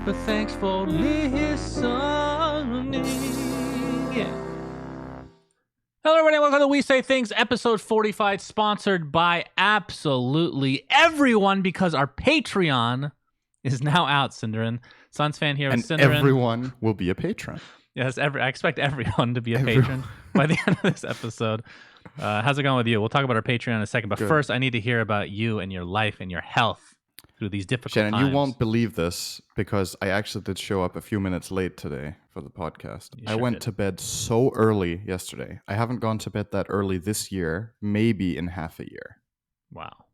but thanks for listening. Yeah. Hello, everybody. Welcome to We Say Things, episode 45, sponsored by absolutely everyone because our Patreon is now out, Cinderin. Suns fan here with And Cinderin. everyone will be a patron. Yes, I expect everyone to be a patron by the end of this episode. How's it going with you? We'll talk about our Patreon in a second, but first I need to hear about you and your life and your health through these difficult Shannon, times. you won't believe this because I actually did show up a few minutes late today for the podcast. I went to bed so early yesterday. I haven't gone to bed that early this year, maybe in half a year. Wow.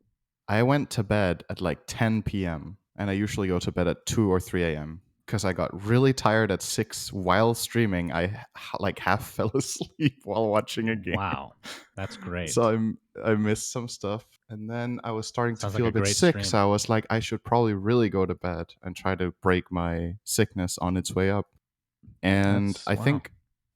I went to bed at like 10 p.m. and I usually go to bed at 2 or 3 a.m. because I got really tired at 6 while streaming. I like half fell asleep while watching a game. Wow, that's great. So I missed some stuff. And then I was starting to feel like a bit sick. stream. So I was like, I should probably really go to bed and try to break my sickness on its way up. And I think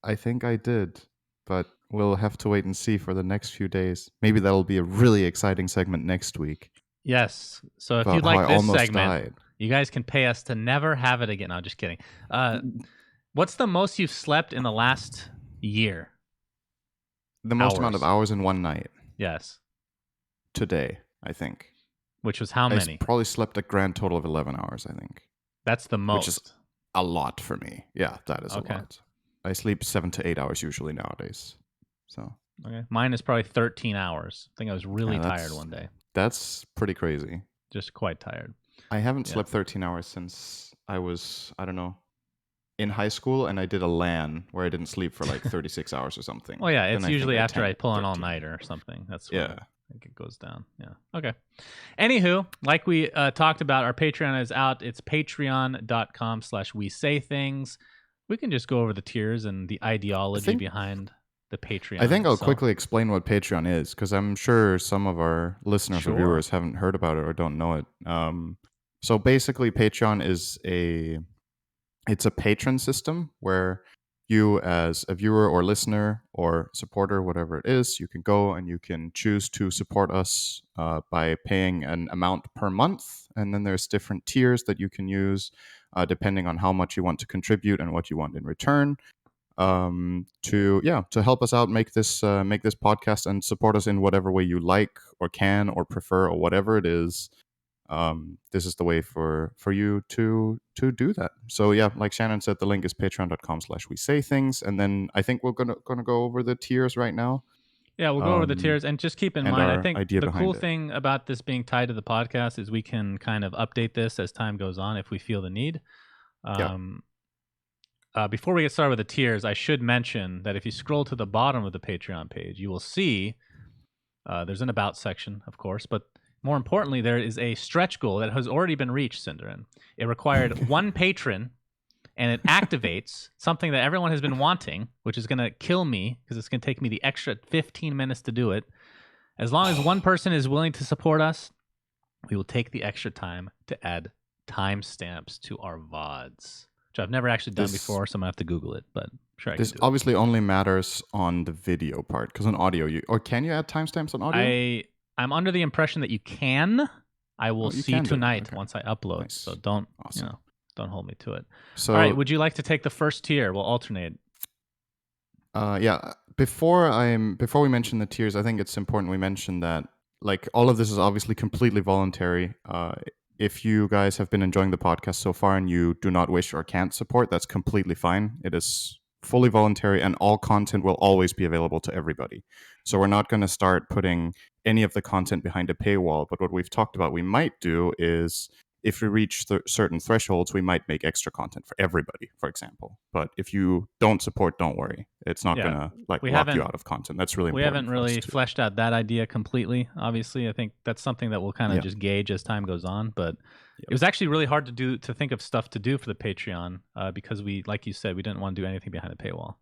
I did. But we'll have to wait and see for the next few days. Maybe that'll be a really exciting segment next week. Yes. So if you'd like this segment, died. You guys can pay us to never have it again. No, just kidding. What's the most you've slept in the last year? The most amount of hours in one night. Yes. Today, I think. Which was how many? I probably slept a grand total of 11 hours, I think. That's the most. Which is a lot for me. Yeah, that is a lot. I sleep 7 to 8 hours usually nowadays. So. Okay. Mine is probably 13 hours. I think I was really tired one day. That's pretty crazy. Just quite tired. I haven't slept 13 hours since I was, I don't know, in high school, and I did a LAN where I didn't sleep for like 36 hours or something. Well, yeah, it's usually after I pull an all-nighter or something. That's when I think it goes down. Yeah. Okay. Anywho, like we talked about, our Patreon is out. It's patreon.com/WeSayThings. We can just go over the tiers and the ideology behind the Patreon. I think I'll quickly explain what Patreon is, because I'm sure some of our listeners or viewers haven't heard about it or don't know it. So basically, Patreon is it's a patron system where you, as a viewer or listener or supporter, whatever it is, you can go and you can choose to support us by paying an amount per month. And then there's different tiers that you can use depending on how much you want to contribute and what you want in return. To help us out, make this podcast and support us in whatever way you like or can or prefer or whatever it is. This is the way for you to do that. So yeah, like Shannon said, the link is patreon.com/WeSayThings, and then I think we're gonna go over the tiers right now. Yeah, we'll go over the tiers, and just keep in mind, I think the cool thing about this being tied to the podcast is we can kind of update this as time goes on if we feel the need. Before we get started with the tiers, I should mention that if you scroll to the bottom of the Patreon page, you will see there's an About section, of course, but more importantly, there is a stretch goal that has already been reached, Cinderin. It required one patron, and it activates something that everyone has been wanting, which is going to kill me because it's going to take me the extra 15 minutes to do it. As long as one person is willing to support us, we will take the extra time to add timestamps to our VODs. Which I've never actually done before, so I'm going to have to Google it, but I'm sure I can do it. This obviously only matters on the video part, because on audio, can you add timestamps on audio? I'm under the impression that you can. I will see tonight once I upload, so don't hold me to it. So, all right, would you like to take the first tier? We'll alternate. Before we mention the tiers, I think it's important we mention that like all of this is obviously completely voluntary. If you guys have been enjoying the podcast so far and you do not wish or can't support, that's completely fine. It is fully voluntary, and all content will always be available to everybody. So we're not going to start putting any of the content behind a paywall. But what we've talked about we might do is, if we reach certain thresholds, we might make extra content for everybody, for example. But if you don't support, don't worry. It's not going to lock you out of content. That's really important. We haven't really fleshed out that idea completely, obviously. I think that's something that we'll kind of just gauge as time goes on. But it was actually really hard to think of stuff to do for the Patreon because we, like you said, we didn't want to do anything behind the paywall.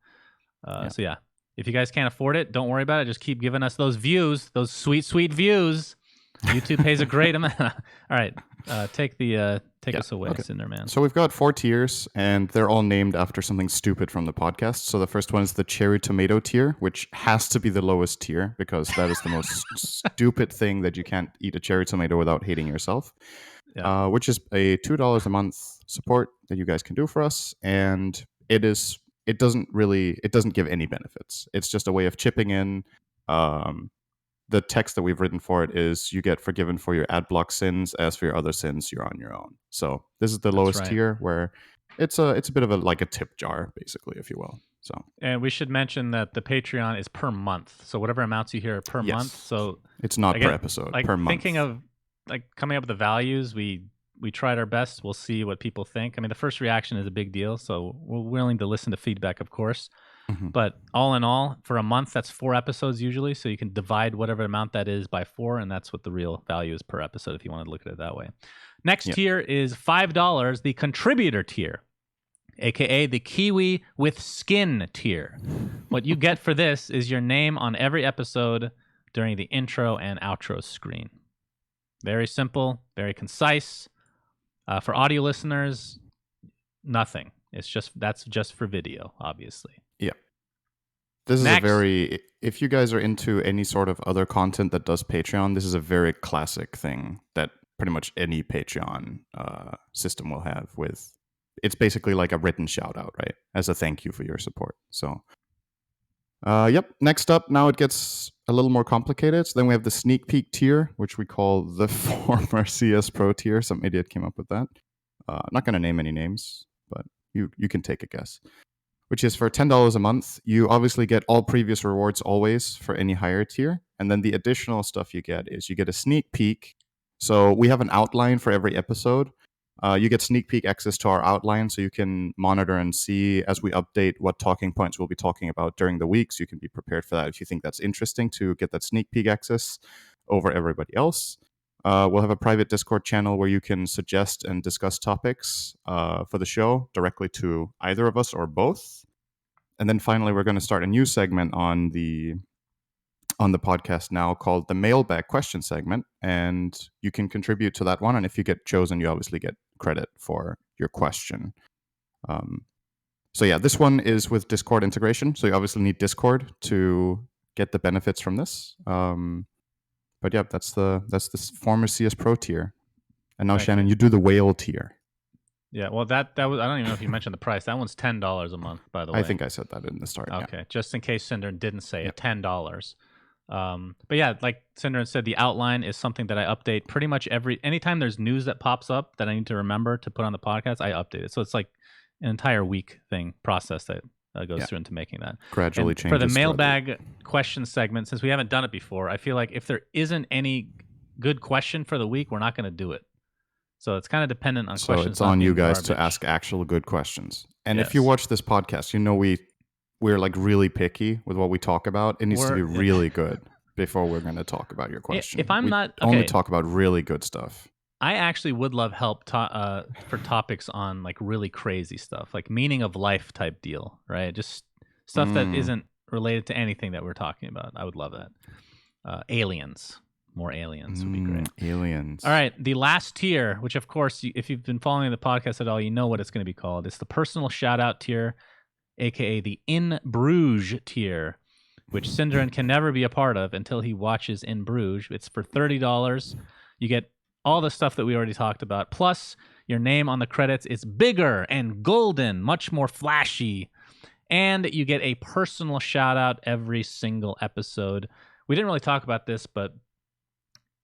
So yeah, if you guys can't afford it, don't worry about it. Just keep giving us those views, those sweet, sweet views. YouTube pays a great amount. All right, take us away, Cinderman. So we've got 4 tiers, and they're all named after something stupid from the podcast. So the first one is the cherry tomato tier, which has to be the lowest tier because that is the most stupid thing that you can't eat a cherry tomato without hating yourself. which is a $2 a month support that you guys can do for us, and it doesn't give any benefits. It's just a way of chipping in. The text that we've written for it is you get forgiven for your ad block sins. As for your other sins, you're on your own. So this is the lowest tier, where it's a bit of a tip jar, basically, if you will. So, and we should mention that the Patreon is per month. So whatever amounts you hear per month. So it's not per episode, per month. Thinking of coming up with the values, we tried our best. We'll see what people think. I mean, the first reaction is a big deal, so we're willing to listen to feedback, of course. Mm-hmm. But all in all, for a month, that's 4 episodes usually. So you can divide whatever amount that is by 4, and that's what the real value is per episode if you want to look at it that way. Next tier is $5, the contributor tier, aka the Kiwi with Skin tier. What you get for this is your name on every episode during the intro and outro screen. Very simple, very concise. For audio listeners, nothing. That's just for video, obviously. Yeah. This is if you guys are into any sort of other content that does Patreon, this is a very classic thing that pretty much any Patreon system will have. It's basically like a written shout out, right? As a thank you for your support. So, next up, now it gets a little more complicated. So then we have the sneak peek tier, which we call the former CS Pro tier. Some idiot came up with that. I'm not going to name any names, but you can take a guess. Which is for $10 a month. You obviously get all previous rewards always for any higher tier. And then the additional stuff you get is you get a sneak peek. So we have an outline for every episode. You get sneak peek access to our outline, so you can monitor and see as we update what talking points we'll be talking about during the week. So you can be prepared for that if you think that's interesting, to get that sneak peek access over everybody else. We'll have a private Discord channel where you can suggest and discuss topics for the show directly to either of us or both. And then finally, we're going to start a new segment on the podcast now called the mailbag question segment. And you can contribute to that one. And if you get chosen, you obviously get credit for your question. This one is with Discord integration. So you obviously need Discord to get the benefits from this. But yeah, that's the former CS Pro tier. And now, Shannon, you do the whale tier. Yeah, well, that was, I don't even know if you mentioned the price. That one's $10 a month, by the way. I think I said that in the start. Okay, just in case Synderen didn't say it, $10. But yeah, like Synderen said, the outline is something that I update pretty much anytime there's news that pops up that I need to remember to put on the podcast, I update it. So it's like an entire week process that goes through into making that. Gradually changes. For the mailbag question segment, since we haven't done it before, I feel like if there isn't any good question for the week, we're not going to do it. So it's kind of dependent on questions. So it's on you guys to ask actual good questions. And if you watch this podcast, you know we're like really picky with what we talk about. It needs to be really good before we're going to talk about your question. If I'm not only talk about really good stuff. I actually would love help for topics on like really crazy stuff, like meaning of life type deal, right? Just stuff that isn't related to anything that we're talking about. I would love that. Aliens. More aliens would be great. Aliens. All right. The last tier, which of course, if you've been following the podcast at all, you know what it's going to be called. It's the personal shout out tier, aka the In Bruges tier, which Synderen can never be a part of until he watches In Bruges. It's for $30. You get all the stuff that we already talked about. Plus, your name on the credits is bigger and golden, much more flashy. And you get a personal shout out every single episode. We didn't really talk about this, but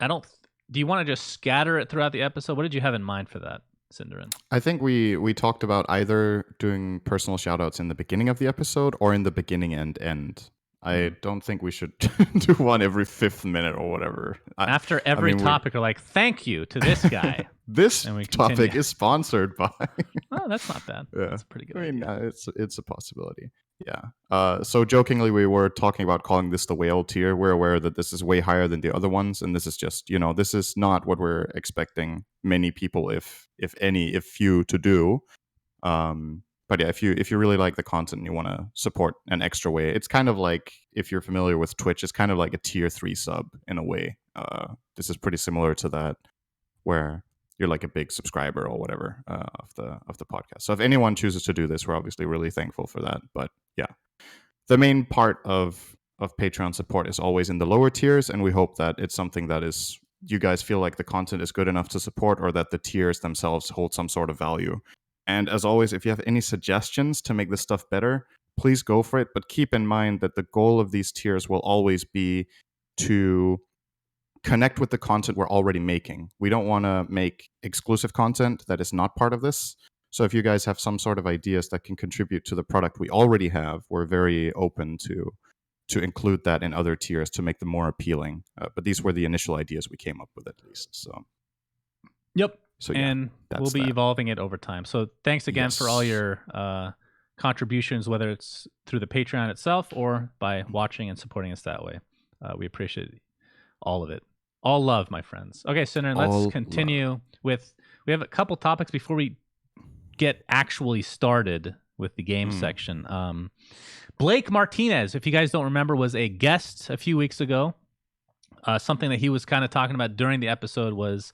do you want to just scatter it throughout the episode? What did you have in mind for that, Synderen? I think we talked about either doing personal shoutouts in the beginning of the episode or in the beginning and end. I don't think we should do one every 5th minute or whatever. After every topic, we're like, thank you to this guy. This topic is sponsored by... Oh, that's not bad. Yeah. That's pretty good. I mean, it's a possibility. Yeah. So jokingly, we were talking about calling this the whale tier. We're aware that this is way higher than the other ones. And this is just, this is not what we're expecting many people, if few, to do. But yeah, if you really like the content and you want to support an extra way, it's kind of like, if you're familiar with Twitch, it's kind of like a tier 3 sub in a way. This is pretty similar to that, where you're like a big subscriber or whatever of the podcast. So if anyone chooses to do this, we're obviously really thankful for that. But yeah, the main part of Patreon support is always in the lower tiers, and we hope that it's something that is you guys feel like the content is good enough to support, or that the tiers themselves hold some sort of value. And as always, if you have any suggestions to make this stuff better, please go for it. But keep in mind that the goal of these tiers will always be to connect with the content we're already making. We don't want to make exclusive content that is not part of this. So if you guys have some sort of ideas that can contribute to the product we already have, we're very open to include that in other tiers to make them more appealing. But these were the initial ideas we came up with, at least. So, yep. So and we'll be evolving it over time. So thanks again for all your contributions, whether it's through the Patreon itself or by watching and supporting us that way. We appreciate all of it. All love, my friends. Okay, Cinder, let's continue with... We have a couple topics before we get actually started with the game section. Blake Martinez, if you guys don't remember, was a guest a few weeks ago. Something that he was kind of talking about during the episode was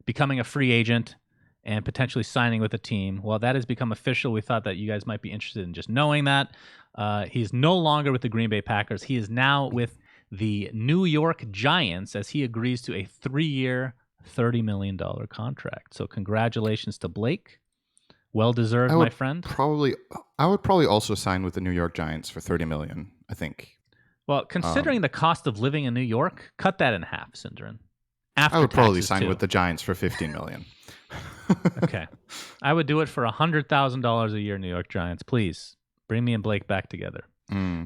becoming a free agent and potentially signing with a team. Well, that has become official. We thought that you guys might be interested in just knowing that. He's no longer with the Green Bay Packers. He is now with the New York Giants as he agrees to a 3-year, $30 million contract. So congratulations to Blake. Well-deserved, my friend. I would probably also sign with the New York Giants for $30 million, I think. Well, considering the cost of living in New York, cut that in half, Synderen. I would probably sign with the Giants for $15 million. Okay. I would do it for $100,000 a year, New York Giants. Please, bring me and Blake back together.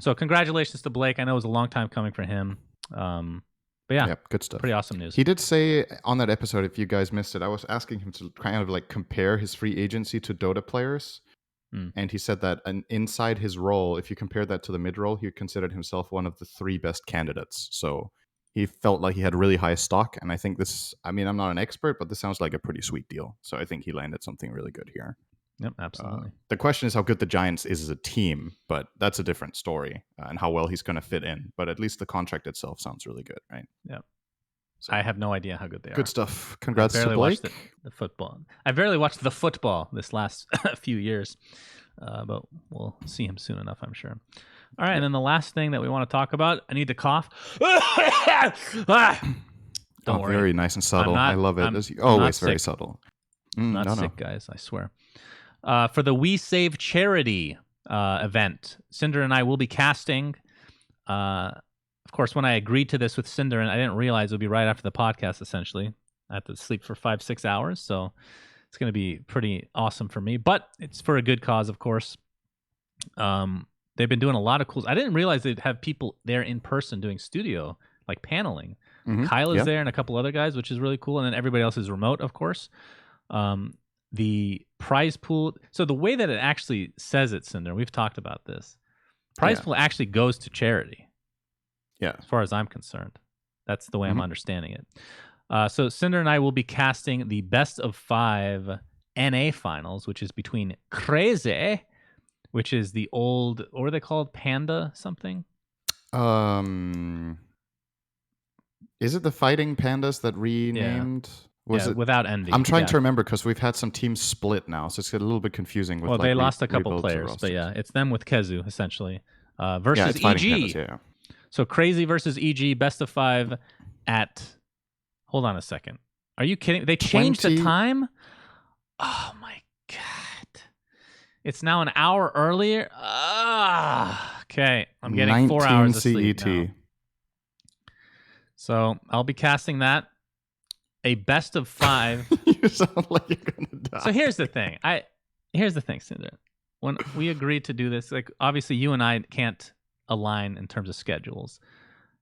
So congratulations to Blake. I know it was a long time coming for him. But yeah, good stuff. Pretty awesome news. He did say on that episode, if you guys missed it, I was asking him to kind of like compare his free agency to Dota players. And he said that inside his role, if you compare that to the mid-roll, he considered himself one of the 3 best candidates. So he felt like he had really high stock. And I think this, I mean, I'm not an expert, but this sounds like a pretty sweet deal. So I think he landed something really good here. Yep, absolutely. The question is how good the Giants is as a team, but that's a different story, and how well he's going to fit in. But at least the contract itself sounds really good, right? Yep. So, I have no idea how good they are. Good stuff. Congrats to Blake. Watched the football. I barely watched the football this last few years, but we'll see him soon enough, I'm sure. All right, and then the last thing that we want to talk about, I need to cough. Don't worry. Very nice and subtle. I love it. As always, very subtle. Not sick, guys, I swear. For the WeSave charity event, Cinder and I will be casting. Of course, when I agreed to this with Cinder, and I didn't realize it would be right after the podcast, essentially. I have to sleep for 5-6 hours, so it's going to be pretty awesome for me. But it's for a good cause, of course. They've been doing a lot of cool... I didn't realize they'd have people there in person doing studio, like paneling. Kyle is there and a couple other guys, which is really cool. And then everybody else is remote, of course. The prize pool... So the way that it actually says it, Cinder, we've talked about this. Prize pool actually goes to charity. Yeah. As far as I'm concerned. That's the way I'm understanding it. So Cinder and I will be casting the best of 5 NA finals, which is between Crazy, which is the old... What are they called? Panda something? Is it the Fighting Pandas that renamed... Was it Without Envy? I'm trying to remember because we've had some teams split now, so it's a little bit confusing. With, they lost a couple players, but it's them with Kezu essentially versus EG. Pandas, So Crazy versus EG, best of 5 at... Hold on a second. Are you kidding? They changed the time? Oh my God. It's now an hour earlier? Okay. I'm getting 4 hours of sleep now. So I'll be casting that. A best of 5. You sound like you're gonna die. So here's the thing. Here's the thing, Cinder. When we agreed to do this, like obviously you and I can't align in terms of schedules.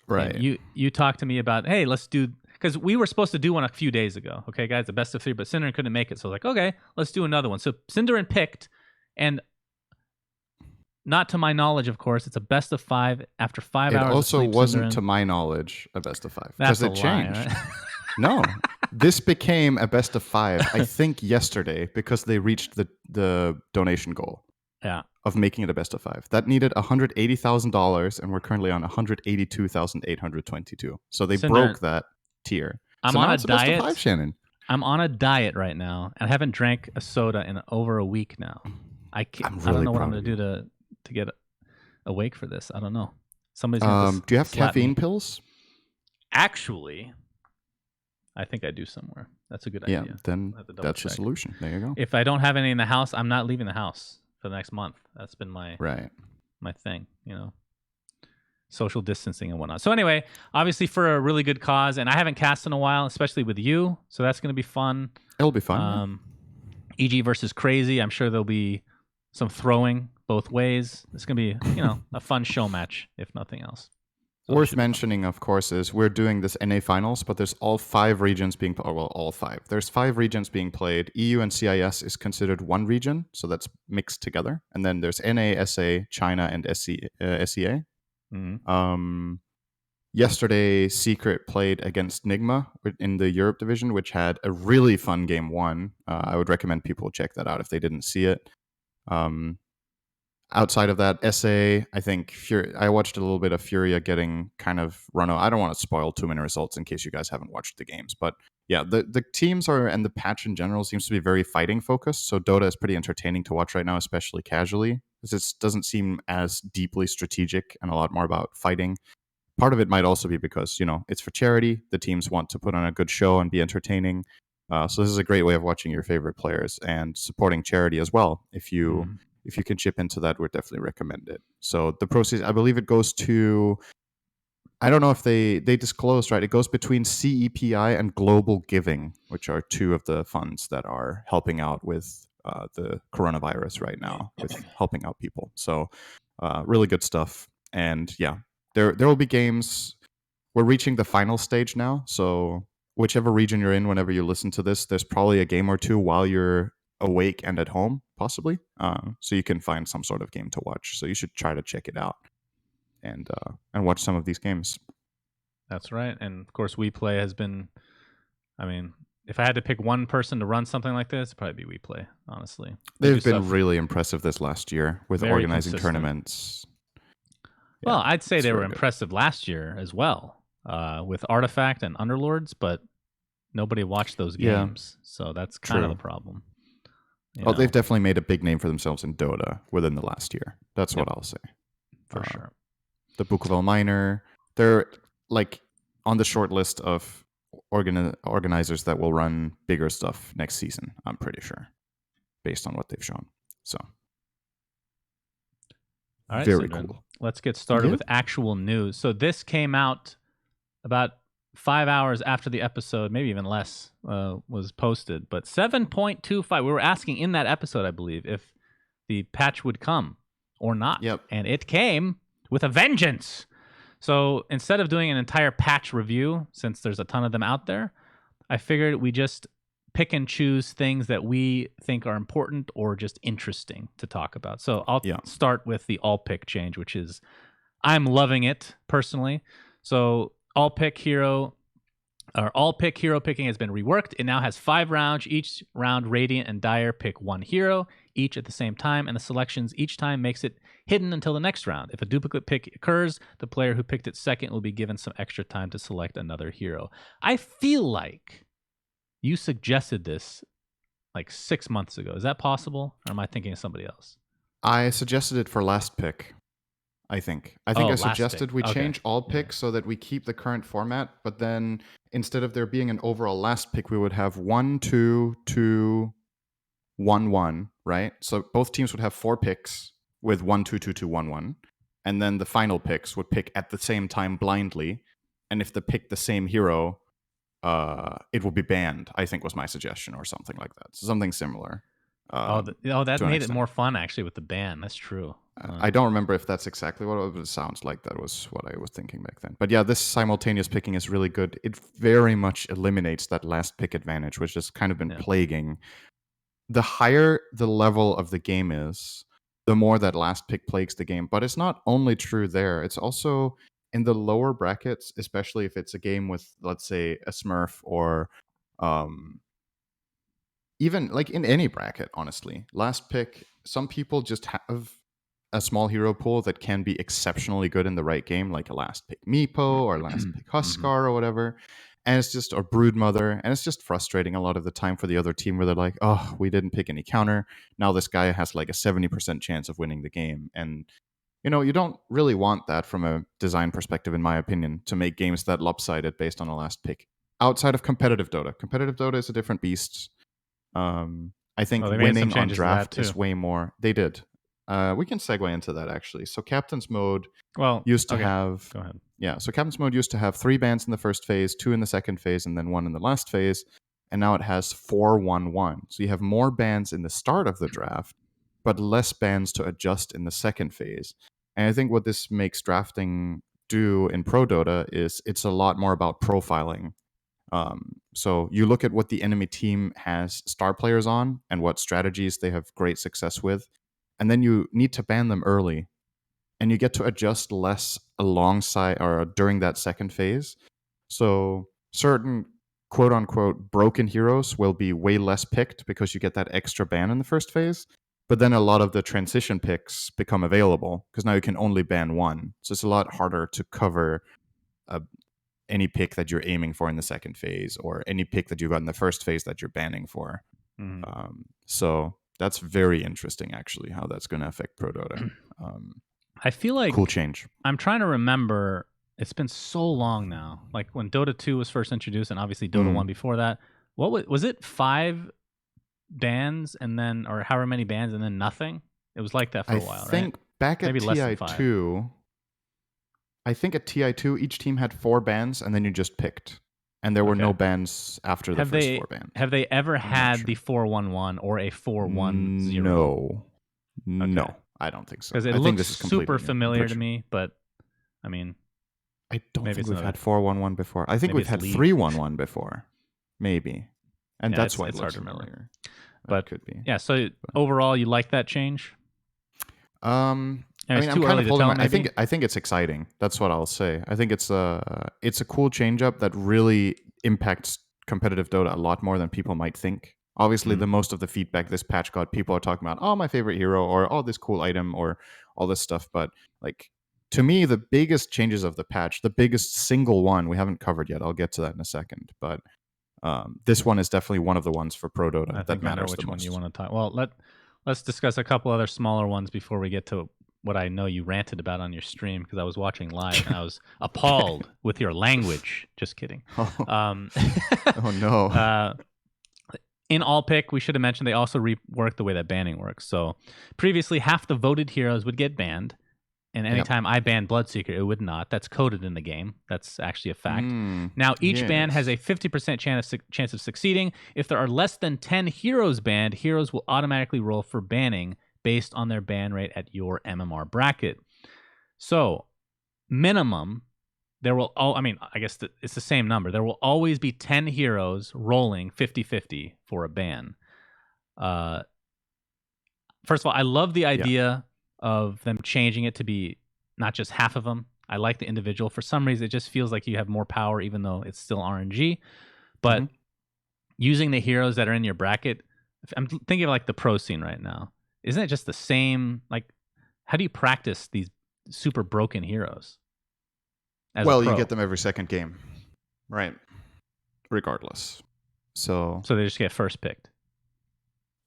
Right. And you talked to me about, hey, let's do... Because we were supposed to do one a few days ago. Okay, guys, the best of 3, but Cinderin couldn't make it. So I was like, okay, let's do another one. So Cinderin picked, and not to my knowledge, of course, it's a best of 5 after 5 hours. It also of sleep, wasn't, Cinderin. to my knowledge, a best of 5. That's because it changed. Lie, right? No, this became a best of 5, I think, yesterday because they reached the donation goal. Yeah. Of making it a best of 5. That needed $180,000, and we're currently on $182,822. So they broke that tier. I'm on a diet. Best of 5, Shannon. I'm on a diet right now, and I haven't drank a soda in over a week now. I don't know what I'm going to do to get awake for this. I don't know. Somebody's going to do you have caffeine pills? Actually, I think I do somewhere. That's a good Yeah, idea. then I'll have to double that's the check. solution. There you go. If I don't have any in the house, I'm not leaving the house for the next month. That's been my thing, social distancing and whatnot. So anyway, obviously for a really good cause, and I haven't cast in a while, especially with you. So that's going to be fun. It'll be fun. EG versus Crazy. I'm sure there'll be some throwing both ways. It's going to be, a fun show match, if nothing else. So worth mentioning, of course, is we're doing this NA finals, but there's all 5 regions being all 5. There's 5 regions being played. EU and CIS is considered one region, so that's mixed together. And then there's NA, SA, China, and SEA. Mm-hmm. Yesterday, Secret played against Nigma in the Europe division, which had a really fun game 1. I would recommend people check that out if they didn't see it. Outside of that, SA, I think I watched a little bit of Furia getting kind of run out. I don't want to spoil too many results in case you guys haven't watched the games. But yeah, the teams and the patch in general seems to be very fighting focused. So Dota is pretty entertaining to watch right now, especially casually. It doesn't seem as deeply strategic and a lot more about fighting. Part of it might also be because, it's for charity. The teams want to put on a good show and be entertaining. So this is a great way of watching your favorite players and supporting charity as well. If you can chip into that, we'd definitely recommend it. So the proceeds, I believe it goes to, I don't know if they disclosed, right? It goes between CEPI and Global Giving, which are 2 of the funds that are helping out with the coronavirus right now, with helping out people. So really good stuff. And yeah, there will be games. We're reaching the final stage now. So whichever region you're in, whenever you listen to this, there's probably a game or 2 while you're awake and at home, possibly. So you can find some sort of game to watch. So you should try to check it out and watch some of these games. That's right. And of course, WePlay has been, if I had to pick one person to run something like this, it'd probably be WePlay, honestly. They've been really impressive this last year with organizing tournaments. Well, I'd say they were impressive last year as well with Artifact and Underlords, but nobody watched those games. So that's kind of the problem. They've definitely made a big name for themselves in Dota within the last year. That's what I'll say. For sure. The Book of Elminer, they're like on the short list of organizers that will run bigger stuff next season, I'm pretty sure, based on what they've shown. So, all right, very cool. Let's get started with actual news. So this came out about 5 hours after the episode, maybe even less, was posted. But 7.25, we were asking in that episode, I believe, if the patch would come or not. Yep. And it came with a vengeance. So instead of doing an entire patch review, since there's a ton of them out there, I figured we just pick and choose things that we think are important or just interesting to talk about. So I'll start with the all pick change, which is I'm loving it personally. So all pick hero picking has been reworked. It now has 5 rounds. Each round, Radiant and Dire pick 1 hero, each at the same time, and the selections each time makes it hidden until the next round. If a duplicate pick occurs, the player who picked it second will be given some extra time to select another hero. I feel like you suggested this like 6 months ago. Is that possible? Or am I thinking of somebody else? I suggested it for last pick. I think I suggested we change all picks so that we keep the current format, but then instead of there being an overall last pick, we would have 1, 2, 2, 1, 1, right? So both teams would have 4 picks with 1, 2, 2, 2, 1, 1. And then the final picks would pick at the same time blindly. And if they pick the same hero, it will be banned, I think was my suggestion, or something like that. So something similar. That made it more fun, actually, with the ban. That's true. I don't remember if that's exactly what it sounds like. That was what I was thinking back then. But yeah, this simultaneous picking is really good. It very much eliminates that last pick advantage, which has kind of been plaguing. The higher the level of the game is, the more that last pick plagues the game. But it's not only true there. It's also in the lower brackets, especially if it's a game with, let's say, a Smurf or even like in any bracket, honestly. Last pick, some people just have a small hero pool that can be exceptionally good in the right game, like a last pick Meepo or last pick Huskar or whatever. And it's just, or Broodmother, and it's just frustrating a lot of the time for the other team where they're like, oh, we didn't pick any counter. Now this guy has like a 70% chance of winning the game. And, you don't really want that from a design perspective, in my opinion, to make games that lopsided based on a last pick. outside of competitive Dota. Competitive Dota is a different beast. I think Well, they made some winning on changes to that draft is too. way more. They did. We can segue into that actually. So Captain's Mode Well, used to okay. have Go ahead. yeah. So Captain's Mode used to have 3 bans in the first phase, 2 in the second phase, and then 1 in the last phase. And now it has 4-1-1. So you have more bans in the start of the draft, but less bans to adjust in the second phase. And I think what this makes drafting do in Pro Dota is it's a lot more about profiling. So you look at what the enemy team has star players on and what strategies they have great success with, and then you need to ban them early, and you get to adjust less alongside or during that second phase. So certain quote unquote broken heroes will be way less picked because you get that extra ban in the first phase. But then a lot of the transition picks become available because now you can only ban one. So it's a lot harder to cover uh, any pick that you're aiming for in the second phase or any pick that you got in the first phase that you're banning for. So that's very interesting, actually, how that's going to affect Pro Dota. I feel like cool change. I'm trying to remember. It's been so long now. Like when Dota 2 was first introduced, and obviously Dota 1 before that. What was it? 5 bans and then, or however many bans and then nothing. It was like that for a while, right? I think back at Maybe less than 5. TI2, I think at TI2 each team had 4 bans and then you just picked, and there were no bans after the first 4 bans. Have they ever had the 4-1-1 or a 4-1-0? No, I don't think so. Because it looks super familiar to me, but I mean, I don't think we've had 4-1-1 before. I think we've had 3-1-1 before, maybe, and that's why it's hard to remember. But could be. Yeah. So overall, you like that change? I mean, I'm kind of holding. I think it's exciting. That's what I'll say. I think it's a cool change up that really impacts competitive Dota a lot more than people might think. Obviously, the most of the feedback this patch got, people are talking about, oh, my favorite hero, or oh, this cool item, or all this stuff. But like, to me, the biggest changes of the patch, the biggest single one we haven't covered yet. I'll get to that in a second, but this one is definitely one of the ones for Pro Dota that matters the most. One you want to talk? Well, let's discuss a couple other smaller ones before we get to what I know you ranted about on your stream, because I was watching live and I was appalled with your language. Just kidding. Oh no. In all pick, we should have mentioned they also reworked the way that banning works. So previously, half the voted heroes would get banned. And anytime I banned Bloodseeker, it would not. That's coded in the game. That's actually a fact. Now, each ban has a 50% chance of succeeding. If there are less than 10 heroes banned, heroes will automatically roll for banning based on their ban rate at your MMR bracket. So, minimum, there will... I guess it's the same number. There will always be 10 heroes rolling 50-50 for a ban. First of all, I love the idea... of them changing it to be not just half of them. I like the individual. For some reason, it just feels like you have more power, even though it's still RNG. But using the heroes that are in your bracket, I'm thinking of like the pro scene right now. Isn't it just the same? Like, how do you practice these super broken heroes? Well, you get them every second game, right? Regardless. So they just get first picked.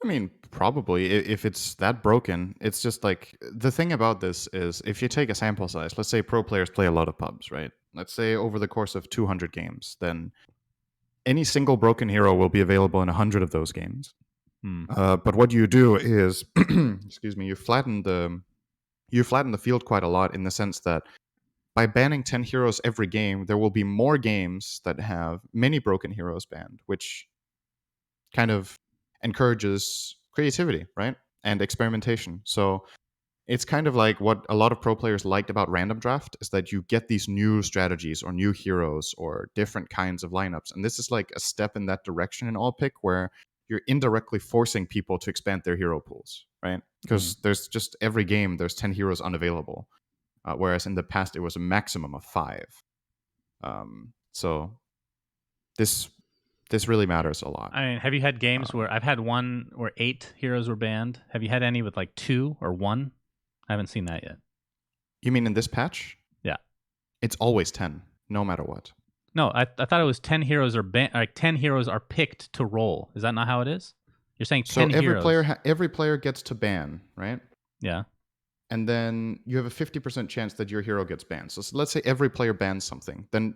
I mean, probably. If it's that broken, it's just like, the thing about this is, if you take a sample size, let's say pro players play a lot of pubs, right? Let's say over the course of 200 games, then any single broken hero will be available in 100 of those games. But what you do is, excuse me, you flatten the field quite a lot, in the sense that by banning 10 heroes every game, there will be more games that have many broken heroes banned, which kind of encourages creativity, right? And experimentation. So it's kind of like what a lot of pro players liked about random draft, is that you get these new strategies or new heroes or different kinds of lineups. And this is like a step in that direction in all pick, where you're indirectly forcing people to expand their hero pools, right? Because there's just every game, there's 10 heroes unavailable. Whereas in the past, it was a maximum of 5. So this really matters a lot. I mean, have you had games where I've had one where 8 heroes were banned? Have you had any with like 2 or 1? I haven't seen that yet. You mean in this patch? Yeah. It's always 10, no matter what. No, I thought it was 10 heroes are like 10 heroes are picked to roll. Is that not how it is? You're saying 10 heroes. So every player gets to ban, right? Yeah. And then you have a 50% chance that your hero gets banned. So let's say every player bans something. Then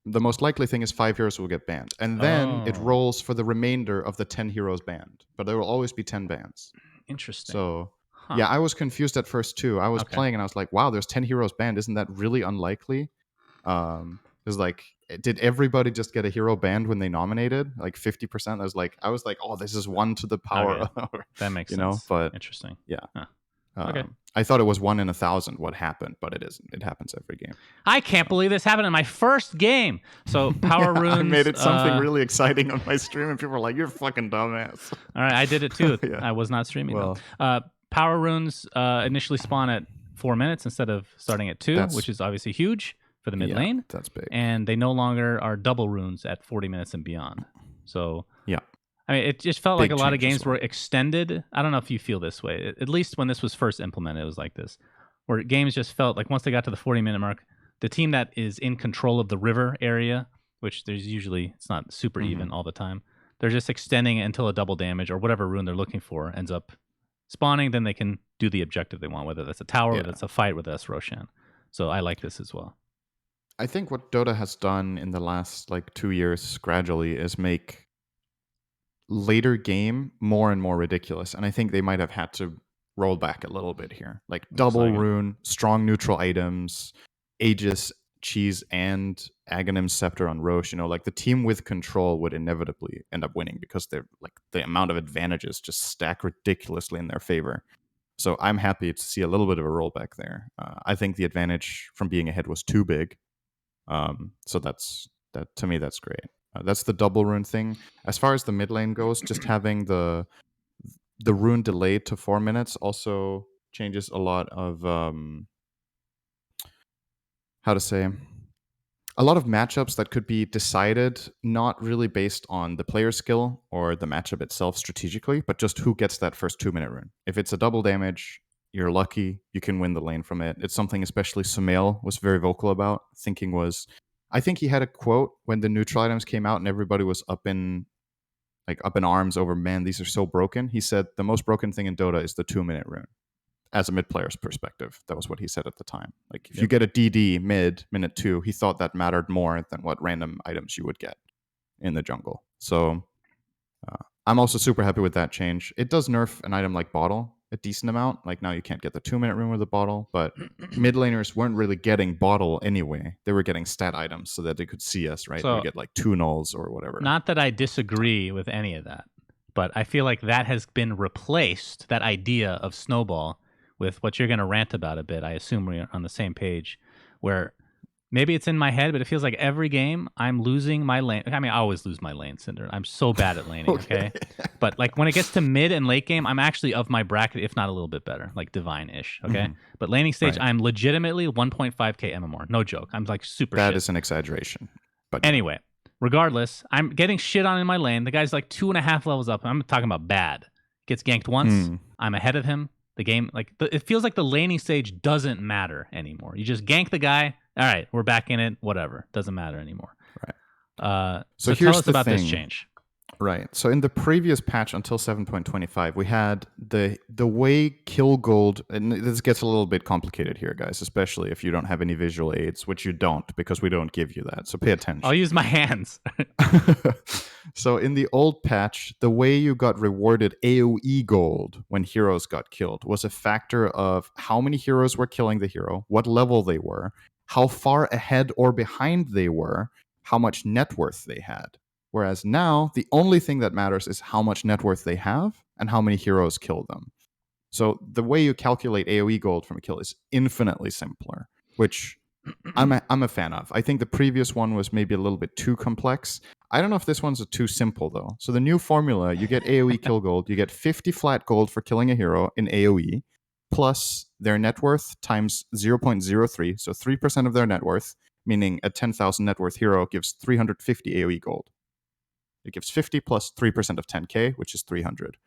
The most likely thing is 5 heroes will get banned. And then it rolls for the remainder of the 10 heroes banned. But there will always be 10 bans. Interesting. So, yeah, I was confused at first too. I was playing and I was like, wow, there's 10 heroes banned. Isn't that really unlikely? Because like, did everybody just get a hero banned when they nominated? Like 50%? I was like, oh, this is 1 to the power. Okay. That makes sense. Know, but interesting. Yeah. Huh. Okay. I thought it was 1 in 1,000 what happened, but it isn't. It happens every game. I can't believe this happened in my first game. So power runes. I made it something really exciting on my stream, and people were like, "You're a fucking dumbass." All right, I did it too. I was not streaming. Well, power runes initially spawn at 4 minutes instead of starting at 2, which is obviously huge for the mid lane. That's big. And they no longer are double runes at 40 minutes and beyond. So I mean, it just felt like a lot of games were extended. I don't know if you feel this way. At least when this was first implemented, it was like this, where games just felt like once they got to the 40-minute mark, the team that is in control of the river area, which there's usually, it's not super even all the time, they're just extending it until a double damage or whatever rune they're looking for ends up spawning. Then they can do the objective they want, whether that's a tower, whether that's a fight, whether that's Roshan. So I like this as well. I think what Dota has done in the last 2 years gradually is make later game more and more ridiculous, and I think they might have had to roll back a little bit here. Like double rune, strong neutral items, Aegis, Cheese, and Aghanim's Scepter on Roche. Like the team with control would inevitably end up winning because they're like the amount of advantages just stack ridiculously in their favor. So I'm happy to see a little bit of a rollback there. I think the advantage from being ahead was too big. So that to me that's great. That's the double rune thing. As far as the mid lane goes, just having the rune delayed to 4 minutes also changes a lot of a lot of matchups that could be decided not really based on the player skill or the matchup itself strategically, but just who gets that first 2-minute rune. If it's a double damage, you're lucky, you can win the lane from it. It's something especially Sumail was very vocal about, I think he had a quote when the neutral items came out and everybody was up in arms over, man, these are so broken. He said the most broken thing in Dota is the 2-minute rune. As a mid player's perspective, that was what he said at the time. Like if you get a DD mid minute 2, he thought that mattered more than what random items you would get in the jungle. So I'm also super happy with that change. It does nerf an item like Bottle a decent amount. Like now you can't get the 2-minute rune with a Bottle, but mid laners weren't really getting Bottle anyway. They were getting stat items so that they could see us, right? So, they get like 2 nulls or whatever. Not that I disagree with any of that, but I feel like that has been replaced, that idea of Snowball, with what you're going to rant about a bit. I assume we're on the same page, where maybe it's in my head, but it feels like every game I'm losing my lane. I mean, I always lose my lane, Cinder. I'm so bad at laning, okay? But like when it gets to mid and late game, I'm actually of my bracket, if not a little bit better, like Divine-ish, okay? But laning stage, I'm legitimately 1.5k MMR. No joke. I'm like super shit. That is an exaggeration. But anyway, regardless, I'm getting shit on in my lane. The guy's like 2.5 levels up. I'm talking about bad. Gets ganked once. I'm ahead of him. The game, it feels like the laning stage doesn't matter anymore. You just gank the guy. All right, we're back in it. Whatever, doesn't matter anymore. Right. So tell us about this change. Right. So in the previous patch until 7.25, we had the way kill gold, and this gets a little bit complicated here, guys, especially if you don't have any visual aids, which you don't because we don't give you that. So pay attention. I'll use my hands. So in the old patch, the way you got rewarded AoE gold when heroes got killed was a factor of how many heroes were killing the hero, what level they were, how far ahead or behind they were, how much net worth they had. Whereas now, the only thing that matters is how much net worth they have and how many heroes kill them. So the way you calculate AoE gold from a kill is infinitely simpler, which I'm a fan of. I think the previous one was maybe a little bit too complex. I don't know if this one's too simple, though. So the new formula, you get AoE kill gold, you get 50 flat gold for killing a hero in AoE, plus their net worth times 0.03, so 3% of their net worth, meaning a 10,000 net worth hero gives 350 AoE gold. It gives 50 plus 3% of 10k, which is 300,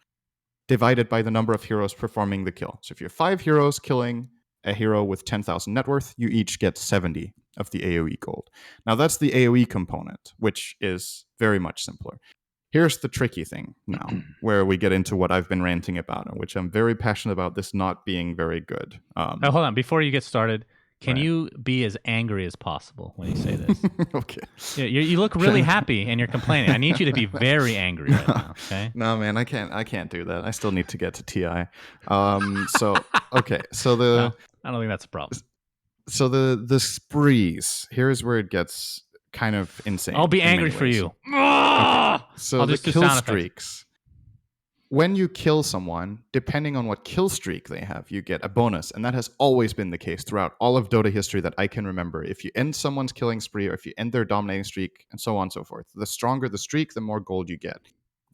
divided by the number of heroes performing the kill. So if you have 5 heroes killing a hero with 10,000 net worth, you each get 70 of the AoE gold. Now that's the AoE component, which is very much simpler. Here's the tricky thing now, where we get into what I've been ranting about, and which I'm very passionate about this not being very good. Hold on. Before you get started, Can you be as angry as possible when you say this? Okay. Yeah, you look really happy and you're complaining. I need you to be very angry right now. Okay. No, man, I can't do that. I still need to get to TI. So okay. So No, I don't think that's a problem. So the sprees. Here's where it gets kind of insane. I'll be in angry many for ways. you. Okay. So I'll the just do kill sound effects. streaks. When you kill someone, depending on what kill streak they have, you get a bonus. And that has always been the case throughout all of Dota history that I can remember. If you end someone's killing spree or if you end their dominating streak and so on and so forth, the stronger the streak, the more gold you get.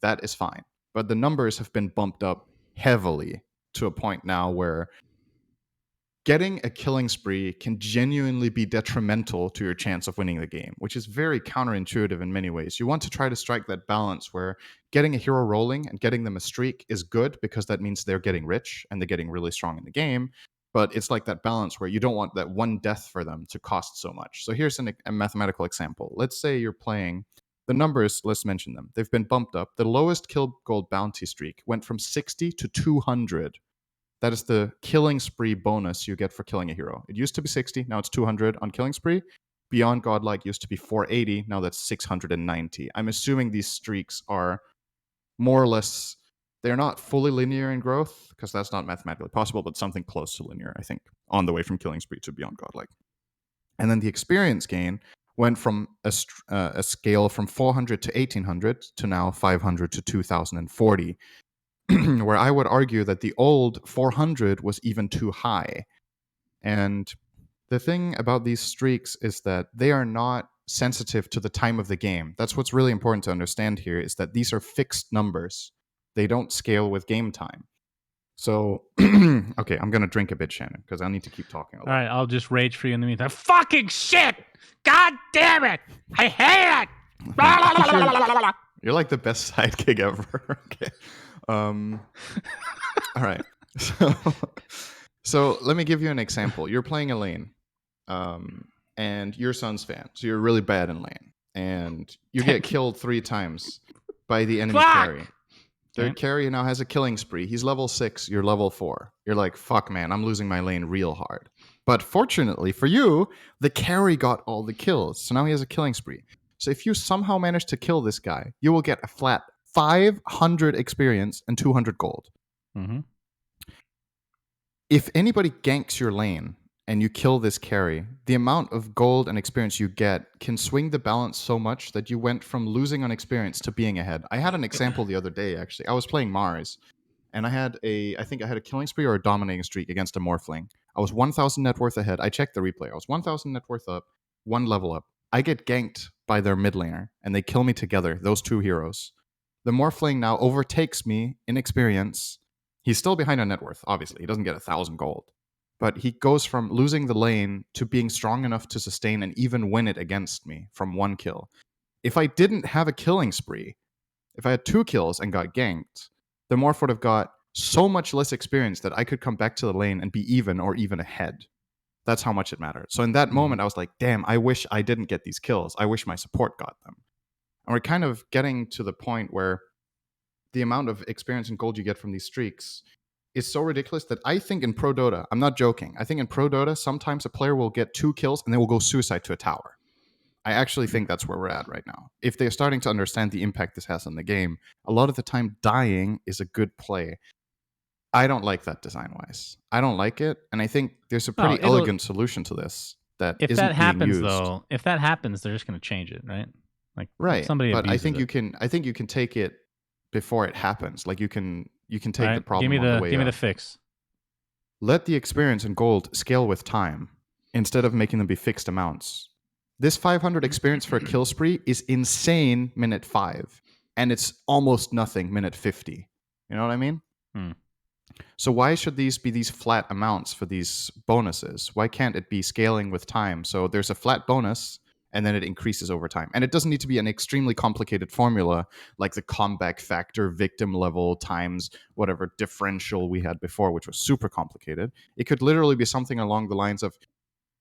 That is fine. But the numbers have been bumped up heavily to a point now where getting a killing spree can genuinely be detrimental to your chance of winning the game, which is very counterintuitive in many ways. You want to try to strike that balance where getting a hero rolling and getting them a streak is good because that means they're getting rich and they're getting really strong in the game. But it's like that balance where you don't want that one death for them to cost so much. So here's a mathematical example. Let's say you're playing the numbers, let's mention them. They've been bumped up. The lowest kill gold bounty streak went from 60 to 200. That is the killing spree bonus you get for killing a hero. It used to be 60, now it's 200 on killing spree. Beyond Godlike used to be 480, now that's 690. I'm assuming these streaks are more or less, they're not fully linear in growth, because that's not mathematically possible, but something close to linear, I think, on the way from killing spree to Beyond Godlike. And then the experience gain went from a scale from 400 to 1800 to now 500 to 2040. Where I would argue that the old 400 was even too high. And the thing about these streaks is that they are not sensitive to the time of the game. That's what's really important to understand here, is that these are fixed numbers. They don't scale with game time. So, okay, I'm going to drink a bit, Shannon, because I need to keep talking a lot. All right, I'll just rage for you in the meantime. Fucking shit! God damn it! I hate it! You're like the best sidekick ever. Okay. All right. So let me give you an example. You're playing a lane, and you're Suns fan, so you're really bad in lane, and you get killed 3 times by the enemy carry. Their carry now has a killing spree. He's level 6, you're level 4. You're like, fuck, man, I'm losing my lane real hard. But fortunately for you, the carry got all the kills, so now he has a killing spree. So if you somehow manage to kill this guy, you will get a flat 500 experience and 200 gold. Mm-hmm. If anybody ganks your lane and you kill this carry, the amount of gold and experience you get can swing the balance so much that you went from losing on experience to being ahead. I had an example the other day, actually. I was playing Mars, and I think I had a killing spree or a dominating streak against a Morphling. I was 1,000 net worth ahead. I checked the replay. I was 1,000 net worth up, 1 level up. I get ganked by their mid laner, and they kill me together, those 2 heroes. The Morphling now overtakes me in experience. He's still behind on net worth, obviously. He doesn't get 1,000 gold. But he goes from losing the lane to being strong enough to sustain and even win it against me from 1 kill. If I didn't have a killing spree, if I had 2 kills and got ganked, the Morph would have got so much less experience that I could come back to the lane and be even or even ahead. That's how much it mattered. So in that moment, I was like, damn, I wish I didn't get these kills. I wish my support got them. And we're kind of getting to the point where the amount of experience and gold you get from these streaks is so ridiculous that I think in Pro Dota, I'm not joking, I think in Pro Dota, sometimes a player will get 2 kills and they will go suicide to a tower. I actually think that's where we're at right now. If they're starting to understand the impact this has on the game, a lot of the time dying is a good play. I don't like that design-wise. I don't like it, and I think there's a pretty elegant solution to this that if isn't that happens, being used. Though, if that happens, they're just going to change it, right? Like right, if somebody but I think it. you can take it before it happens. Like you can take the problem on the way. Give me up. the fix. Let the experience and gold scale with time instead of making them be fixed amounts. This 500 experience for a kill spree is insane minute 5, and it's almost nothing minute 50. You know what I mean? So why should these be these flat amounts for these bonuses? Why can't it be scaling with time? So there's a flat bonus, and then it increases over time. And it doesn't need to be an extremely complicated formula like the comeback factor, victim level times whatever differential we had before, which was super complicated. It could literally be something along the lines of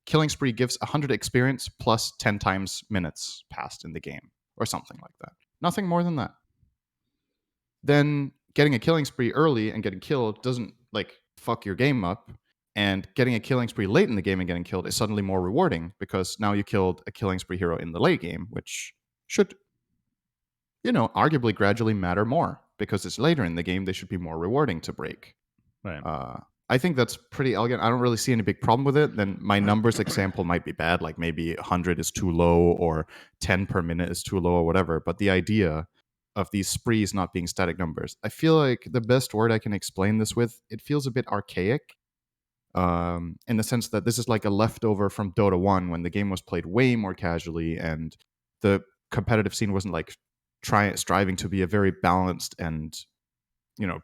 killing spree gives 100 experience plus 10 times minutes passed in the game, or something like that. Nothing more than that. Then getting a killing spree early and getting killed doesn't like fuck your game up. And getting a killing spree late in the game and getting killed is suddenly more rewarding because now you killed a killing spree hero in the late game, which should, arguably gradually matter more because it's later in the game. They should be more rewarding to break. Right. I think that's pretty elegant. I don't really see any big problem with it. Then my numbers example might be bad, like maybe 100 is too low or 10 per minute is too low or whatever. But the idea of these sprees not being static numbers, I feel like the best word I can explain this with, it feels a bit archaic. In the sense that this is like a leftover from Dota 1 when the game was played way more casually and the competitive scene wasn't like striving to be a very balanced and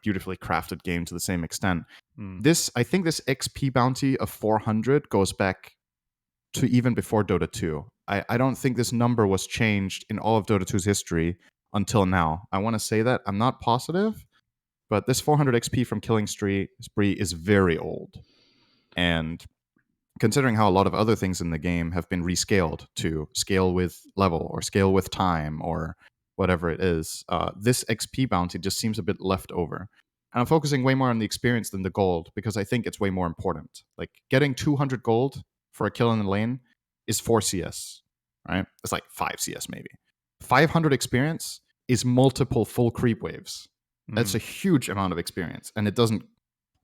beautifully crafted game to the same extent. I think this XP bounty of 400 goes back to even before Dota 2. I don't think this number was changed in all of Dota 2's history until now. I want to say that. I'm not positive, but this 400 XP from killing spree is very old. And considering how a lot of other things in the game have been rescaled to scale with level or scale with time or whatever it is, this XP bounty just seems a bit left over. And I'm focusing way more on the experience than the gold because I think it's way more important. Like getting 200 gold for a kill in the lane is 4 CS, right? It's like 5 CS maybe. 500 experience is multiple full creep waves. That's a huge amount of experience, and it doesn't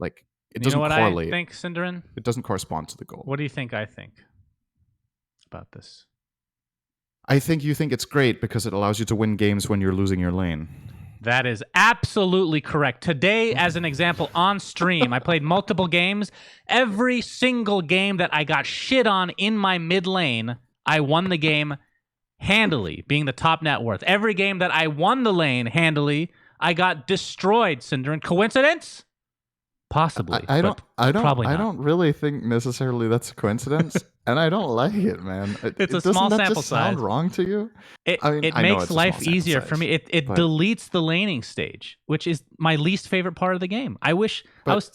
correlate. I think, Cinderin? It doesn't correspond to the goal. What do you think I think about this? I think you think it's great because it allows you to win games when you're losing your lane. That is absolutely correct. Today, as an example, on stream, I played multiple games. Every single game that I got shit on in my mid lane, I won the game handily, being the top net worth. Every game that I won the lane handily, I got destroyed, Cinderin. Coincidence? Possibly. I don't really think necessarily that's a coincidence, and I don't like it, man. It's a small sample size. Sound wrong to you? It makes life easier for me. It deletes the laning stage, which is my least favorite part of the game. I was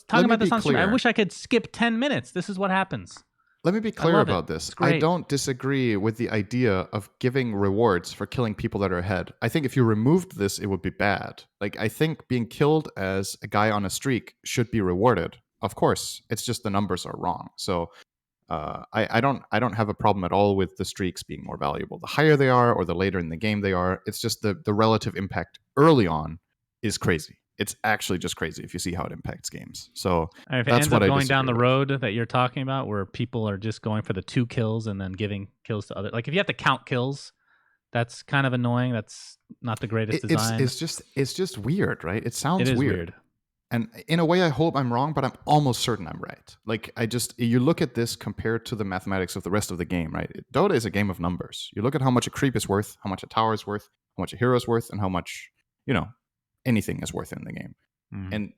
talking about this on stream. I wish I could skip 10 minutes. This is what happens. Let me be clear about this. I don't disagree with the idea of giving rewards for killing people that are ahead. I think if you removed this, it would be bad. Like, I think being killed as a guy on a streak should be rewarded. Of course, it's just the numbers are wrong. So I don't have a problem at all with the streaks being more valuable. The higher they are or the later in the game they are, it's just the relative impact early on is crazy. It's actually just crazy if you see how it impacts games. So if it ends up going down the road that you're talking about, where people are just going for the 2 kills and then giving kills to other, like if you have to count kills, that's kind of annoying. That's not the greatest design. It's just weird, right? It sounds weird. And in a way, I hope I'm wrong, but I'm almost certain I'm right. Like you look at this compared to the mathematics of the rest of the game, right? Dota is a game of numbers. You look at how much a creep is worth, how much a tower is worth, how much a hero is worth, and how much, anything is worth in the game. And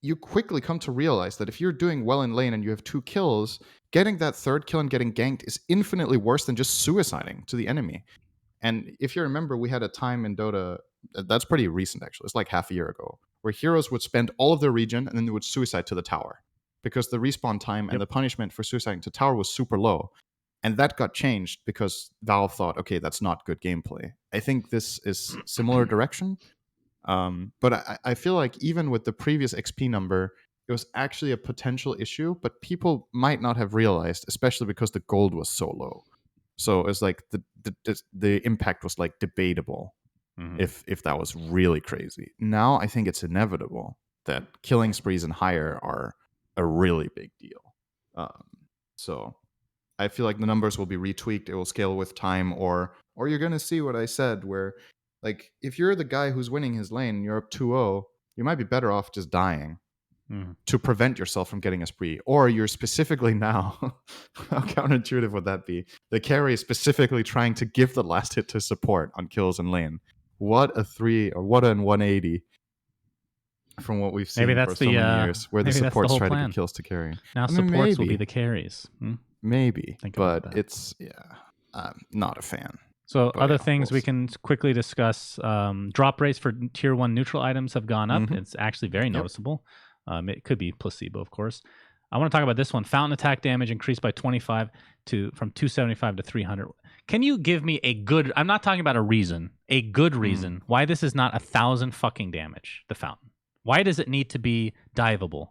you quickly come to realize that if you're doing well in lane and you have 2 kills, getting that 3rd kill and getting ganked is infinitely worse than just suiciding to the enemy. And if you remember, we had a time in Dota, that's pretty recent actually, it's like half a year ago, where heroes would spend all of their regen and then they would suicide to the tower because the respawn time and the punishment for suiciding to tower was super low. And that got changed because Valve thought, okay, that's not good gameplay. I think this is similar direction. But I feel like even with the previous XP number, it was actually a potential issue, but people might not have realized, especially because the gold was so low. So it's like the impact was like debatable if that was really crazy. Now I think it's inevitable that killing sprees and higher are a really big deal. So I feel like the numbers will be retweaked. It will scale with time, or you're going to see what I said, where like if you're the guy who's winning his lane and you're up 2-0, you might be better off just dying to prevent yourself from getting a spree. Or you're specifically now, how counterintuitive would that be? The carry is specifically trying to give the last hit to support on kills in lane. What a 180 from what we've seen for so many years, where the supports try to get kills to carry. Now supports will be the carries. Maybe, but it's I'm not a fan. So other things we can quickly discuss. Drop rates for tier 1 neutral items have gone up. It's actually very noticeable. It could be placebo, of course. I want to talk about this one. Fountain attack damage increased by 25 from 275 to 300. Can you give me a good, I'm not talking about a good reason why this is not 1,000 fucking damage, the fountain? Why does it need to be diveable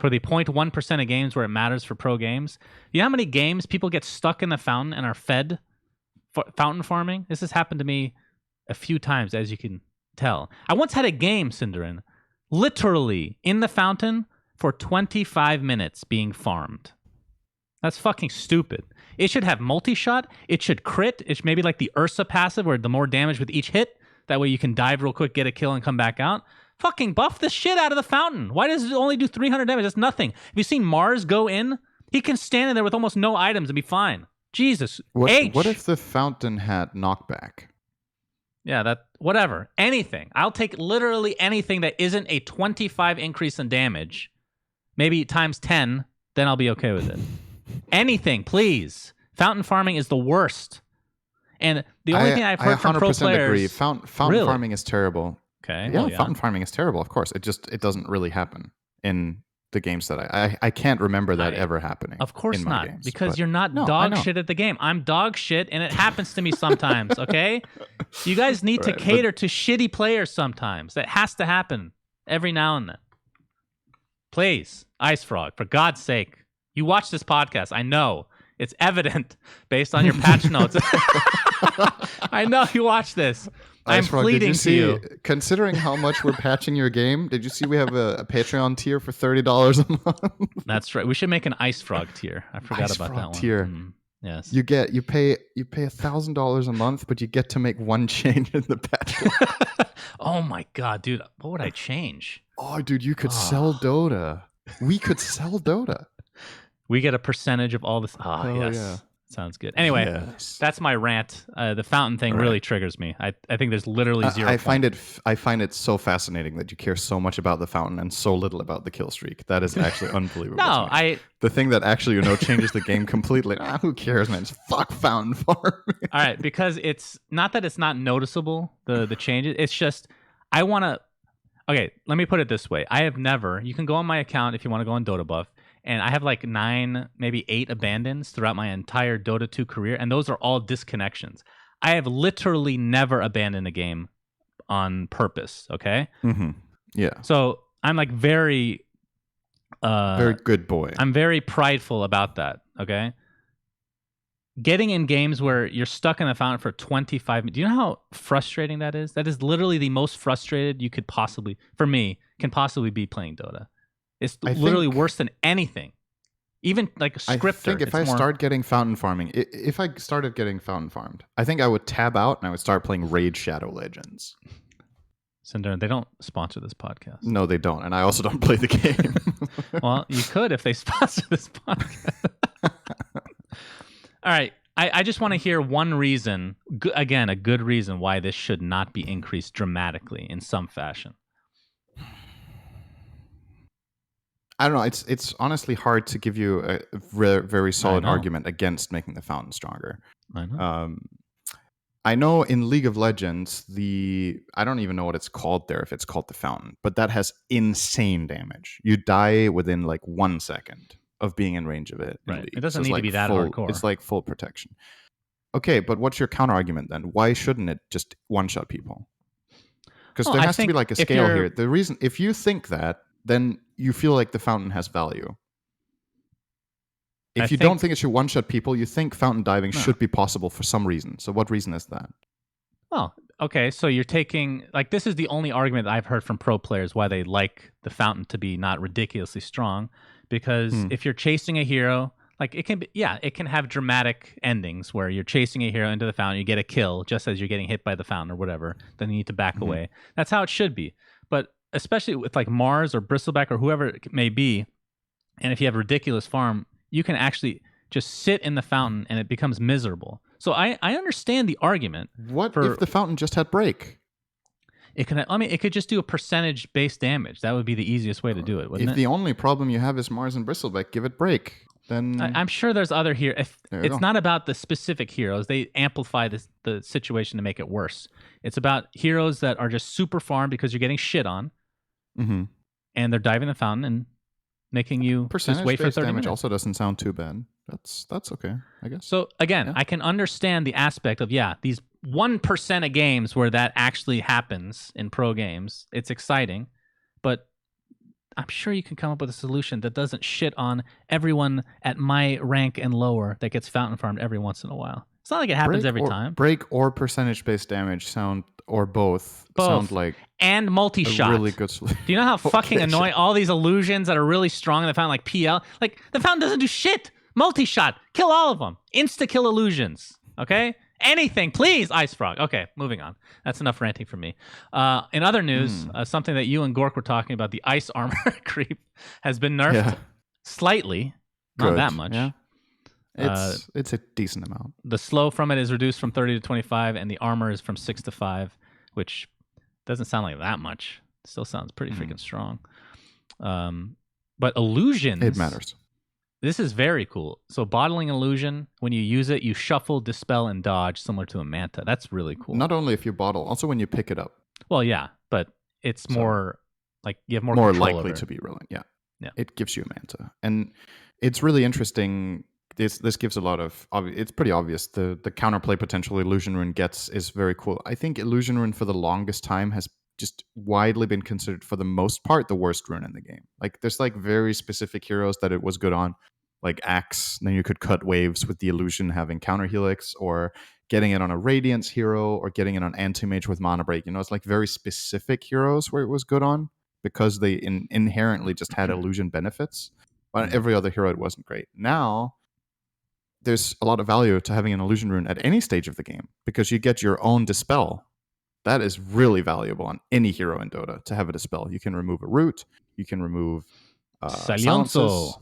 for the 0.1% of games where it matters for pro games. You know how many games people get stuck in the fountain and are fed fountain farming? This has happened to me a few times, as you can tell. I once had a game, Cinderin, literally in the fountain for 25 minutes being farmed. That's fucking stupid. It should have multi-shot. It should crit. It's maybe like the Ursa passive where the more damage with each hit. That way you can dive real quick, get a kill, and come back out. Fucking buff the shit out of the fountain. Why does it only do 300 damage? That's nothing. Have you seen Mars go in? He can stand in there with almost no items and be fine. Jesus. What if the fountain had knockback? Yeah, that whatever. Anything. I'll take literally anything that isn't a 25 increase in damage. Maybe times 10, then I'll be okay with it. Anything, please. Fountain farming is the worst. And the only thing I've heard from pro players... I 100% agree. Fountain farming is terrible. Okay. Yeah, fountain farming is terrible, of course. It doesn't really happen in the games that I can't remember that ever happening. Of course in not, games, because you're not dog shit at the game. I'm dog shit, and it happens to me sometimes, okay? You guys need to cater to shitty players sometimes. That has to happen every now and then. Please, Ice Frog, for God's sake. You watch this podcast. I know. It's evident based on your patch notes. I know you watch this. I'm pleading to you. Considering how much we're patching your game, did you see we have a Patreon tier for $30 a month? That's right. We should make an Ice Frog tier. I forgot about that one. Tier. Yes. You pay $1,000 a month, but you get to make one change in the patch. Oh my God, dude. What would I change? Oh, dude, you could sell Dota. We could sell Dota. We get a percentage of all this. Oh, yes. Yeah. Sounds good. Anyway, that's my rant. The fountain thing really triggers me. I think there's literally zero. I find it so fascinating that you care so much about the fountain and so little about the kill streak. That is actually unbelievable. No, the thing that actually changes the game completely. Who cares, man? Just fuck fountain farming. All right, because it's not that it's not noticeable the changes. It's just I want to. Okay, let me put it this way. I have never. You can go on my account if you want to go on Dota Buff. And I have like 9, maybe 8 abandons throughout my entire Dota 2 career, and those are all disconnections. I have literally never abandoned a game on purpose, okay? Mm-hmm. Yeah. So I'm like very good boy. I'm very prideful about that, okay? Getting in games where you're stuck in the fountain for 25 minutes. Do you know how frustrating that is? That is literally the most frustrated you could possibly, for me, can possibly be playing Dota. It's literally worse than anything. Even like a scripter. I think if I started getting fountain farming, if I started getting fountain farmed, I think I would tab out and I would start playing Raid Shadow Legends. Cinder, they don't sponsor this podcast. No, they don't. And I also don't play the game. Well, you could if they sponsor this podcast. All right. I just want to hear one reason, again, a good reason why this should not be increased dramatically in some fashion. I don't know. It's honestly hard to give you a very solid argument against making the fountain stronger. I know. I know in League of Legends, I don't even know what it's called there, if it's called the fountain, but that has insane damage. You die within like 1 second of being in range of it. Right. It doesn't need to be that hardcore. It's like full protection. Okay, but what's your counter argument then? Why shouldn't it just one-shot people? Because there has to be like a scale here. The reason, if you think that, then you feel like the fountain has value. If you don't think it should one-shot people, you think fountain diving should be possible for some reason. So what reason is that? Well, okay, so you're taking... Like, this is the only argument that I've heard from pro players why they like the fountain to be not ridiculously strong. Because if you're chasing a hero... Like, it can be... Yeah, it can have dramatic endings where you're chasing a hero into the fountain, you get a kill just as you're getting hit by the fountain or whatever. Then you need to back away. That's how it should be. But... especially with like Mars or Bristleback or whoever it may be, and if you have ridiculous farm, you can actually just sit in the fountain and it becomes miserable. So I understand the argument. What if the fountain just had break? It can. I mean, it could just do a percentage-based damage. That would be the easiest way to do it, wouldn't it? If the only problem you have is Mars and Bristleback, give it break. Then I'm sure there's other here. It's not about the specific heroes. They amplify the situation to make it worse. It's about heroes that are just super farm because you're getting shit on. Mm-hmm. And they're diving the fountain and making you just wait for 30 damage minutes. Also doesn't sound too bad. That's okay, I guess. So again, I can understand the aspect of these 1% of games where that actually happens in pro games. It's exciting, but I'm sure you can come up with a solution that doesn't shit on everyone at my rank and lower that gets fountain farmed every once in a while. It's not like it happens every time. Break or percentage-based damage sound, or both sound like and multi-shot. A really good solution. Do you know how fucking annoying all these illusions that are really strong in the fountain, like PL? Like, the fountain doesn't do shit. Multi-shot. Kill all of them. Insta-kill illusions. Okay? Anything, please, Ice Frog. Okay, moving on. That's enough ranting from me. In other news, something that you and Gork were talking about, the ice armor creep has been nerfed slightly. Not that much. Yeah. It's a decent amount. The slow from it is reduced from 30 to 25, and the armor is from 6 to 5, which doesn't sound like that much. Still sounds pretty freaking strong. But illusions... It matters. This is very cool. So bottling illusion, when you use it, you shuffle, dispel, and dodge, similar to a manta. That's really cool. Not only if you bottle, also when you pick it up. Well, yeah, but it's more like you have more likely to be relevant. Yeah. It gives you a manta, and it's really interesting. This gives a lot of. It's pretty obvious. The counterplay potential Illusion Rune gets is very cool. I think Illusion Rune for the longest time has just widely been considered, for the most part, the worst rune in the game. Like, there's like very specific heroes that it was good on, like Aghs. Then you could cut waves with the illusion having counter helix, or getting it on a Radiance hero, or getting it on Anti-Mage with Mana Break. You know, it's like very specific heroes where it was good on, because they inherently just had illusion benefits. But on every other hero, it wasn't great. Now, there's a lot of value to having an illusion rune at any stage of the game, because you get your own dispel. That is really valuable on any hero in Dota, to have a dispel. You can remove a root. You can remove silences.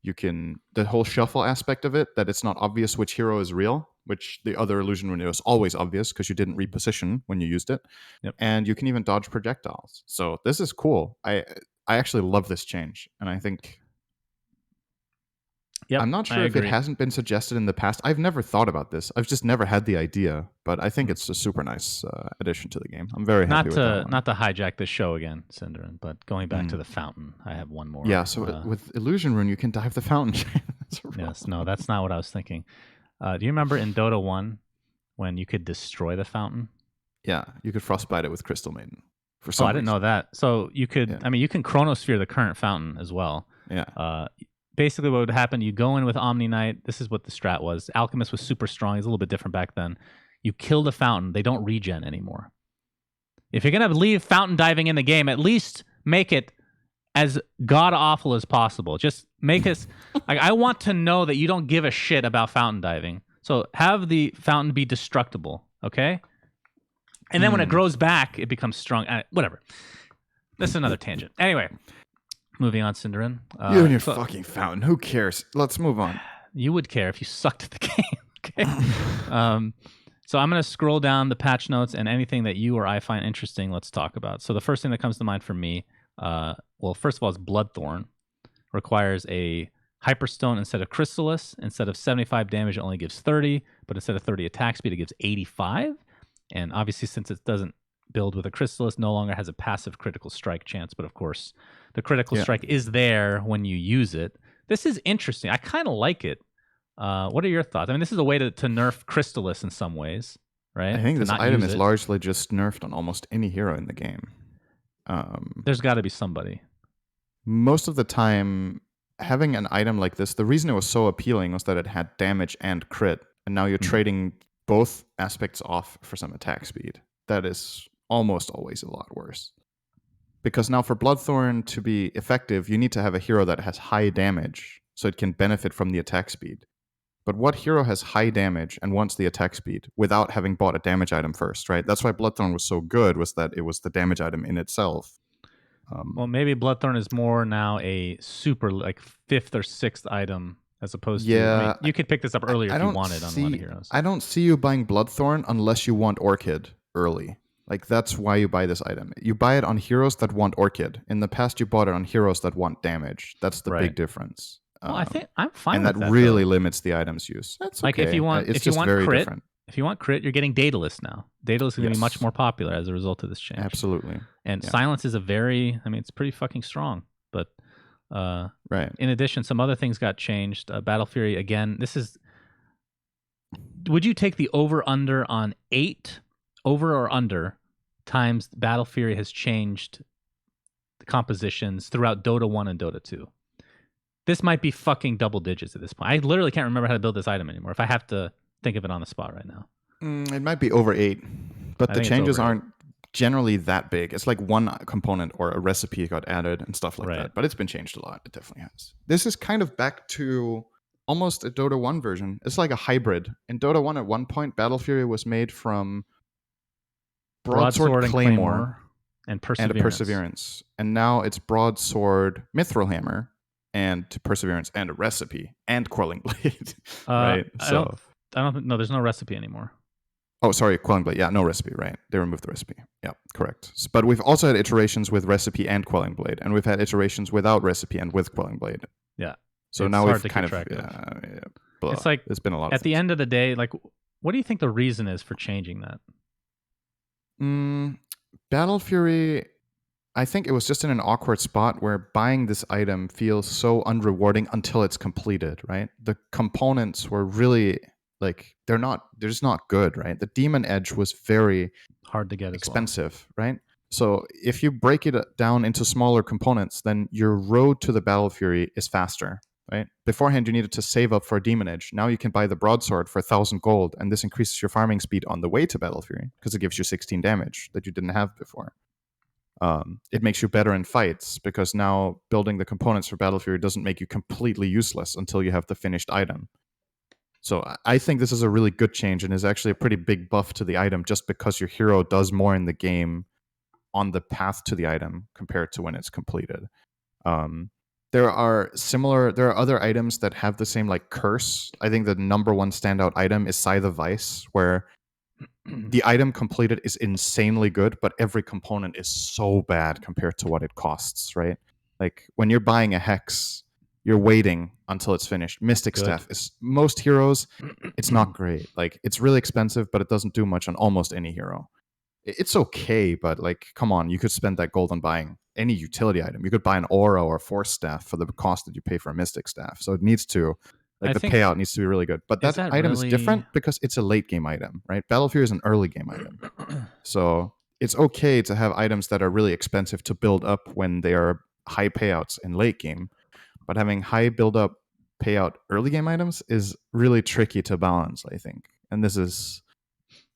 You can, the whole shuffle aspect of it, that it's not obvious which hero is real, which the other illusion rune was always obvious because you didn't reposition when you used it. Yep. And you can even dodge projectiles. So this is cool. I actually love this change, and I think... Yep, I'm not sure if it hasn't been suggested in the past. I've never thought about this. I've just never had the idea, but I think it's a super nice addition to the game. I'm very happy with that one. Not to hijack this show again, Cinderin, but going back to the fountain, I have one more. Yeah, so with Illusion Rune, you can dive the fountain. Yes, no, that's not what I was thinking. Do you remember in Dota 1 when you could destroy the fountain? Yeah, you could frostbite it with Crystal Maiden. I didn't know that. So you could, I mean, you can Chronosphere the current fountain as well. Yeah. Basically, what would happen, you go in with Omni Knight. This is what the strat was. Alchemist was super strong. He's a little bit different back then. You kill the fountain. They don't regen anymore. If you're going to leave fountain diving in the game, at least make it as god-awful as possible. Just make us... like, I want to know that you don't give a shit about fountain diving. So have the fountain be destructible, okay? And then when it grows back, it becomes strong. Whatever. This is another tangent. Anyway... Moving on, Cinderin. You and your fucking fountain. Who cares? Let's move on. You would care if you sucked at the game. Okay. So I'm going to scroll down the patch notes, and anything that you or I find interesting, let's talk about. So the first thing that comes to mind for me, well, first of all, is Bloodthorn. Requires a Hyperstone instead of Chrysalis. Instead of 75 damage, it only gives 30. But instead of 30 attack speed, it gives 85. And obviously, since it doesn't build with a Chrysalis, no longer has a passive critical strike chance. But of course... the critical strike is there when you use it. This is interesting. I kind of like it. What are your thoughts? I mean, this is a way to nerf Chrysalis in some ways, right? I think this item is largely just nerfed on almost any hero in the game. There's got to be somebody. Most of the time, having an item like this, the reason it was so appealing was that it had damage and crit, and now you're trading both aspects off for some attack speed. That is almost always a lot worse. Because now for Bloodthorn to be effective, you need to have a hero that has high damage, so it can benefit from the attack speed. But what hero has high damage and wants the attack speed without having bought a damage item first, right? That's why Bloodthorn was so good, was that it was the damage item in itself. Well, maybe Bloodthorn is more now a super, like, 5th or 6th item, as opposed to... I mean, you could pick this up earlier if you wanted on a lot of heroes. I don't see you buying Bloodthorn unless you want Orchid early. Like, that's why you buy this item. You buy it on heroes that want Orchid. In the past, you bought it on heroes that want damage. That's the big difference. Well, I think I'm fine with that. And that really limits the item's use. That's okay. Like, if you want, it's just very crit, different. If you want crit, you're getting Daedalus now. Daedalus is going to be much more popular as a result of this change. Absolutely. And Silence is it's pretty fucking strong. But in addition, some other things got changed. Battle Fury, again, this is... Would you take the over-under on 8 over or under times Battle Fury has changed compositions throughout Dota 1 and Dota 2. This might be fucking double digits at this point. I literally can't remember how to build this item anymore if I have to think of it on the spot right now. It might be over 8, but the changes aren't generally that big. It's like one component or a recipe got added and stuff like that, but it's been changed a lot. It definitely has. This is kind of back to almost a Dota 1 version. It's like a hybrid. In Dota 1 at one point, Battle Fury was made from Broadsword Claymore and a Perseverance. And now it's Broadsword Mithril Hammer and Perseverance and a recipe and Quelling Blade. Right? I don't know. There's no recipe anymore. Oh, sorry, Quelling Blade. Yeah, no recipe, right. They removed the recipe. Yeah, correct. But we've also had iterations with recipe and Quelling Blade, and we've had iterations without recipe and with Quelling Blade. Yeah. So now we've kind of... it's like, it's been a lot at the end of the day, like, what do you think the reason is for changing that? Battle Fury... I think it was just in an awkward spot where buying this item feels so unrewarding until it's completed, right? The components were really like they're just not good, right? The Demon Edge was very hard to get, expensive, right? So if you break it down into smaller components, then your road to the Battle Fury is faster, right? Beforehand, you needed to save up for a Demon Edge. Now you can buy the Broadsword for 1,000 gold, and this increases your farming speed on the way to Battle Fury because it gives you 16 damage that you didn't have before. It makes you better in fights because now building the components for Battle Fury doesn't make you completely useless until you have the finished item. So I think this is a really good change and is actually a pretty big buff to the item just because your hero does more in the game on the path to the item compared to when it's completed. There are other items that have the same like curse. I think the number one standout item is Scythe of Vice, where the item completed is insanely good, but every component is so bad compared to what it costs, right? Like when you're buying a hex, you're waiting until it's finished. Mystic Staff is most heroes, it's not great. Like it's really expensive, but it doesn't do much on almost any hero. It's okay, but like, come on, you could spend that gold on buying any utility item. You could buy an Aura or a Force Staff for the cost that you pay for a Mystic Staff. So it needs to... Like the payout needs to be really good. But that item is different because it's a late game item, right? Battle Fury is an early game item. So it's okay to have items that are really expensive to build up when they are high payouts in late game. But having high build up payout early game items is really tricky to balance, I think. And this is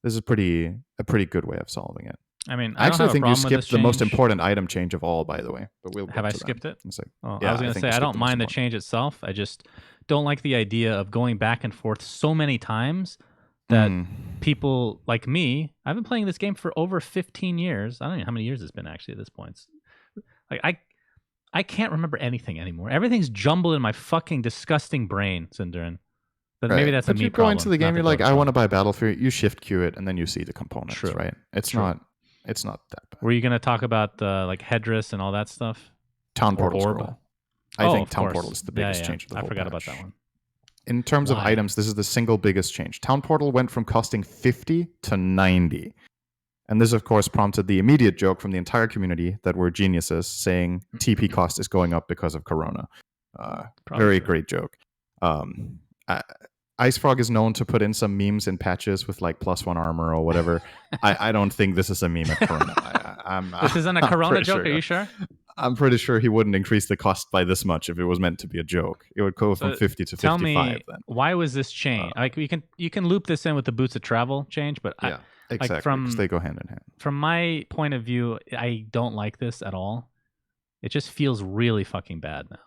a pretty good way of solving it. I mean, I actually think you skipped the most important item change of all, by the way. But have I skipped it? I was going to say I don't mind the change itself. I just don't like the idea of going back and forth so many times that people like me, I've been playing this game for over 15 years. I don't know how many years it's been actually at this point. Like I can't remember anything anymore. Everything's jumbled in my fucking disgusting brain, Sindarin. But maybe that's a me problem. You go into the game, you're like, I want to buy Battlefield. You shift queue it, and then you see the components, right? It's not that bad. Were you going to talk about like Headdress and all that stuff? Town Portal Scroll. I think Town Portal is the biggest change of the whole I forgot patch. about that one. In terms of items, this is the single biggest change. Town Portal went from costing 50 to 90. And this, of course, prompted the immediate joke from the entire community that we're geniuses, saying TP cost is going up because of Corona. Very great joke. IceFrog is known to put in some memes in patches with like +1 armor or whatever. I don't think this is a meme at Corona. This isn't a Corona joke, are you sure? I'm pretty sure he wouldn't increase the cost by this much if it was meant to be a joke. It would go from 50 to 55. Tell me, then. Why was this change? Like you can loop this in with the Boots of Travel change, but exactly, because they go hand in hand. From my point of view, I don't like this at all. It just feels really fucking bad now.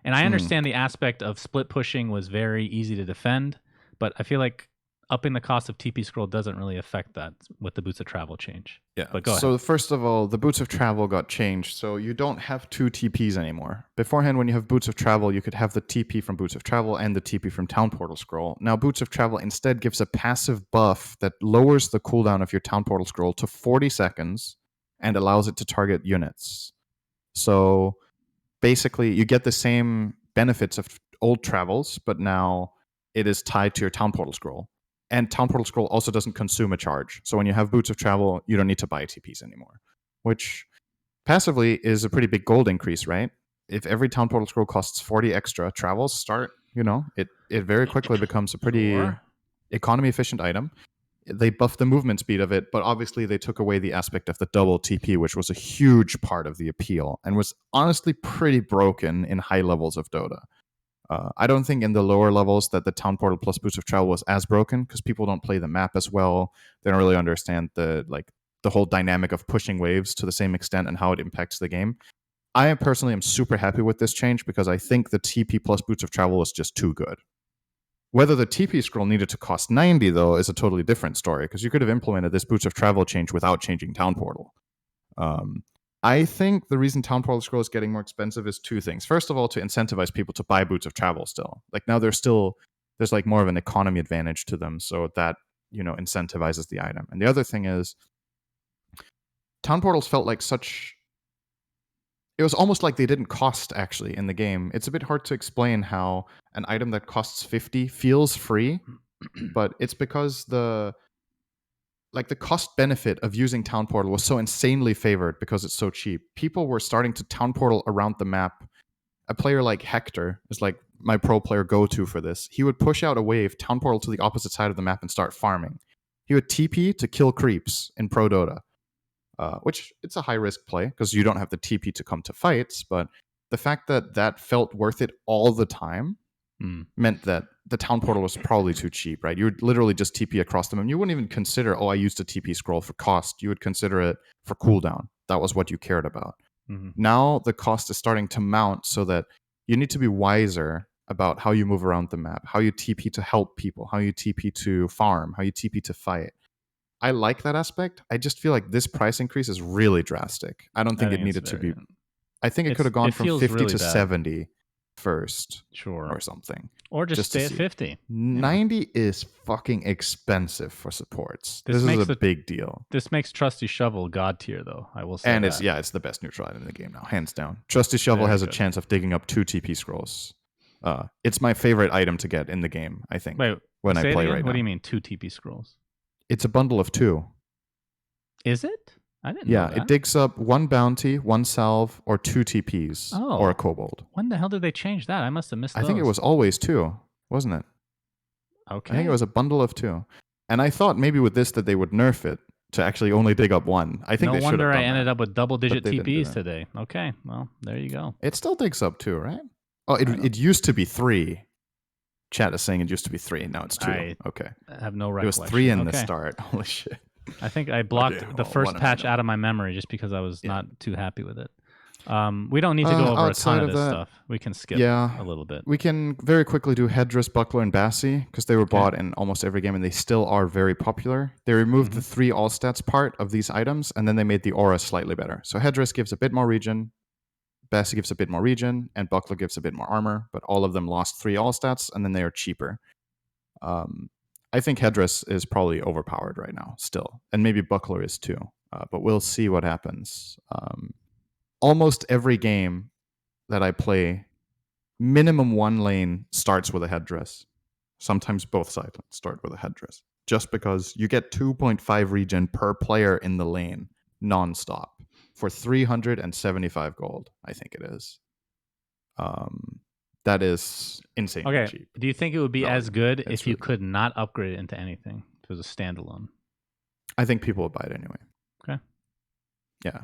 And I understand the aspect of split pushing was very easy to defend, but I feel like upping the cost of TP scroll doesn't really affect that with the Boots of Travel change. Yeah. But go ahead. So first of all, the Boots of Travel got changed. So you don't have two TPs anymore. Beforehand, when you have Boots of Travel, you could have the TP from Boots of Travel and the TP from Town Portal Scroll. Now, Boots of Travel instead gives a passive buff that lowers the cooldown of your Town Portal Scroll to 40 seconds and allows it to target units. So basically, you get the same benefits of old travels, but now it is tied to your Town Portal Scroll. And Town Portal Scroll also doesn't consume a charge. So when you have Boots of Travel, you don't need to buy TPs anymore. Which passively is a pretty big gold increase, right? If every Town Portal Scroll costs 40 extra, travels start, it very quickly becomes a pretty economy efficient item. They buffed the movement speed of it, but obviously they took away the aspect of the double TP, which was a huge part of the appeal and was honestly pretty broken in high levels of Dota. I don't think in the lower levels that the Town Portal plus Boots of Travel was as broken because people don't play the map as well. They don't really understand the whole dynamic of pushing waves to the same extent and how it impacts the game. I personally am super happy with this change because I think the TP plus Boots of Travel was just too good. Whether the TP scroll needed to cost 90, though, is a totally different story because you could have implemented this Boots of Travel change without changing Town Portal. I think the reason Town Portal scroll is getting more expensive is two things. First of all, to incentivize people to buy Boots of Travel still. Like now there's like more of an economy advantage to them, so that, incentivizes the item. And the other thing is Town Portals felt like it was almost like they didn't cost actually in the game. It's a bit hard to explain how an item that costs 50 feels free, but it's because the cost benefit of using Town Portal was so insanely favored because it's so cheap. People were starting to Town Portal around the map. A player like Hector is like my pro player go-to for this. He would push out a wave, Town Portal to the opposite side of the map and start farming. He would TP to kill creeps in Pro Dota, which it's a high-risk play because you don't have the TP to come to fights, but the fact that felt worth it all the time meant that the Town Portal was probably too cheap, right? You would literally just TP across them, and you wouldn't even consider, I used a TP scroll for cost. You would consider it for cooldown. That was what you cared about. Mm-hmm. Now the cost is starting to mount so that you need to be wiser about how you move around the map, how you TP to help people, how you TP to farm, how you TP to fight. I like that aspect. I just feel like this price increase is really drastic. I don't think it needed to be. I think it could have gone from 50 really to bad. 70 first, or something, or just stay at 50. 90 is fucking expensive for supports. This is a big deal. This makes Trusty Shovel god tier, though. I will say, and it's the best neutral item in the game now, hands down. Trusty Shovel has a chance of digging up 2 TP scrolls. It's my favorite item to get in the game. I think. Wait, when I play right now. What do you mean 2 TP scrolls? It's a bundle of 2. Is it? I didn't know that. It digs up 1 bounty, 1 salve, or 2 TPs, or a kobold. When the hell did they change that? I must have missed those. I think it was always 2, wasn't it? Okay. I think it was a bundle of 2. And I thought maybe with this that they would nerf it to actually only dig up 1. I think no they should have wonder done I ended that, up with double-digit TPs today. Okay, well, there you go. It still digs up 2, right? Oh, it used to be 3. Chat is saying it used to be 3. Now it's 2. Okay. I have no recollection. It was 3 in the start. Holy shit. I think I blocked the first patch out of my memory just because I was not too happy with it. We don't need to go over a ton of this stuff. We can skip a little bit. We can very quickly do Headdress, Buckler, and Bassi because they were bought in almost every game and they still are very popular. They removed the 3 all stats part of these items and then they made the aura slightly better. So Headdress gives a bit more regen, Bassi gives a bit more regen, and Buckler gives a bit more armor, but all of them lost 3 all stats and then they are cheaper. I think Headdress is probably overpowered right now still, and maybe Buckler is too, but we'll see what happens. Almost every game that I play, minimum 1 lane starts with a Headdress. Sometimes both sides start with a Headdress, just because you get 2.5 regen per player in the lane nonstop for 375 gold, I think it is. That is insanely cheap. Do you think it would be as good if you could not upgrade it into anything? If it was a standalone? I think people would buy it anyway. Okay. Yeah.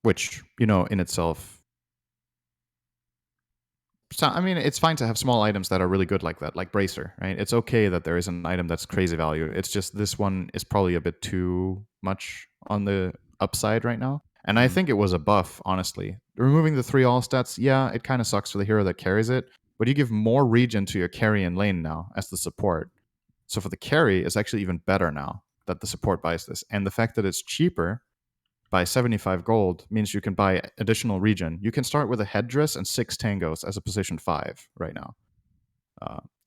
Which, in itself... So, I mean, it's fine to have small items that are really good like that, like Bracer, right? It's okay that there is an item that's crazy value. It's just this one is probably a bit too much on the upside right now. And I think it was a buff, honestly. Removing the 3 all stats, it kind of sucks for the hero that carries it, but you give more regen to your carry in lane now as the support. So for the carry, it's actually even better now that the support buys this. And the fact that it's cheaper by 75 gold means you can buy additional regen. You can start with a Headdress and 6 tangos as a position 5 right now.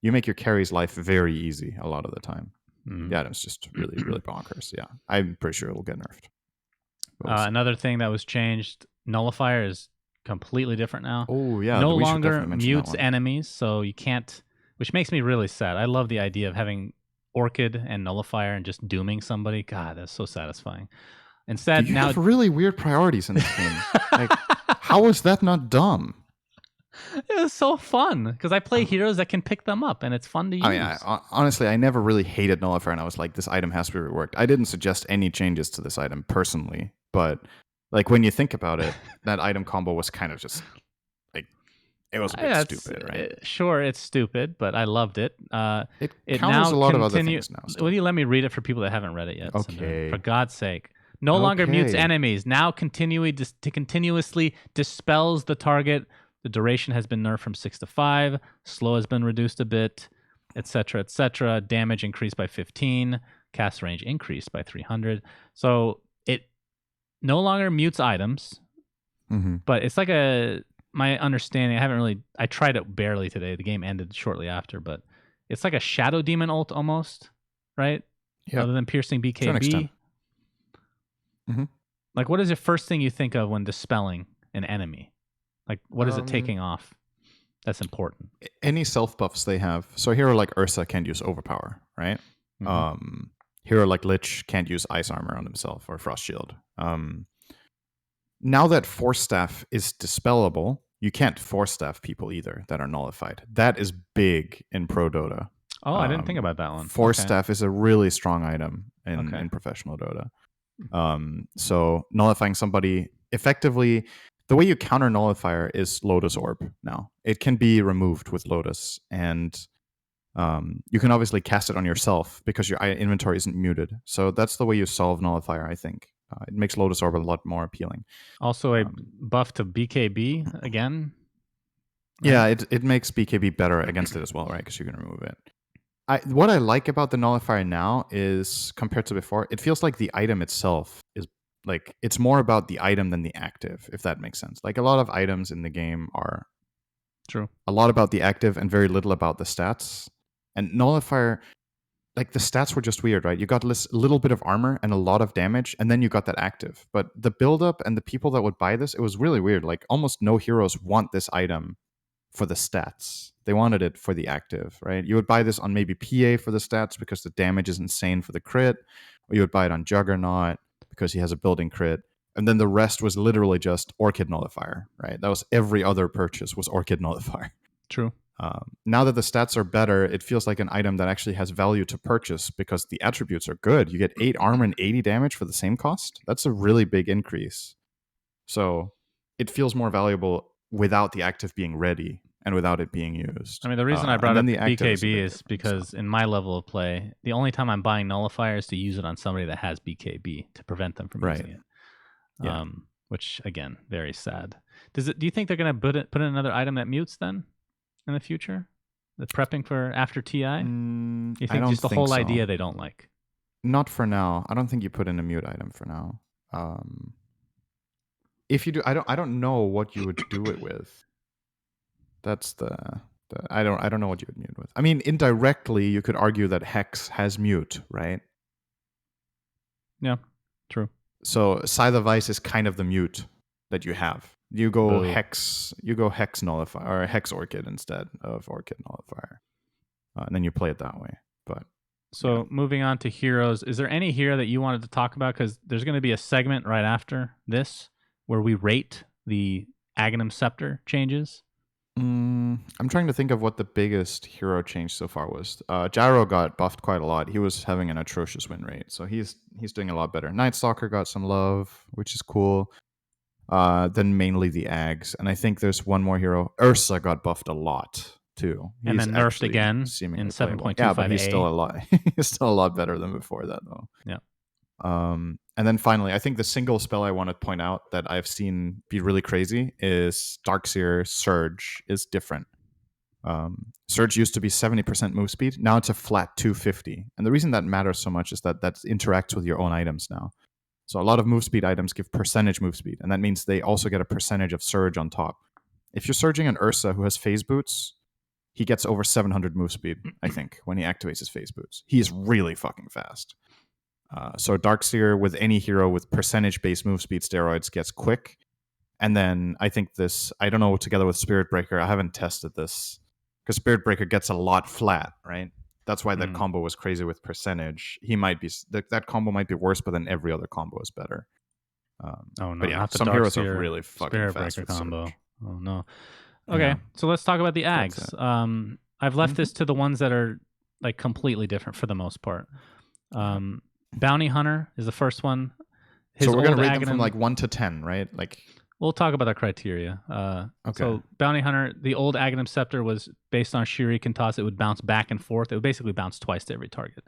You make your carry's life very easy a lot of the time. The item's just really, really bonkers. Yeah, I'm pretty sure it'll get nerfed. Another thing that was changed, Nullifier is completely different now. Oh, yeah. No longer mutes enemies, so you can't, which makes me really sad. I love the idea of having Orchid and Nullifier and just dooming somebody. God, that's so satisfying. Instead, you have really weird priorities in this game. Like, how is that not dumb? It was so fun because I play heroes that can pick them up, and it's fun to use. I mean, honestly, I never really hated Nullifier, and I was like, this item has to be reworked. I didn't suggest any changes to this item personally, but like when you think about it, that item combo was kind of just like it was a bit stupid, right? Sure, it's stupid, but I loved it. It counters a lot of other things now. Will you let me read it for people that haven't read it yet? Okay. For God's sake. No longer mutes enemies. Now continuously dispels the target. The duration has been nerfed from 6 to 5. Slow has been reduced a bit, etc., etc. Damage increased by 15. Cast range increased by 300. So it no longer mutes items, but it's like my understanding, I tried it barely today. The game ended shortly after, but it's like a Shadow Demon ult almost, right? Yeah. Other than piercing BKB. Like, what is the first thing you think of when dispelling an enemy? Like, what is it taking off? That's important. Any self buffs they have. So a hero like Ursa can't use Overpower, right? Hero like Lich can't use Ice Armor on himself or Frost Shield. Now that Force Staff is dispellable, you can't Force Staff people either that are nullified. That is big in Pro Dota. Oh, I didn't think about that one. Force Staff is a really strong item in professional Dota. So nullifying somebody effectively, the way you counter Nullifier is Lotus Orb now. It can be removed with Lotus, and you can obviously cast it on yourself because your inventory isn't muted. So that's the way you solve Nullifier, I think. It makes Lotus Orb a lot more appealing. Also a buff to BKB again? Right? Yeah, it makes BKB better against it as well, right? Because you can remove it. What I like about the Nullifier now is, compared to before, it feels like the item itself is like, it's more about the item than the active, if that makes sense. Like, a lot of items in the game are a lot about the active and very little about the stats. And Nullifier, like, the stats were just weird, right? You got a little bit of armor and a lot of damage, and then you got that active. But the build-up and the people that would buy this, it was really weird. Like, almost no heroes want this item for the stats. They wanted it for the active, right? You would buy this on maybe PA for the stats because the damage is insane for the crit, or you would buy it on Juggernaut because he has a building crit, and then the rest was literally just Orchid Nullifier, right? That was every other purchase was Orchid Nullifier. True. Now that the stats are better, it feels like an item that actually has value to purchase because the attributes are good. You get 8 armor and 80 damage for the same cost. That's a really big increase. So it feels more valuable without the active being ready and without it being used. I mean, the reason I brought up the BKB is because in my level of play, the only time I'm buying Nullifier is to use it on somebody that has BKB to prevent them from using it. Which, again, very sad. Do you think they're going to put in another item that mutes then in the future? The prepping for after TI? You think just the whole idea they don't like? Not for now. I don't think you put in a mute item for now. If you do, I don't know what you would do it with. That's I don't know what you would mute with. I mean, indirectly, you could argue that Hex has mute, right? Yeah, true. So Scythe of Ice is kind of the mute that you have. You go Hex Nullifier or Hex Orchid instead of Orchid Nullifier, and then you play it that way. But moving on to heroes, is there any hero that you wanted to talk about? Because there's going to be a segment right after this where we rate the Aghs Scepter changes. I'm trying to think of what the biggest hero change so far was. Gyro got buffed quite a lot. He was having an atrocious win rate, so he's doing a lot better. Night Stalker got some love, which is cool. Then mainly the Aghs, and I think there's one more hero. Ursa got buffed a lot too. And then nerfed again in 7.25. Yeah, but he's still a lot better than before that though. Yeah. And then finally, I think the single spell I want to point out that I've seen be really crazy is Darkseer Surge is different. Surge used to be 70% move speed. Now it's a flat 250. And the reason that matters so much is that interacts with your own items now. So a lot of move speed items give percentage move speed. And that means they also get a percentage of surge on top. If you're surging an Ursa who has phase boots, he gets over 700 move speed, I think, when he activates his phase boots. He's really fucking fast. So Darkseer with any hero with percentage-based move speed steroids gets quick. And then I think I don't know, together with Spirit Breaker, I haven't tested this, because Spirit Breaker gets a lot flat, right? That's why that combo was crazy with percentage. He might be, that combo might be worse, but then every other combo is better. Oh no, but yeah, not the some Darkseer heroes are really fucking Spirit fast Breaker with combo. Surge. Oh no. Okay, Yeah. so let's talk about the That's Aghs. it. I've left Mhm. this to the ones that are like completely different for the most part. Yeah. Bounty Hunter is the first one. His So we're old gonna rate them from Aghanim. like 1 to 10, right? Like, We'll talk about our criteria. okay, So Bounty Hunter, the old Aghanim Scepter was based on Shuriken toss. It would bounce back and forth. It would basically bounce twice to every target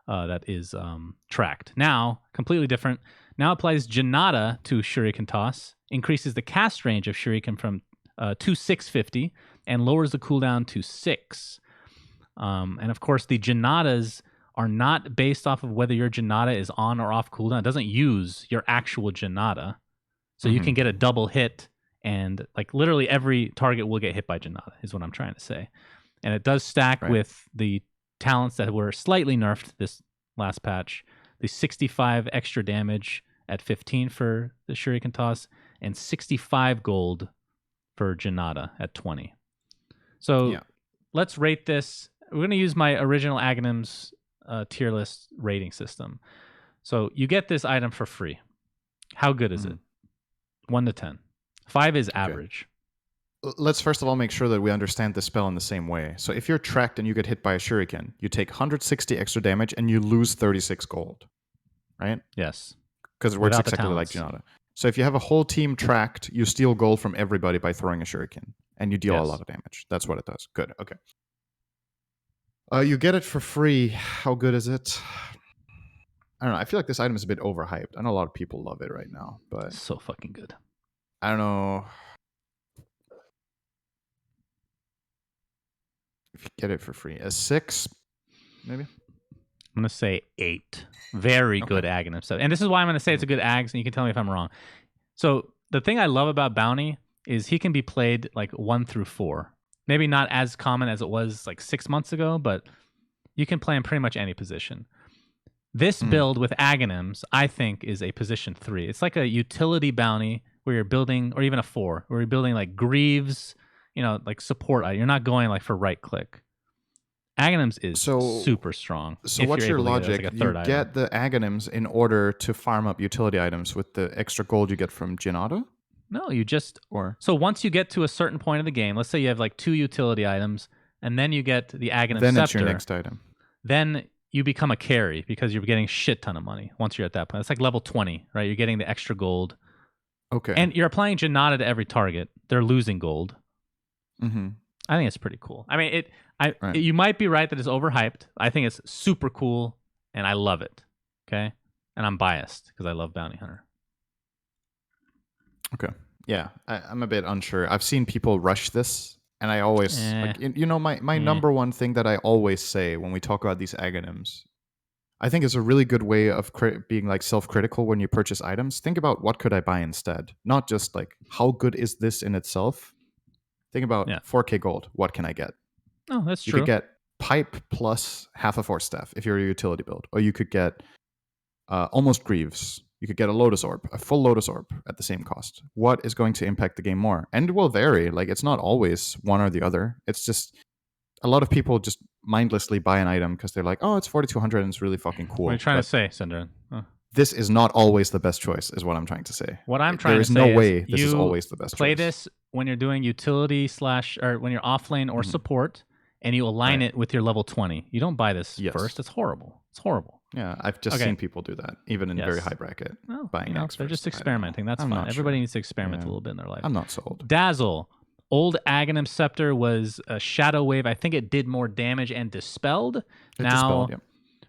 that is tracked. Now, completely different. Now applies Janata to Shuriken toss, increases the cast range of Shuriken from to 650, and lowers the cooldown to 6. And of course, the Janatas are not based off of whether your Janata is on or off cooldown. It doesn't use your actual Janata. So you can get a double hit, and like literally every target will get hit by Janata, is what I'm trying to say. And it does stack with the talents that were slightly nerfed this last patch. The 65 extra damage at 15 for the Shuriken toss, and 65 gold for Janata at 20. So let's rate this. We're going to use my original Aghanim's tier list rating system. So you get this item for free. How good is it? 1 to 10. 5 is average. Let's first of all make sure that we understand the spell in the same way. So if you're tracked and you get hit by a shuriken, you take 160 extra damage and you lose 36 gold, right? Yes. Because it works exactly like Janata. So if you have a whole team tracked, you steal gold from everybody by throwing a shuriken, and you deal a lot of damage. That's what it does. Good. Okay. You get it for free. How good is it? I don't know. I feel like this item is a bit overhyped. I know a lot of people love it right now, but so fucking good. I don't know if you get it for free. A 6, maybe? I'm going to say 8. Very good Aghanim stuff. And this is why I'm going to say it's a good Aghs, and you can tell me if I'm wrong. So the thing I love about Bounty is he can be played like 1 through 4. Maybe not as common as it was like 6 months ago, but you can play in pretty much any position. This build with Aghanims, I think, is a position 3. It's like a utility bounty where you're building, or even a 4, where you're building like Greaves, like support. You're not going like for right click. Aghanims is super strong. So what's your logic? You get the Aghanims in order to farm up utility items with the extra gold you get from Janata? No, you just... So once you get to a certain point of the game, let's say you have like 2 utility items, and then you get the Aghanim Scepter. Then it's your next item. Then you become a carry because you're getting a shit ton of money once you're at that point. It's like level 20, right? You're getting the extra gold. Okay. And you're applying Janata to every target. They're losing gold. Mm-hmm. I think it's pretty cool. I mean, you might be right that it's overhyped. I think it's super cool, and I love it. Okay? And I'm biased because I love Bounty Hunter. Okay. Yeah, I'm a bit unsure. I've seen people rush this, and I always... my number one thing that I always say when we talk about these Aghanims, I think is a really good way of being like self-critical when you purchase items. Think about what could I buy instead? Not just like, how good is this in itself? Think about 4K gold. What can I get? Oh, that's true. You could get pipe plus half a force staff if you're a utility build. Or you could get almost Greaves. You could get a Lotus Orb, a full Lotus Orb at the same cost. What is going to impact the game more? And it will vary. Like, it's not always one or the other. It's just a lot of people just mindlessly buy an item because they're like, oh, it's 4,200 and it's really fucking cool. What are you trying to say, Sindren? This is not always the best choice, is what I'm trying to say. What I'm trying to say is there is no way this is always the best choice. Play this when you're doing utility or when you're off lane or support, and you align it with your level 20. You don't buy this first. It's horrible. It's horrible. Yeah, I've just seen people do that, even in very high bracket. Well, buying they're just experimenting. That's fine. Everybody needs to experiment a little bit in their life. I'm not sold. Dazzle. Old Aghanim Scepter was a Shadow Wave. I think it did more damage and dispelled.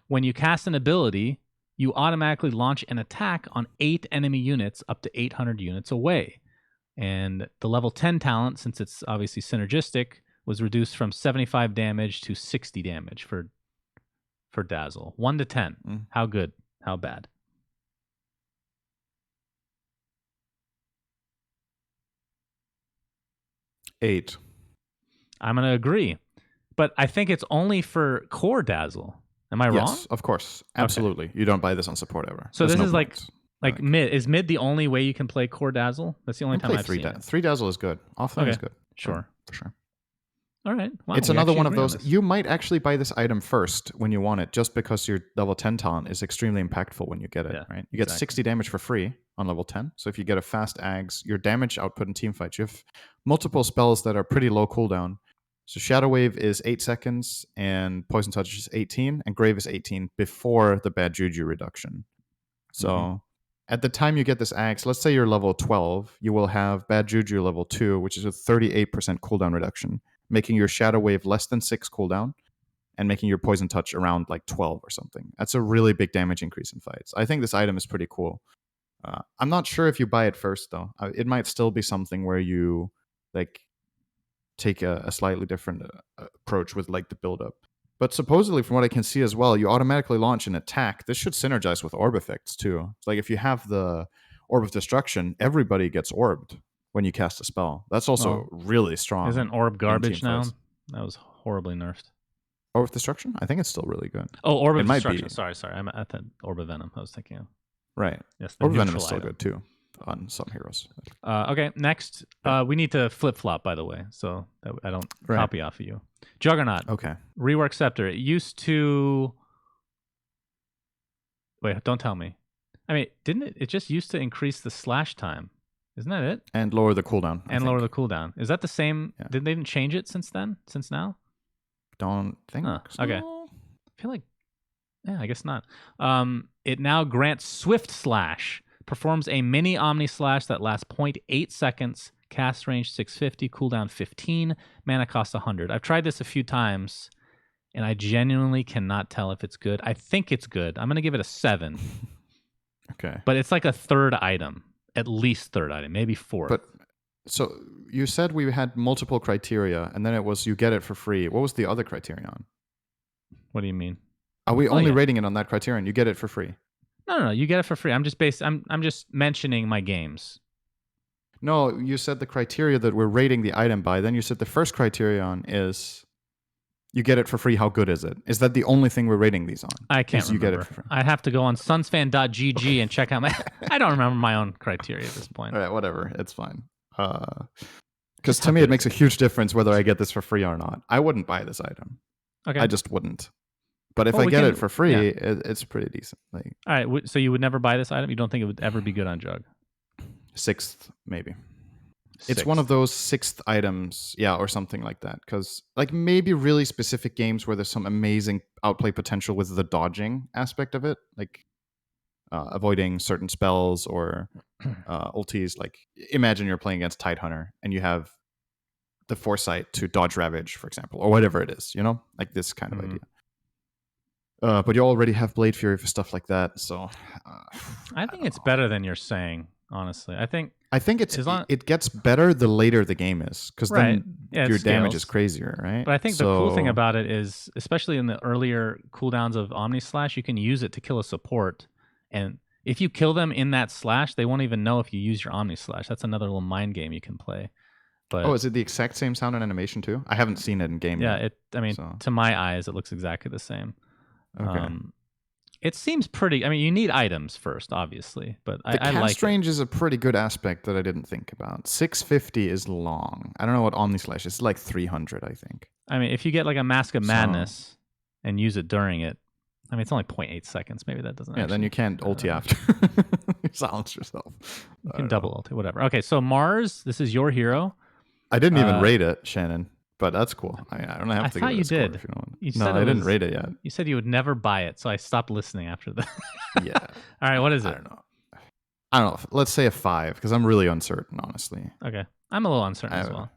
When you cast an ability, you automatically launch an attack on 8 enemy units up to 800 units away. And the level 10 talent, since it's obviously synergistic, was reduced from 75 damage to 60 damage for Dazzle. 1 to 10. How good? How bad? Eight. I'm going to agree. But I think it's only for core Dazzle. Am I wrong? Yes, of course. Absolutely. Okay. You don't buy this on support ever. So this is like mid. Is mid the only way you can play core Dazzle? That's the only time I've seen it. 3 Dazzle is good. Offline is good. Sure. For sure. All right. Wow, It's we another actually one of agree on those. this. You might actually buy this item first when you want it, just because your level 10 talent is extremely impactful when you get it, Yeah, right? You get 60 damage for free on level 10. So if you get a fast Aghs, your damage output in team fights, you have multiple spells that are pretty low cooldown. So Shadow Wave is 8 seconds, and Poison Touch is 18, and Grave is 18 before the bad juju reduction. So at the time you get this Aghs, let's say you're level 12, you will have bad juju level 2, which is a 38% cooldown reduction, making your Shadow Wave less than 6 cooldown and making your Poison Touch around like 12 or something. That's a really big damage increase in fights. I think this item is pretty cool. I'm not sure if you buy it first, though. It might still be something where you like take a slightly different approach with like the build-up. But supposedly, from what I can see as well, you automatically launch an attack. This should synergize with orb effects, too. It's like if you have the Orb of Destruction, everybody gets orbed when you cast a spell. That's also really strong. Isn't orb garbage now? That was horribly nerfed. Orb of Destruction? I think it's still really good. Oh, Orb of Destruction. Sorry. I'm at the Orb of Venom I was thinking of. Right. Yes, Orb of Venom is still good, too, on some heroes. Okay, next. We need to flip-flop, by the way, so that I don't copy off of you. Juggernaut. Okay. Rework Scepter. It used to... Wait, don't tell me. I mean, didn't it? It just used to increase the slash time. Isn't that it? And lower the cooldown. Lower the cooldown. Is that the same? Yeah. They didn't change it since then? Since now? Don't think so. Okay. I feel like... Yeah, I guess not. It now grants Swift Slash. Performs a mini Omni Slash that lasts 0.8 seconds. Cast range 650. Cooldown 15. Mana cost 100. I've tried this a few times, and I genuinely cannot tell if it's good. I think it's good. I'm going to give it a 7. Okay. But it's like a third item. At least third item. Maybe fourth. But so you said we had multiple criteria, and then it was you get it for free. What was the other criterion? What do you mean? Are we only rating it on that criterion? You get it for free. No. You get it for free. I'm just mentioning my games. No, you said the criteria that we're rating the item by. Then you said the first criterion is you get it for free. How good is it? Is that the only thing we're rating these on? I can't remember. You get it for free? I'd have to go on sunsfan.gg and check out my... I don't remember my own criteria at this point. All right, whatever. It's fine. Because to me, it makes a huge difference whether I get this for free or not. I wouldn't buy this item. Okay. I just wouldn't. But if I get it for free, it's pretty decent. Like, all right, so you would never buy this item? You don't think it would ever be good on Jug? 6th, maybe. It's one of those 6th items, or something like that. Because like maybe really specific games where there's some amazing outplay potential with the dodging aspect of it, like avoiding certain spells or ultis. Like imagine you're playing against Tidehunter and you have the foresight to dodge Ravage, for example, or whatever it is, like this kind of idea. But you already have Blade Fury for stuff like that, so I think it's better than you're saying. Honestly, I think it gets better the later the game is, because then your damage is crazier, right? But I think the cool thing about it is, especially in the earlier cooldowns of Omni Slash, you can use it to kill a support, and if you kill them in that slash, they won't even know if you use your Omni Slash. That's another little mind game you can play. But is it the exact same sound and animation too? I haven't seen it in game. Yeah, to my eyes, it looks exactly the same. Okay. It seems pretty... I mean, you need items first, obviously, but I like it. The cast range is a pretty good aspect that I didn't think about. 650 is long. I don't know what Omni Slash is. It's like 300, I think. I mean, if you get like a Mask of Madness and use it during it, I mean, it's only 0.8 seconds. Maybe that doesn't then you can't ulti after. You silence yourself. You can double ulti, whatever. Okay, so Mars, this is your hero. I didn't even rate it, Shannon. But that's cool. I don't have to. I thought you did. No, I didn't rate it yet. You said you would never buy it, so I stopped listening after that. Yeah. All right. What is it? I don't know. Let's say a 5, because I'm really uncertain, honestly. Okay. I'm a little uncertain as well.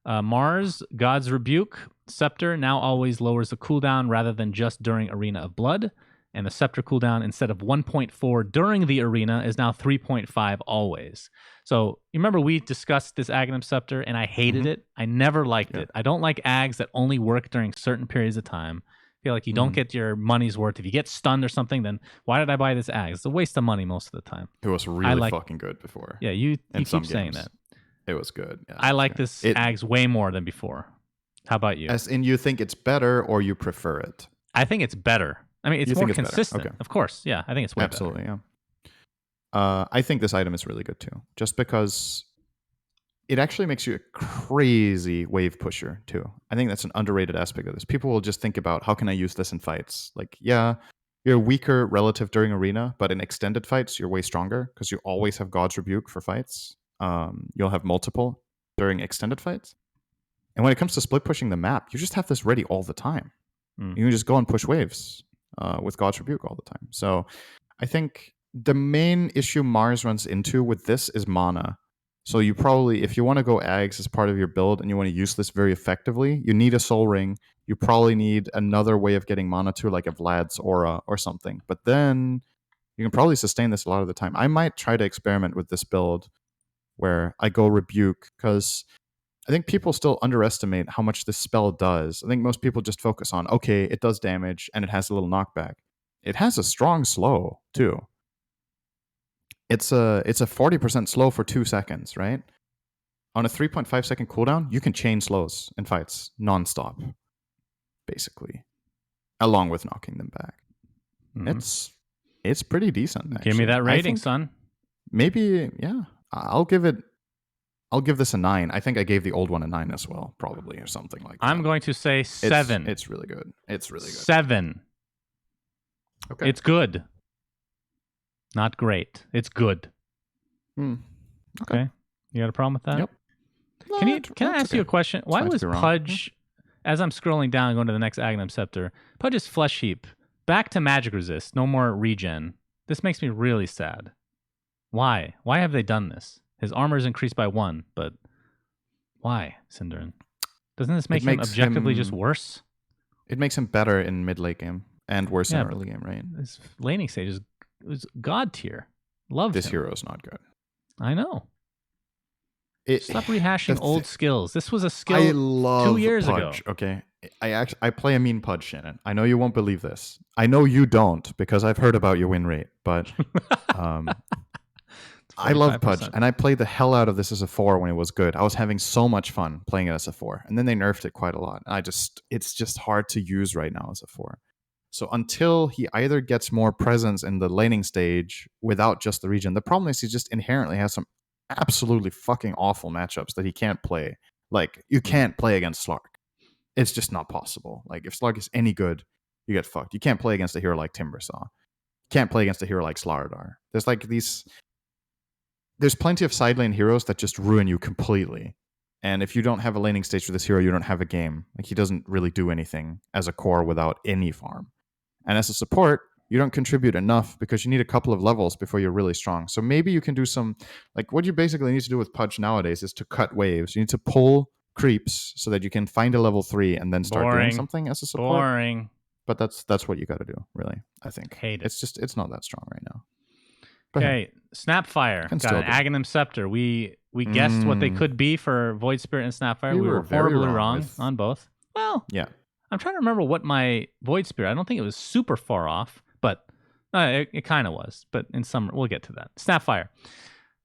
Yeah. Mars, God's Rebuke, Scepter now always lowers the cooldown rather than just during Arena of Blood. And the Scepter cooldown, instead of 1.4 during the arena, is now 3.5 always. So you remember we discussed this Aghanim Scepter, and I hated it. I never liked it. I don't like Aghs that only work during certain periods of time. I feel like you don't get your money's worth. If you get stunned or something, then why did I buy this Aghs? It's a waste of money most of the time. It was really fucking good before. Yeah, you keep saying that. It was good. Yeah, I like this Aghs way more than before. How about you? As in, you think it's better or you prefer it? I think it's better. I mean, it's more consistent. Okay. Of course. Yeah, I think it's way better. Yeah. I think this item is really good too. Just because it actually makes you a crazy wave pusher too. I think that's an underrated aspect of this. People will just think about, how can I use this in fights? Like, yeah, you're weaker relative during arena, but in extended fights, you're way stronger because you always have God's Rebuke for fights. You'll have multiple during extended fights. And when it comes to split pushing the map, you just have this ready all the time. You can just go and push waves with God's Rebuke all the time. So I think the main issue Mars runs into with this is mana. So you probably, if you want to go Aghs as part of your build and you want to use this very effectively, you need a Soul Ring. You probably need another way of getting mana too, like a Vlad's Aura or something. But then you can probably sustain this a lot of the time. I might try to experiment with this build where I go Rebuke, because I think people still underestimate how much this spell does. I think most people just focus on, okay, it does damage and it has a little knockback. It has a strong slow too. It's a 40% slow for 2 seconds, right? On a 3.5 second cooldown, you can chain slows in fights nonstop, basically, along with knocking them back. It's pretty decent. Actually. Give me that rating, son. Maybe, yeah. I'll give this a 9. I think I gave the old one a 9 as well, probably, or something like that. I'm going to say 7. It's really good. It's really good. 7. Okay. It's good. Not great. It's good. Okay. You got a problem with that? Yep. Can I ask you a question? Why was Pudge, as I'm scrolling down and going to the next Aghanim Scepter, Pudge's Flesh Heap, back to Magic Resist, no more regen. This makes me really sad. Why? Why have they done this? His armor is increased by 1, but why, Sindarin? Doesn't this make him objectively just worse? It makes him better in mid-late game and worse in early game, right? His laning stage is god tier. Love this hero is not good. I know. Stop rehashing old skills. This was a skill I love 2 years Pudge, ago. Okay, I play a mean Pudge, Shannon. I know you won't believe this. I know you don't, because I've heard about your win rate. But I love Pudge, and I played the hell out of this as a 4 when it was good. I was having so much fun playing it as a 4, and then they nerfed it quite a lot. It's just hard to use right now as a 4. So until he either gets more presence in the laning stage without just the regen, the problem is he just inherently has some absolutely fucking awful matchups that he can't play. Like, you can't play against Slark. It's just not possible. Like, if Slark is any good, you get fucked. You can't play against a hero like Timbersaw. You can't play against a hero like Slaradar. There's plenty of side lane heroes that just ruin you completely. And if you don't have a laning stage for this hero, you don't have a game. Like, he doesn't really do anything as a core without any farm. And as a support, you don't contribute enough because you need a couple of levels before you're really strong. So maybe you can do some, like, what you basically need to do with Pudge nowadays is to cut waves. You need to pull creeps so that you can find a level 3 and then start doing something as a support. Boring. But that's what you got to do, really, I think. Hate it. It's not that strong right now. Okay, Snapfire got an Aghanim Scepter. We guessed what they could be for Void Spirit and Snapfire. We were horribly wrong on both. Well, yeah. I'm trying to remember what my Void Spirit. I don't think it was super far off, but it kind of was. But in some, we'll get to that. Snapfire.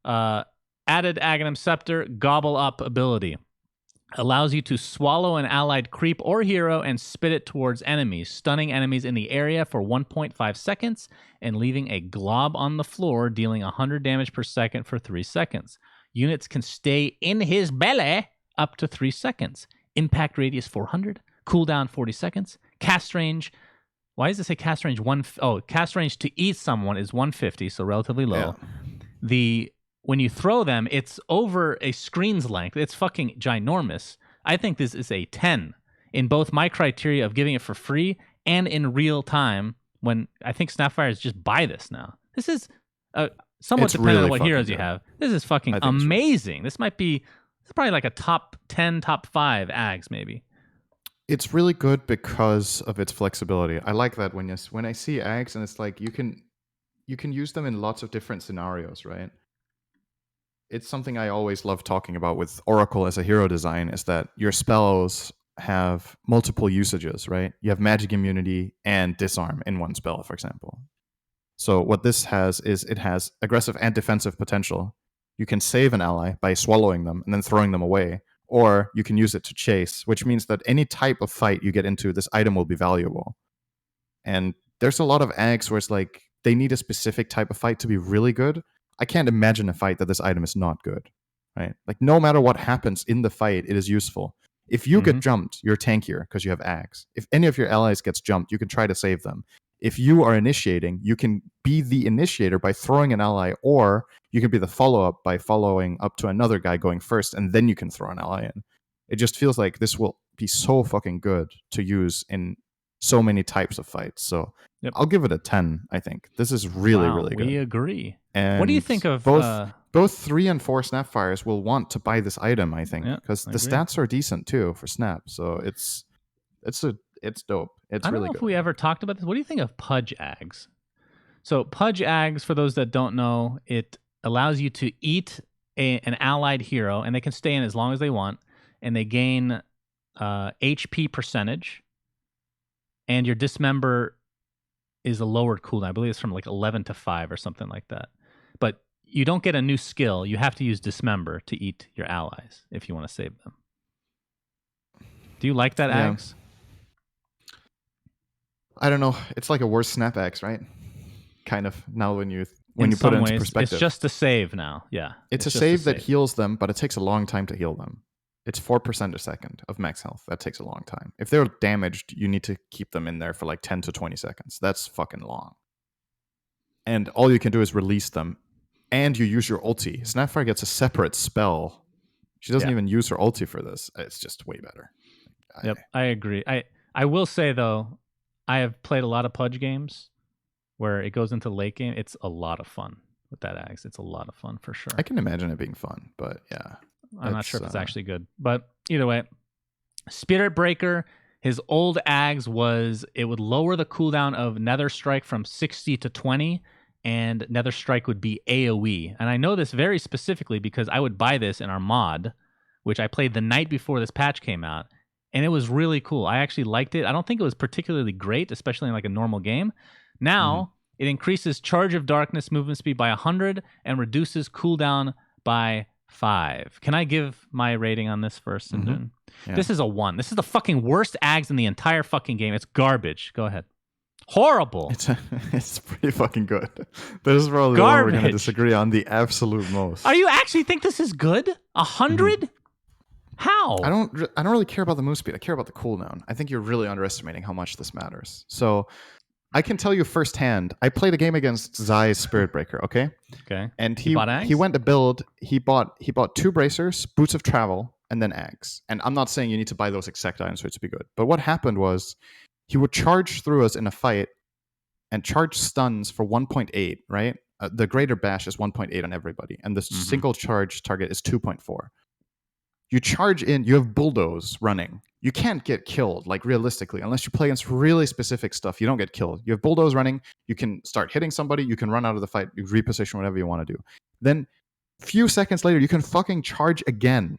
Added Aghanim Scepter, Gobble Up ability. Allows you to swallow an allied creep or hero and spit it towards enemies, stunning enemies in the area for 1.5 seconds and leaving a glob on the floor, dealing 100 damage per second for 3 seconds. Units can stay in his belly up to 3 seconds. Impact radius 400. Cooldown 40 seconds. Cast range. Why does it say cast range? Cast range to eat someone is 150, so relatively low. Yeah. When you throw them, it's over a screen's length. It's fucking ginormous. I think this is a 10 in both my criteria of giving it for free and in real time, when I think Snapfire is just buy this now. This is somewhat dependent on what heroes you have. This is fucking amazing. This is probably like a top 10, top 5 Aghs maybe. It's really good because of its flexibility. I like that when I see Aghs and it's like you can use them in lots of different scenarios, right? It's something I always love talking about with Oracle as a hero design, is that your spells have multiple usages, right? You have magic immunity and disarm in one spell, for example. So what this has is it has aggressive and defensive potential. You can save an ally by swallowing them and then throwing them away, or you can use it to chase, which means that any type of fight you get into, this item will be valuable. And there's a lot of Aghs where it's like they need a specific type of fight to be really good. I can't imagine a fight that this item is not good. right? Like no matter what happens in the fight, it is useful. If you get jumped, you're tankier because you have Aghs. If any of your allies gets jumped, you can try to save them. If you are initiating, you can be the initiator by throwing an ally, or you can be the follow-up by following up to another guy going first, and then you can throw an ally in. It just feels like this will be so fucking good to use in so many types of fights. So I'll give it a 10, I think. This is really, really good. We agree. And what do you think of... Both 3 and 4 Snapfires will want to buy this item, I think, because the stats are decent too for Snap. So it's dope. It's really good. I don't know if we ever talked about this. What do you think of Pudge Aghs? So Pudge Aghs, for those that don't know, it allows you to eat an allied hero, and they can stay in as long as they want, and they gain HP percentage, and your dismember is a lowered cooldown. I believe it's from like 11 to 5 or something like that. But you don't get a new skill. You have to use Dismember to eat your allies if you want to save them. Do you like that, Aghs? I don't know. It's like a worse Snap Aghs, right? Kind of, now when you put it into perspective. It's just a save now. Yeah. It's a save that heals them, but it takes a long time to heal them. It's 4% a second of max health. That takes a long time. If they're damaged, you need to keep them in there for like 10 to 20 seconds. That's fucking long. And all you can do is release them. And you use your ulti. Snapfire gets a separate spell. She doesn't even use her ulti for this. It's just way better. Yep, I agree. I will say, though, I have played a lot of Pudge games where it goes into late game. It's a lot of fun with that Aghs. It's a lot of fun for sure. I can imagine it being fun, but yeah. I'm not sure if it's actually good. But either way, Spirit Breaker, his old Aghs was, it would lower the cooldown of Nether Strike from 60 to 20, and Nether Strike would be AoE. And I know this very specifically because I would buy this in our mod, which I played the night before this patch came out, and it was really cool. I actually liked it. I don't think it was particularly great, especially in like a normal game. Now, it increases Charge of Darkness movement speed by 100 and reduces cooldown by 5. Can I give my rating on this first? Yeah. This is a 1. This is the fucking worst Aghs in the entire fucking game. It's garbage. Go ahead. Horrible. It's pretty fucking good. This is probably the one we're going to disagree on the absolute most. Are you actually think this is good? 100? How? I don't really care about the move speed. I care about the cooldown. I think you're really underestimating how much this matters. So I can tell you firsthand, I played a game against Zai's Spirit Breaker, okay? Okay. And he went to build, he bought 2 bracers, Boots of Travel, and then Aghs. And I'm not saying you need to buy those exact items for it to be good. But what happened was he would charge through us in a fight and charge stuns for 1.8, right? The greater bash is 1.8 on everybody. And the single charge target is 2.4. You charge in, you have bulldoze running. You can't get killed, like realistically, unless you play against really specific stuff. You don't get killed. You have bulldoze running. You can start hitting somebody. You can run out of the fight. You reposition whatever you want to do. Then, a few seconds later, you can fucking charge again.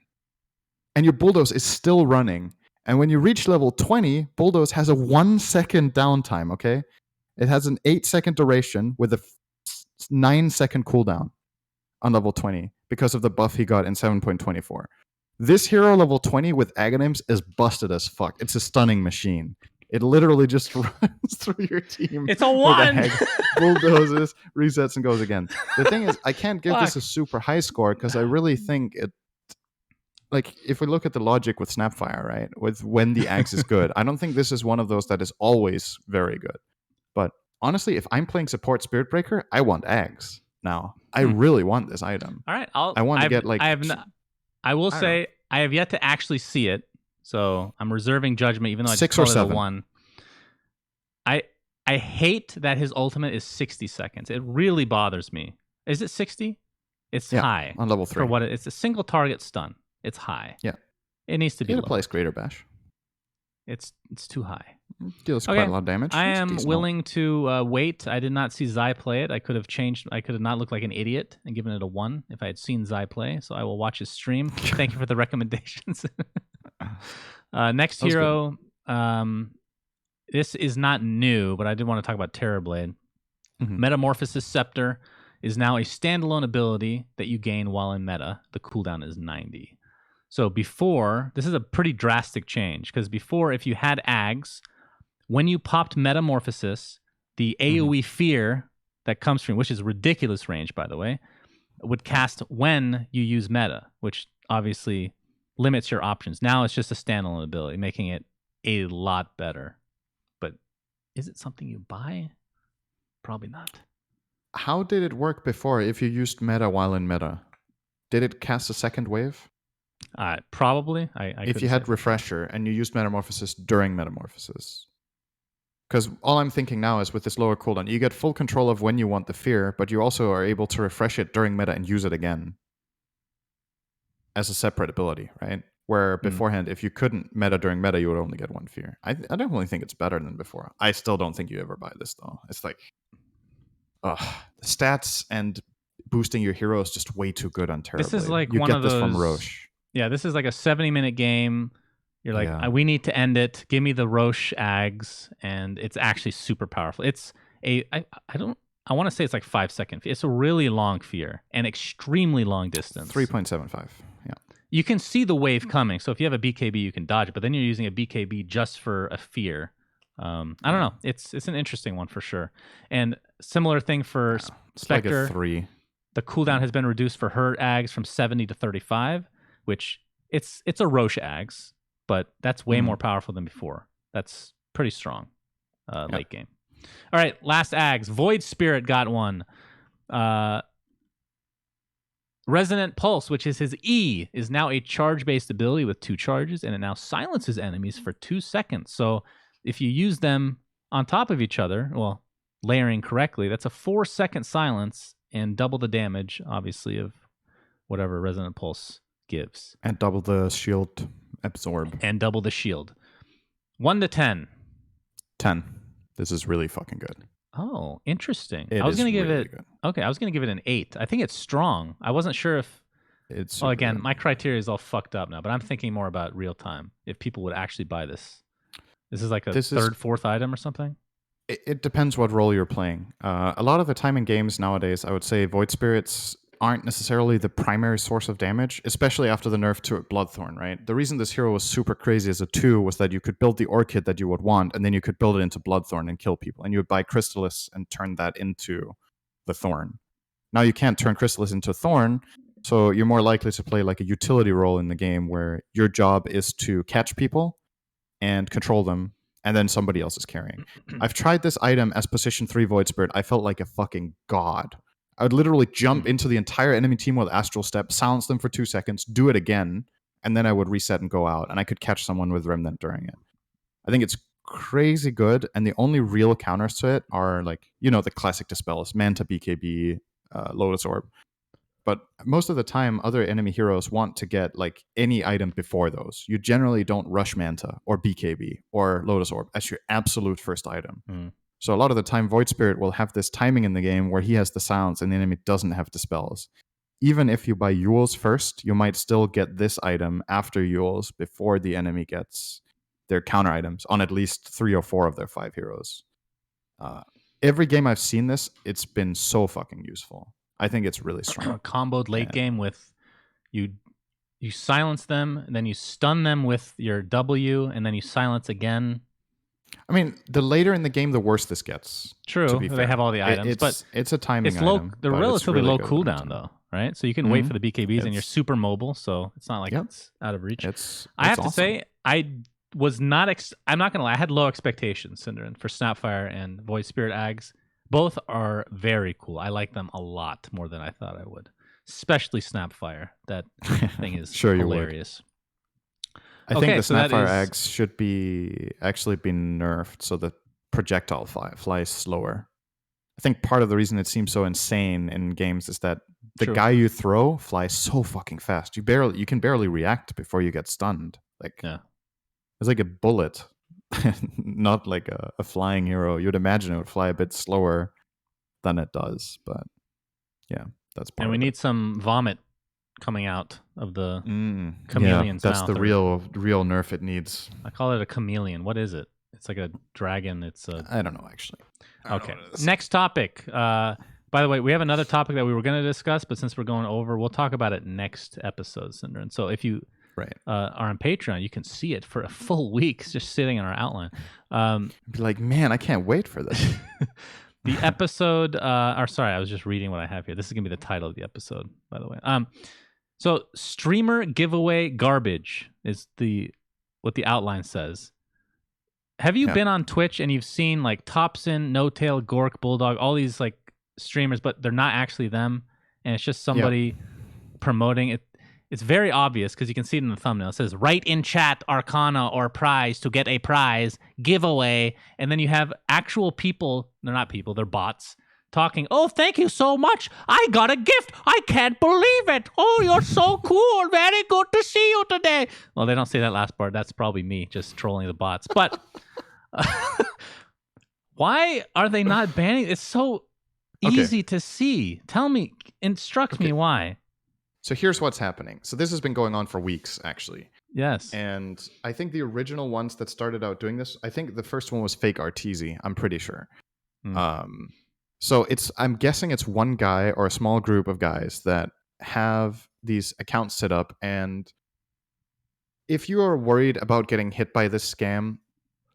And your bulldoze is still running. And when you reach level 20, bulldoze has a 1 second downtime, okay? It has an 8-second duration with a 9-second cooldown on level 20 because of the buff he got in 7.24. This hero level 20 with Aghanims is busted as fuck. It's a stunning machine. It literally just runs through your team. It's a 1! Bulldozes, resets, and goes again. The thing is, I can't give this a super high score because I really think it... Like, if we look at the logic with Snapfire, right? With when the Aghs is good, I don't think this is one of those that is always very good. But honestly, if I'm playing support Spirit Breaker, I want Aghs now. I really want this item. All right. I want to get like... I will say, I have yet to actually see it, so I'm reserving judgment, even though I 6 or 7. It a 1. I hate that his ultimate is 60 seconds. It really bothers me. Is it 60? It's high. On level 3. For what it's a single target stun. It's high. Yeah. It needs to be low. low. Place Greater Bash. It's too high. Deals quite a lot of damage. I am willing to wait. I did not see Zai play it. I could have not looked like an idiot and given it a 1 if I had seen Zai play. So I will watch his stream. Thank you for the recommendations. Next hero. This is not new, but I did want to talk about Terrorblade. Metamorphosis Scepter is now a standalone ability that you gain while in meta. The cooldown is 90. So before, this is a pretty drastic change, because before, if you had Aghs, when you popped Metamorphosis, the AoE fear that comes from, which is ridiculous range, by the way, would cast when you use meta, which obviously limits your options. Now it's just a standalone ability, making it a lot better. But is it something you buy? Probably not. How did it work before if you used meta while in meta? Did it cast a second wave? Probably. If you had Refresher and you used Metamorphosis during Metamorphosis. Because all I'm thinking now is with this lower cooldown, you get full control of when you want the fear, but you also are able to refresh it during meta and use it again as a separate ability, right? Where beforehand, if you couldn't meta during meta, you would only get one fear. I definitely think it's better than before. I still don't think you ever buy this, though. It's like, the stats and boosting your hero is just way too good on Terrorblade. This is like you one get of this those, from Roche. Yeah, this is like a 70-minute game. You're like, we need to end it. Give me the Roche Aghs, and it's actually super powerful. It's I want to say it's like 5-second. It's a really long fear and extremely long distance. 3.75. Yeah. You can see the wave coming. So if you have a BKB, you can dodge it. But then you're using a BKB just for a fear. I don't know. It's an interesting one for sure. And similar thing for Spectre. Like a 3. The cooldown has been reduced for her Aghs from 70 to 35, which it's a Roche Aghs, but that's way more powerful than before. That's pretty strong late game. All right, last Aghs. Void Spirit got one. Resonant Pulse, which is his E, is now a charge-based ability with 2 charges, and it now silences enemies for 2 seconds. So if you use them on top of each other, well, layering correctly, that's a 4-second silence and double the damage, obviously, of whatever Resonant Pulse gives. And double the shield absorb. And double the shield. 1 to 10. 10. This is really fucking good. Oh, interesting. I was going to give it... Good. Okay, I was going to give it an 8. I think it's strong. I wasn't sure if... It's well, again, my criteria is all fucked up now, but I'm thinking more about real time. If people would actually buy this. This is like a third, fourth item or something? It depends what role you're playing. A lot of the time in games nowadays, I would say Void Spirits aren't necessarily the primary source of damage, especially after the nerf to Bloodthorn, right? The reason this hero was super crazy as a 2 was that you could build the Orchid that you would want, and then you could build it into Bloodthorn and kill people. And you would buy Crystallis and turn that into the Thorn. Now you can't turn Crystallis into Thorn, so you're more likely to play like a utility role in the game where your job is to catch people and control them, and then somebody else is carrying. I've tried this item as position 3 Void Spirit. I felt like a fucking god. I would literally jump into the entire enemy team with Astral Step, silence them for 2 seconds, do it again, and then I would reset and go out, and I could catch someone with Remnant during it. I think it's crazy good, and the only real counters to it are like, the classic dispels, Manta, BKB, Lotus Orb. But most of the time, other enemy heroes want to get like any item before those. You generally don't rush Manta or BKB or Lotus Orb as your absolute first item. So a lot of the time, Void Spirit will have this timing in the game where he has the sounds and the enemy doesn't have the spells. Even if you buy Yules first, you might still get this item after Yules before the enemy gets their counter items on at least 3 or 4 of their 5 heroes. Every game I've seen this, it's been so fucking useful. I think it's really strong. Comboed late game with you silence them, and then you stun them with your W, and then you silence again. I mean, the later in the game, the worse this gets. True, they have all the items, but it's a timing item. They're relatively low cooldown, though, right? So you can wait for the BKBs, and you're super mobile, so it's not like it's out of reach. I have to say, I was not. I'm not gonna lie. I had low expectations, Synderen, for Snapfire and Void Spirit Aghs. Both are very cool. I like them a lot more than I thought I would, especially Snapfire. That thing is hilarious. I think the Snapfire Aghs should be nerfed so the projectile flies slower. I think part of the reason it seems so insane in games is that the guy you throw flies so fucking fast. You can barely react before you get stunned. It's like a bullet, not like a flying hero. You'd imagine it would fly a bit slower than it does, but yeah, that's part. And we need some vomit coming out of the chameleon's that's mouth. The real nerf it needs. I call it a chameleon. What is it? It's like a dragon. I don't know, actually. Okay. Next topic. By the way, we have another topic that we were going to discuss, but since we're going over, we'll talk about it next episode, Synderen. So if you are on Patreon, you can see it for a full week. It's just sitting in our outline. Be like, man, I can't wait for this. The episode, or sorry, I was just reading what I have here. This is gonna be the title of the episode, by the way. So streamer giveaway garbage is what the outline says. Have you Yeah. been on Twitch and you've seen like Topson, No Tail, Gork, Bulldog, all these like streamers, but they're not actually them, and it's just somebody promoting it? It's very obvious because you can see it in the thumbnail. It says, write in chat Arcana or prize to get a prize, giveaway. And then you have actual people, they're not people, they're bots, talking, oh, thank you so much. I got a gift. I can't believe it. Oh, you're so cool. Very good to see you today. Well, they don't say that last part. That's probably me just trolling the bots. But why are they not banning? It's so easy to see. Tell me, instruct me why. So here's what's happening. So this has been going on for weeks, actually. Yes. And I think the original ones that started out doing this, I think the first one was Fake Arteezy, I'm pretty sure. So I'm guessing it's one guy or a small group of guys that have these accounts set up. And if you are worried about getting hit by this scam,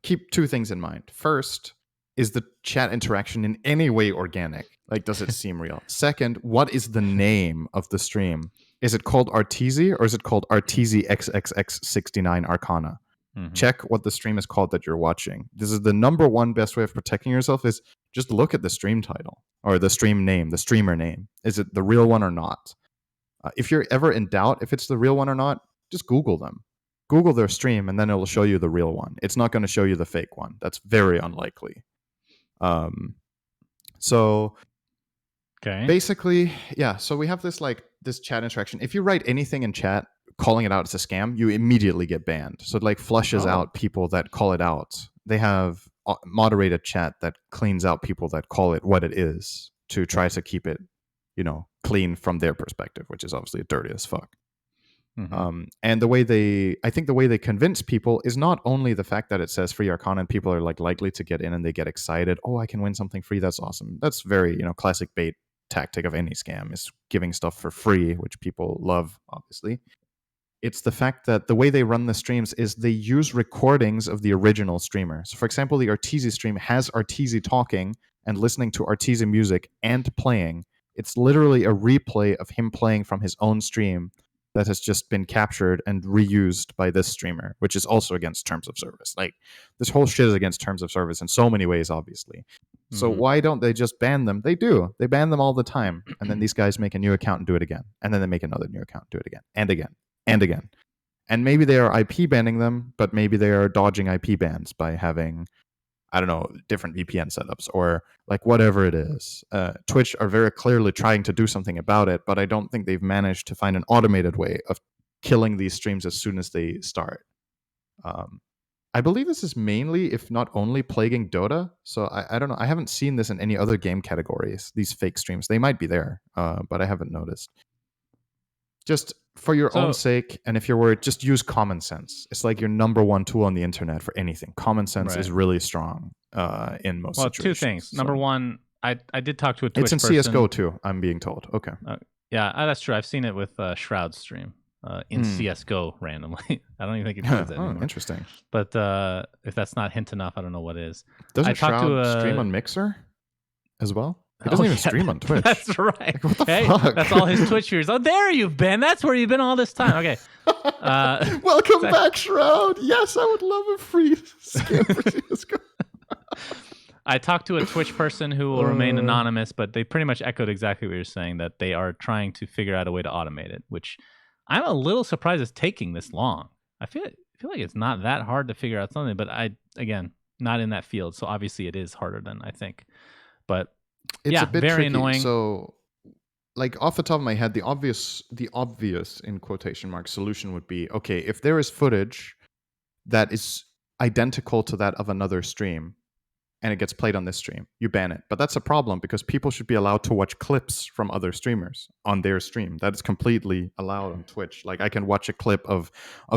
keep two things in mind. First, is the chat interaction in any way organic? Like, does it seem real? Second, what is the name of the stream? Is it called Arteezy or is it called Arteezy XXX69 Arcana? Check what the stream is called that you're watching. This is the number one best way of protecting yourself, is just look at the stream title or the stream name, the streamer name. Is it the real one or not? If you're ever in doubt if it's the real one or not, just Google them. Google their stream and then it will show you the real one. It's not going to show you the fake one. That's very unlikely. So basically, yeah. So we have this chat interaction. If you write anything in chat calling it out as a scam, you immediately get banned. So it flushes out people that call it out. They have moderated chat that cleans out people that call it what it is to try to keep it, clean from their perspective, which is obviously dirty as fuck. And I think the way they convince people is not only the fact that it says free Arcana and people are likely to get in and they get excited. Oh, I can win something free. That's awesome. That's very, classic bait tactic of any scam, is giving stuff for free, which people love, obviously. It's the fact that the way they run the streams is they use recordings of the original streamer. So for example, the Arteezy stream has Arteezy talking and listening to Arteezy music and playing. It's literally a replay of him playing from his own stream that has just been captured and reused by this streamer, which is also against terms of service. This whole shit is against terms of service in so many ways, obviously. So why don't they just ban them? They do. They ban them all the time. And then these guys make a new account and do it again. And then they make another new account, do it again and again and again. And maybe they are IP banning them, but maybe they are dodging IP bans by having, I don't know, different VPN setups or whatever it is. Twitch are very clearly trying to do something about it, but I don't think they've managed to find an automated way of killing these streams as soon as they start. I believe this is mainly, if not only, plaguing Dota. So I don't know. I haven't seen this in any other game categories, these fake streams. They might be there, but I haven't noticed. Just for your own sake, and if you're worried, just use common sense. It's like your number one tool on the internet for anything. Common sense is really strong in most situations. Two things. Number one, I did talk to a Twitch person. It's in CSGO too, I'm being told. Okay. Yeah, that's true. I've seen it with Shroud's stream in CSGO randomly. I don't even think it does that anymore. Interesting. But if that's not hint enough, I don't know what is. Doesn't Shroud stream on Mixer as well? He doesn't even stream on Twitch. That's right. What the fuck? That's all his Twitch viewers. Oh, there you've been. That's where you've been all this time. Okay. Welcome back, Shroud. Yes, I would love a free skin for CSGO. I talked to a Twitch person who will remain anonymous, but they pretty much echoed exactly what you're saying, that they are trying to figure out a way to automate it, which I'm a little surprised it's taking this long. I feel like it's not that hard to figure out something, but again, not in that field. So obviously it is harder than I think. But it's a bit very tricky. annoying. So, off the top of my head, the obvious in quotation marks solution would be, okay, if there is footage that is identical to that of another stream and it gets played on this stream, you ban it. But that's a problem because people should be allowed to watch clips from other streamers on their stream. That is completely allowed on Twitch. I can watch a clip of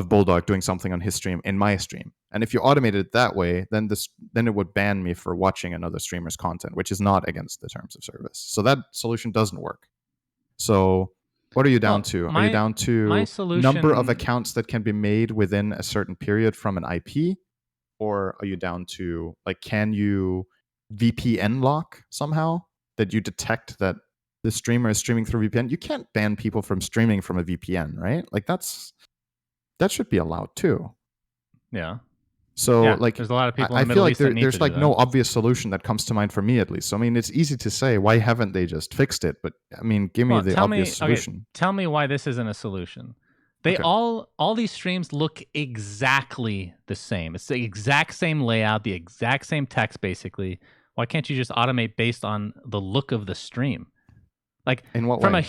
Bulldog doing something on his stream in my stream. And if you automated it that way, then it would ban me for watching another streamer's content, which is not against the terms of service. So that solution doesn't work. So what are you down to? Are you down to number of accounts that can be made within a certain period from an IP? Or are you down to, can you VPN lock somehow, that you detect that the streamer is streaming through VPN. You can't ban people from streaming from a VPN, right? Like that should be allowed too. Yeah. So Yeah, like there's a lot of people in I the Middle feel like East that need there's to like do no that. obvious solution that comes to mind for me, at least. So I mean, it's easy to say, why haven't they just fixed it? But I mean, give me the obvious solution. Okay, tell me why this isn't a solution. They Okay. all these streams look exactly the same. It's the exact same layout, the exact same text, basically. Why can't you just automate based on the look of the stream? Like, in what from way? a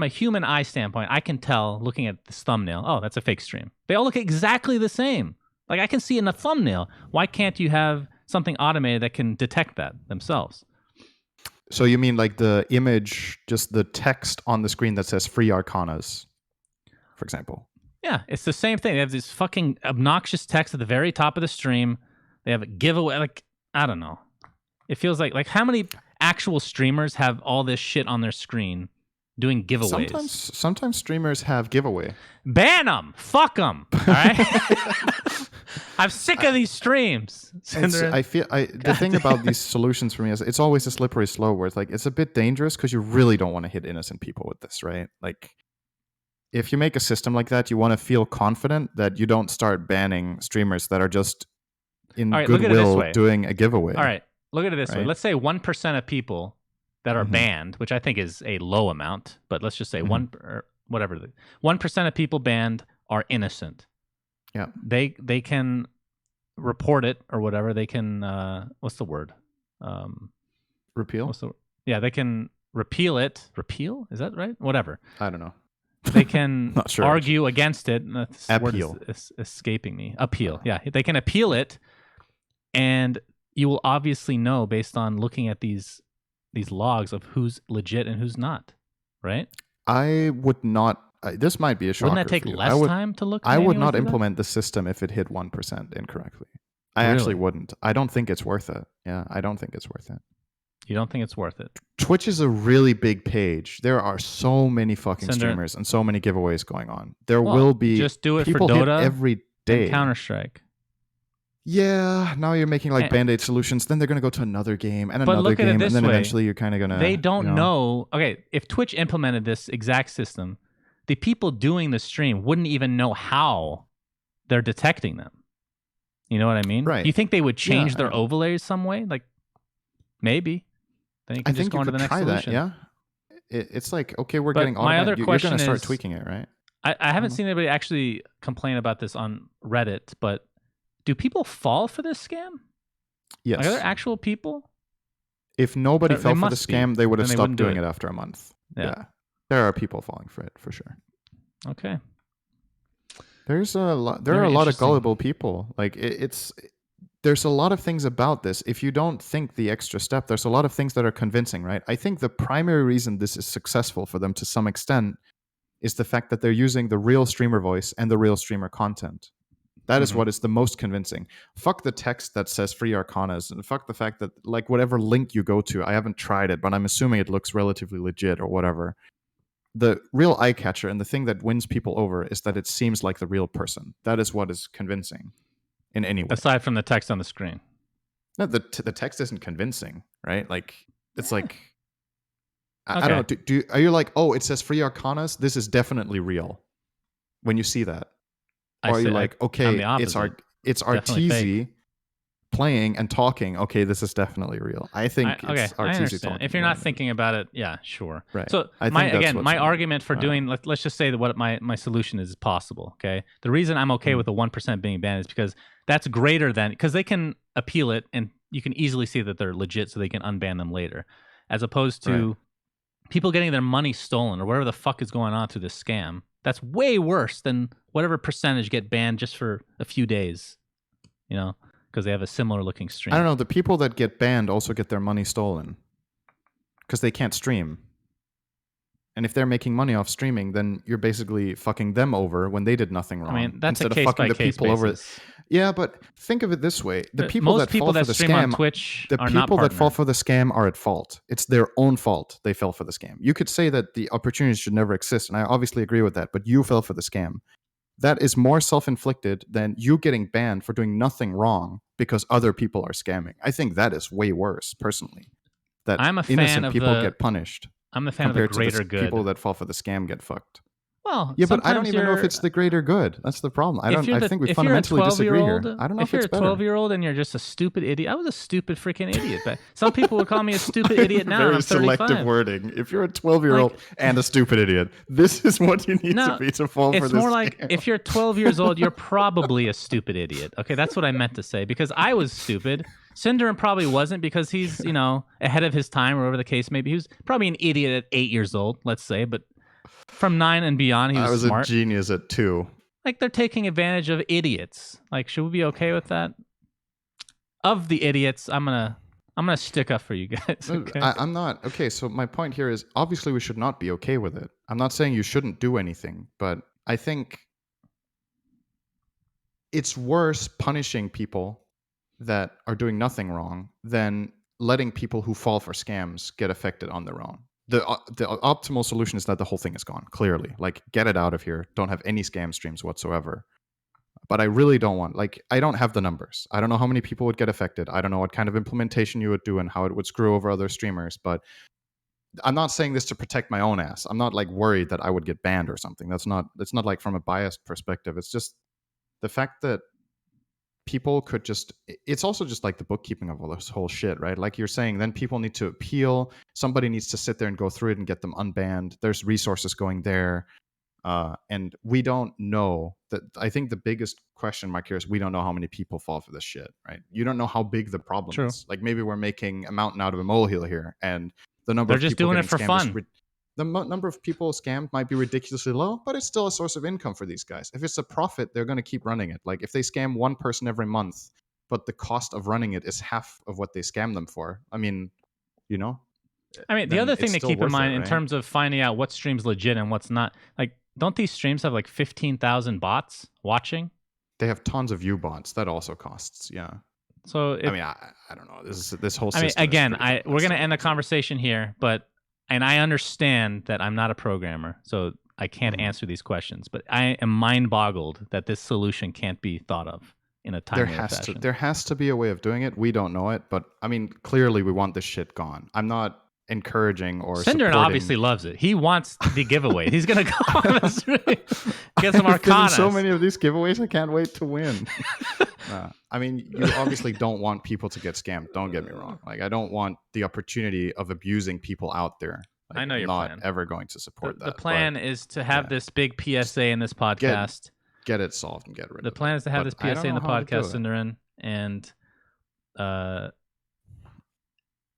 human eye standpoint, I can tell looking at this thumbnail, oh, that's a fake stream. They all look exactly the same. Like, I can see in the thumbnail. Why can't you have something automated that can detect that themselves? So you mean like the image, just the text on the screen that says free Arcanas, for example? Yeah, it's the same thing. They have this fucking obnoxious text at the very top of the stream. They have a giveaway. Like, I don't know. It feels like how many actual streamers have all this shit on their screen doing giveaways? Sometimes streamers have giveaway. Ban them. Fuck them. All right. I'm sick of these streams. The thing about these solutions for me is it's always a slippery slope where it's like it's a bit dangerous because you really don't want to hit innocent people with this, right? Like, if you make a system like that, you want to feel confident that you don't start banning streamers that are just in goodwill doing a giveaway. All right, look at it this way. Let's say 1% of people that are banned, which I think is a low amount, but let's just say 1% of people banned are innocent. Yeah, they can report it or whatever. They can what's the word? Repeal. They can repeal it. Repeal, is that right? Whatever. I don't know. They can sure, argue against it. Appeal. Word is escaping me. Appeal. Yeah, they can appeal it, and you will obviously know based on looking at these logs of who's legit and who's not. Right? I would not. This might be a shocker. Wouldn't that take less time to look? I would not implement the system if it hit 1% incorrectly. I actually wouldn't. I don't think it's worth it. Yeah, I don't think it's worth it. You don't think it's worth it? Twitch is a really big page. There are so many fucking streamers and so many giveaways going on. There will be just do it people for Dota hit every day. Counter-Strike. Yeah, now you're making like Band-Aid solutions. Then they're going to go to another game and another game, and then eventually you're kind of going to... They don't know... Okay, if Twitch implemented this exact system, the people doing the stream wouldn't even know how they're detecting them. You know what I mean? Right. Do you think they would change their overlays some way? Like, maybe. Then you can just go on to the next solution. Yeah. It's like, okay, we're getting automated. My other question you're going to start tweaking it, right? I haven't seen anybody actually complain about this on Reddit, but do people fall for this scam? Yes. Like, are there actual people? If nobody fell for the scam, they would have stopped doing it after a month. Yeah. There are people falling for it, for sure. Okay. There are a lot of gullible people. Like there's a lot of things about this. If you don't think the extra step, there's a lot of things that are convincing, right? I think the primary reason this is successful for them to some extent is the fact that they're using the real streamer voice and the real streamer content. That is what is the most convincing. Fuck the text that says free Arcanas, and fuck the fact that like whatever link you go to, I haven't tried it, but I'm assuming it looks relatively legit or whatever. The real eye catcher and the thing that wins people over is that it seems like the real person. That is what is convincing in any way. Aside from the text on the screen. No, the text isn't convincing, right? Like, it's like, I don't know. Are you like, oh, it says free Arcanas? This is definitely real when you see that? Or are you like, okay, it's Arteezy playing and talking. Okay, this is definitely real. I think it's Arteezy talking. If you're not thinking about it, yeah, sure. Right. So my argument for doing, let's just say that what my solution is possible. Okay, the reason I'm okay with the 1% being banned is because that's greater than, because they can appeal it and you can easily see that they're legit, so they can unban them later, as opposed to people getting their money stolen or whatever the fuck is going on through this scam. That's way worse than whatever percentage get banned just for a few days, you know, because they have a similar looking stream. I don't know. The people that get banned also get their money stolen because they can't stream. And if they're making money off streaming, then you're basically fucking them over when they did nothing wrong. I mean, that's a case-by-case basis. Yeah, but think of it this way: the people that fall for the scam on Twitch the people that fall for the scam are at fault. It's their own fault they fell for the scam. You could say that the opportunities should never exist, and I obviously agree with that. But you fell for the scam. that is more self-inflicted than you getting banned for doing nothing wrong because other people are scamming. I think that is way worse, personally. That I'm a fan innocent of people get punished I'm a fan of the compared to greater the good. people that fall for the scam get fucked. Well, Yeah, but I don't even know if it's the greater good. That's the problem. I think we fundamentally disagree here. I don't know if it's better. If you're a 12-year-old and you're just a stupid idiot, I was a stupid freaking idiot. But some people would call me a stupid idiot now. Very and I'm 35. selective wording. If you're a 12-year-old and a stupid idiot, this is what you need to be to fall for this. It's more like if you're 12 years old, you're probably a stupid idiot. Okay, that's what I meant to say, because I was stupid. Cinderin probably wasn't, because he's, ahead of his time, or whatever the case may be. He was probably an idiot at 8 years old, let's say, but from 9 and beyond, he was smart. I was a genius at 2. Like, they're taking advantage of idiots. Like, should we be okay with that? Of the idiots, I'm gonna stick up for you guys. Okay? I'm not. Okay, so my point here is, obviously we should not be okay with it. I'm not saying you shouldn't do anything, but I think it's worse punishing people that are doing nothing wrong than letting people who fall for scams get affected on their own. The optimal solution is that the whole thing is gone, clearly. Like, get it out of here. Don't have any scam streams whatsoever. But I really don't want, I don't have the numbers. I don't know how many people would get affected. I don't know what kind of implementation you would do and how it would screw over other streamers. But I'm not saying this to protect my own ass. I'm not worried that I would get banned or something. It's not from a biased perspective. It's just the fact that people could it's also just the bookkeeping of all this whole shit, right? Like you're saying, then people need to appeal. Somebody needs to sit there and go through it and get them unbanned. There's resources going there. And we don't know that. I think the biggest question mark here is we don't know how many people fall for this shit, right? You don't know how big the problem is. Like, maybe we're making a mountain out of a molehill here, and the number they're of just people doing it for fun. The number of people scammed might be ridiculously low, but it's still a source of income for these guys. If it's a profit, they're going to keep running it. Like, if they scam one person every month, but the cost of running it is half of what they scam them for, I mean, the other thing to keep in mind, in terms of finding out what stream's legit and what's not, don't these streams have 15,000 bots watching? They have tons of view bots. That also costs, yeah. So I don't know. This whole system. Again, we're going to end the conversation here, and I understand that I'm not a programmer, so I can't answer these questions. But I am mind-boggled that this solution can't be thought of in a timely fashion. There has to be a way of doing it. We don't know it, but clearly we want this shit gone. I'm not encouraging or Cinderin obviously loves it. He wants the giveaway. He's gonna go on this stream, get some Arcanas. So many of these giveaways, I can't wait to win. You obviously don't want people to get scammed. Don't get me wrong. I don't want the opportunity of abusing people out there. I know you're not ever going to support that. The plan is to have this big PSA in this podcast. Get it solved and get rid of it. The plan is to have this PSA in the podcast, Cinderin, and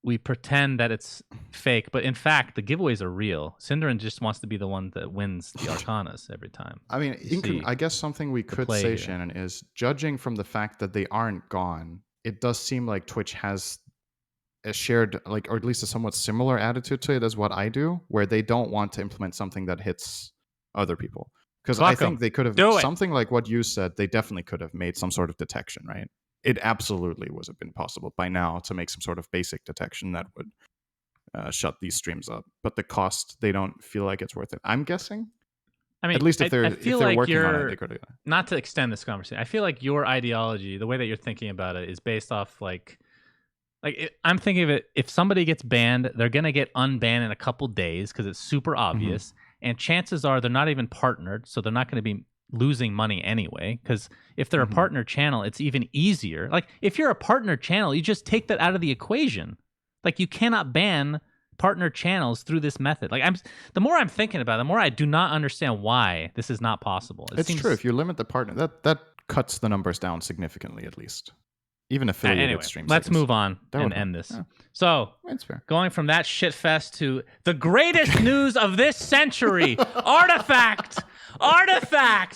we pretend that it's fake, but in fact, the giveaways are real. Cinderin just wants to be the one that wins the Arcanas every time. I guess something we could say, here, Shannon, is judging from the fact that they aren't gone, it does seem like Twitch has a shared, or at least a somewhat similar attitude to it as what I do, where they don't want to implement something that hits other people. Because I think they could have, something like what you said, they definitely could have made some sort of detection, right? It absolutely would have been possible by now to make some sort of basic detection that would shut these streams up. But the cost, they don't feel like it's worth it. I'm guessing. At least if they're working on it, they could have. Not to extend this conversation, I feel like your ideology, the way that you're thinking about it, is based off I'm thinking of it. If somebody gets banned, they're gonna get unbanned in a couple days because it's super obvious, and chances are they're not even partnered, so they're not going to be losing money anyway, because if they're a partner channel, it's even easier. If you're a partner channel, you just take that out of the equation. You cannot ban partner channels through this method. The more I'm thinking about it, the more I do not understand why this is not possible. It's true. If you limit the partner, that cuts the numbers down significantly, at least. Even affiliated streams. Let's move on and end this. Yeah. So, that's fair. Going from that shit fest to the greatest news of this century, Artifact,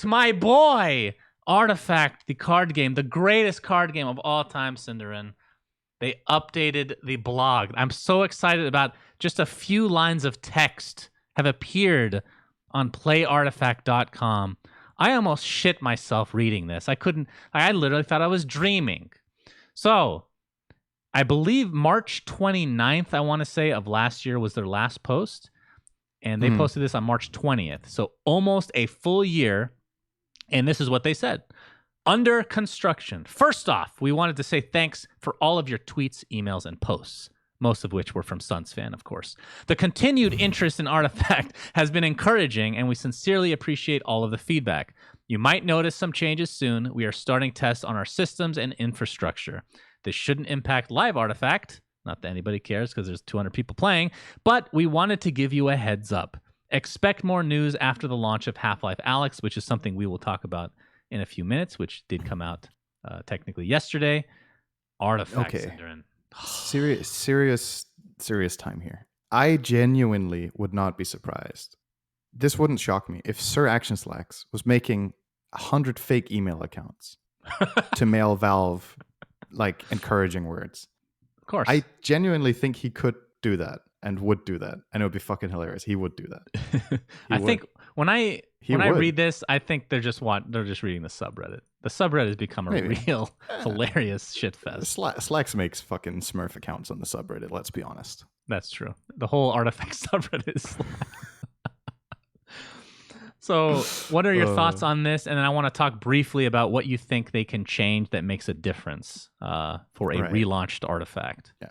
my boy, Artifact, the card game, the greatest card game of all time, Cinderin. They updated the blog. I'm so excited about just a few lines of text have appeared on playartifact.com. I almost shit myself reading this. I literally thought I was dreaming. So, I believe March 29th, I want to say, of last year was their last post. And they posted this on March 20th. So, almost a full year And this is what they said. Under construction. First off, we wanted to say thanks for all of your tweets, emails, and posts, most of which were from Suns fan, of course. The continued interest in Artifact has been encouraging, and we sincerely appreciate all of the feedback. You might notice some changes soon. We are starting tests on our systems and infrastructure. This shouldn't impact live Artifact. Not that anybody cares because there's 200 people playing, but we wanted to give you a heads up. Expect more news after the launch of Half-Life Alyx, which is something we will talk about in a few minutes, which did come out technically yesterday. Artifact Syndrome. Serious time here. I genuinely would not be surprised. This wouldn't shock me if Sir Action Slacks was making 100 fake email accounts to mail Valve like encouraging words. Of course. I genuinely think he could do that and would do that, and it would be fucking hilarious. He would do that. Think when I read this, I think they're just reading the subreddit. The subreddit has become a real hilarious shitfest. Slacks makes fucking Smurf accounts on the subreddit. Let's be honest. That's true. The whole Artifact subreddit is. So, what are your thoughts on this? And then I want to talk briefly about what you think they can change that makes a difference for a relaunched Artifact. Yeah.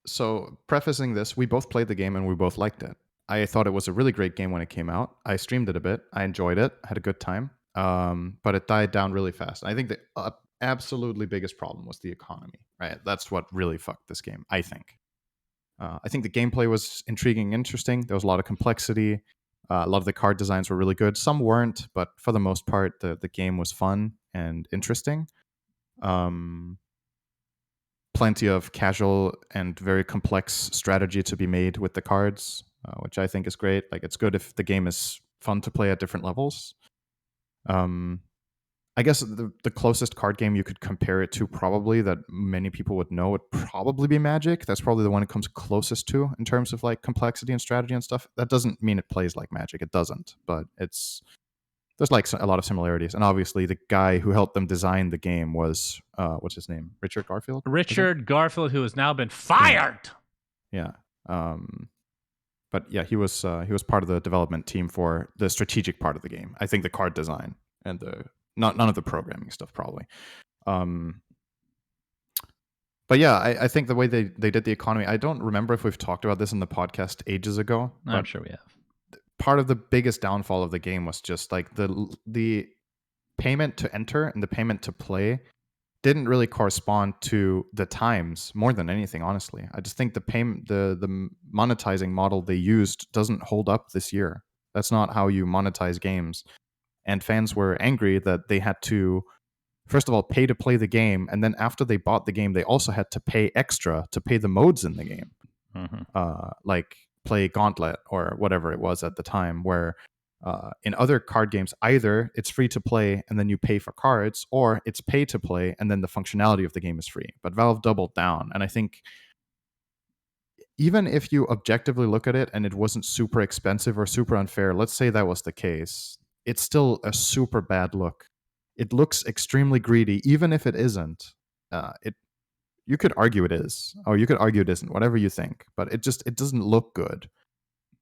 So, prefacing this, we both played the game and we both liked it. I thought it was a really great game when it came out. I streamed it a bit. I enjoyed it. Had a good time. But it died down really fast. I think the absolutely biggest problem was the economy. Right? That's what really fucked this game, I think. I think the gameplay was intriguing, interesting. There was a lot of complexity. A lot of the card designs were really good. Some weren't, but for the most part, the game was fun and interesting. Plenty of casual and very complex strategy to be made with the cards, which I think is great. Like, it's good if the game is fun to play at different levels. I guess the closest card game you could compare it to, probably, that many people would know, would probably be Magic. That's probably the one it comes closest to in terms of like complexity and strategy and stuff. That doesn't mean it plays like Magic. It doesn't, but there's like a lot of similarities. And obviously the guy who helped them design the game was what's his name? Richard Garfield? Richard Garfield, who has now been fired. Yeah. But yeah, he was part of the development team for the strategic part of the game. I think the card design and none of the programming stuff, probably. But yeah, I think the way they did the economy, I don't remember if we've talked about this in the podcast ages ago. I'm sure we have. Part of the biggest downfall of the game was just like the payment to enter and the payment to play didn't really correspond to the times more than anything, honestly. I just think the monetizing model they used doesn't hold up this year. That's not how you monetize games. And fans were angry that they had to, first of all, pay to play the game, and then after they bought the game, they also had to pay extra to pay the modes in the game. Like play Gauntlet or whatever it was at the time, where in other card games, either it's free to play and then you pay for cards, or it's pay to play and then the functionality of the game is free. But Valve doubled down, and I think even if you objectively look at it and it wasn't super expensive or super unfair, let's say that was the case, it's still a super bad look. It looks extremely greedy, even if it isn't. You could argue it is, or you could argue it isn't, whatever you think, but it doesn't look good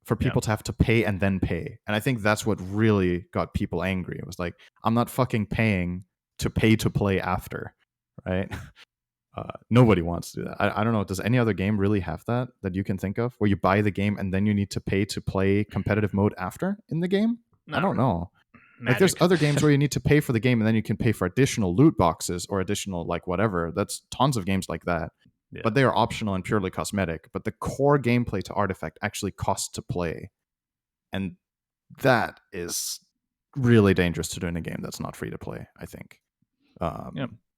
for people to have to pay and then pay. And I think that's what really got people angry. It was like, I'm not fucking paying to pay to play after, right? Nobody wants to do that. I don't know. Does any other game really have that you can think of, where you buy the game and then you need to pay to play competitive mode after in the game? I don't know. Magic. Like, there's other games where you need to pay for the game and then you can pay for additional loot boxes or additional like whatever. That's tons of games like that. Yeah. But they are optional and purely cosmetic. But the core gameplay to Artifact actually costs to play. And that is really dangerous to do in a game that's not free to play, I think.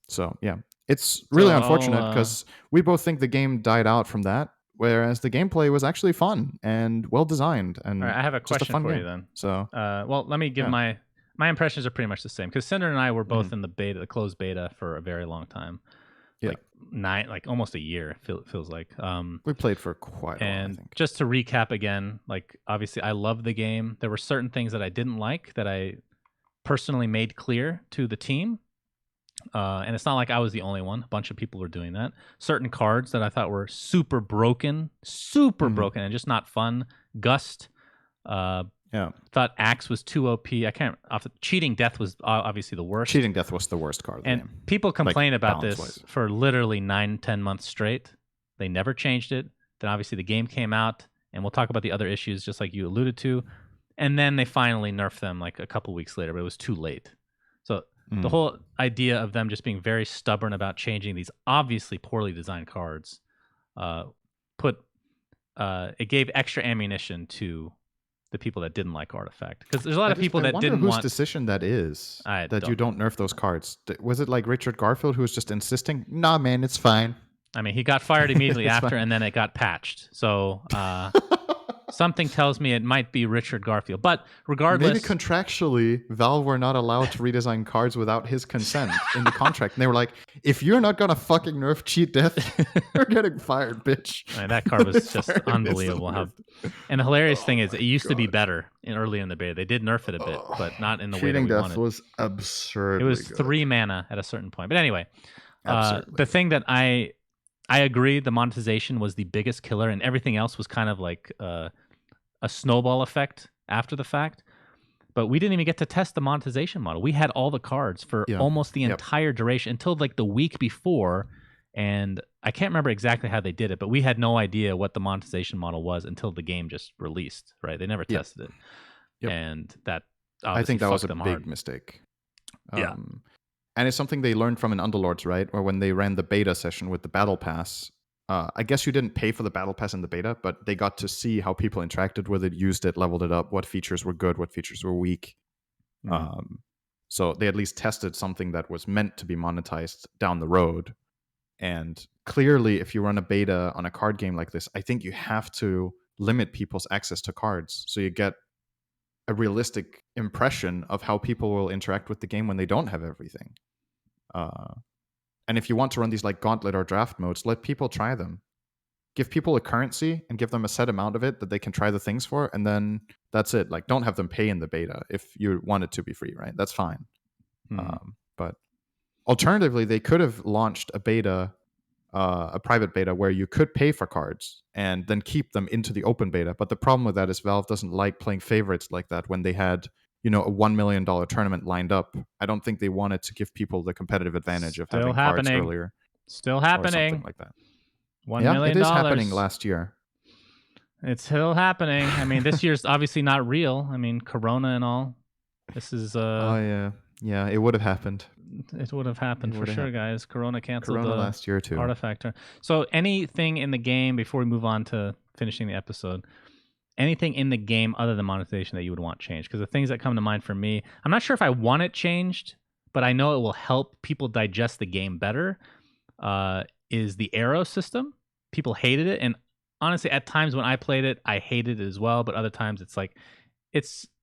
So, yeah. It's really unfortunate because we both think the game died out from that, whereas the gameplay was actually fun and well designed. And I have a question for you then. So, well, let me give my impressions are pretty much the same, because Cinder and I were both in the closed beta for a very long time. Yeah. Like almost a year, feels like. We played for quite a while, and I think. Just to recap again, like, obviously I love the game. There were certain things that I didn't like that I personally made clear to the team. And it's not like I was the only one. A bunch of people were doing that. Certain cards that I thought were super broken and just not fun. Gust, Yeah. Thought Aghs was too OP. I can't. Cheating Death was obviously the worst. Cheating Death was the worst card of the and game. people complain like, about this balance-wise. for literally 9-10 months straight. They never changed it. Then obviously the game came out, and we'll talk about the other issues just like you alluded to. And then they finally nerfed them like a couple weeks later, but it was too late. So the whole idea of them just being very stubborn about changing these obviously poorly designed cards it gave extra ammunition to the people that didn't like Artifact, because there's a lot of people that didn't whose want. decision that is that you don't know. nerf those cards. Was it like Richard Garfield who was just insisting, nah, man, it's fine? I mean, he got fired immediately after, and then it got patched. So something tells me it might be Richard Garfield. But regardless, maybe contractually, Valve were not allowed to redesign cards without his consent in the contract. And they were like, if you're not going to fucking nerf Cheat Death, you're getting fired, bitch. I mean, that card was just unbelievable. And the hilarious thing is, it used to be better early in the beta. They did nerf it a bit, but not in the way that we Cheating Death wanted. was absurd. It was 3 mana at a certain point. But anyway, Absurdly. the thing that I agree, the monetization was the biggest killer, and everything else was kind of like a snowball effect after the fact. But we didn't even get to test the monetization model. We had all the cards for almost the entire duration until like the week before, and I can't remember exactly how they did it, but we had no idea what the monetization model was until the game just released, right? They never tested it. Yep. And that I think that was a big hard. mistake. Yeah. And it's something they learned from in Underlords, right? Or when they ran the beta session with the Battle Pass. I guess you didn't pay for the Battle Pass in the beta, but they got to see how people interacted with it, used it, leveled it up, what features were good, what features were weak. So they at least tested something that was meant to be monetized down the road. And clearly, if you run a beta on a card game like this, I think you have to limit people's access to cards so you get a realistic impression of how people will interact with the game when they don't have everything. And if you want to run these like gauntlet or draft modes, let people try them. Give people a currency and give them a set amount of it that they can try the things for, and then that's it. Like, don't have them pay in the beta if you want it to be free, right? That's fine. But alternatively, they could have launched a beta, a private beta, where you could pay for cards and then keep them into the open beta. But the problem with that is Valve doesn't like playing favorites like that when they had, a $1 million tournament lined up. I don't think they wanted to give people the competitive advantage of having cards earlier. Still happening. Or something like that. $1 million. It is happening last year. It's still happening. I mean, this year's obviously not real. I mean, Corona and all. This is oh yeah, it would have happened. It would have happened for sure, guys. Corona canceled the last year too. Artifact. So anything in the game, before we move on to finishing the episode, anything in the game other than monetization that you would want changed? Because the things that come to mind for me, I'm not sure if I want it changed, but I know it will help people digest the game better, is the arrow system. People hated it, and honestly, at times when I played it, I hated it as well, but other times it's like,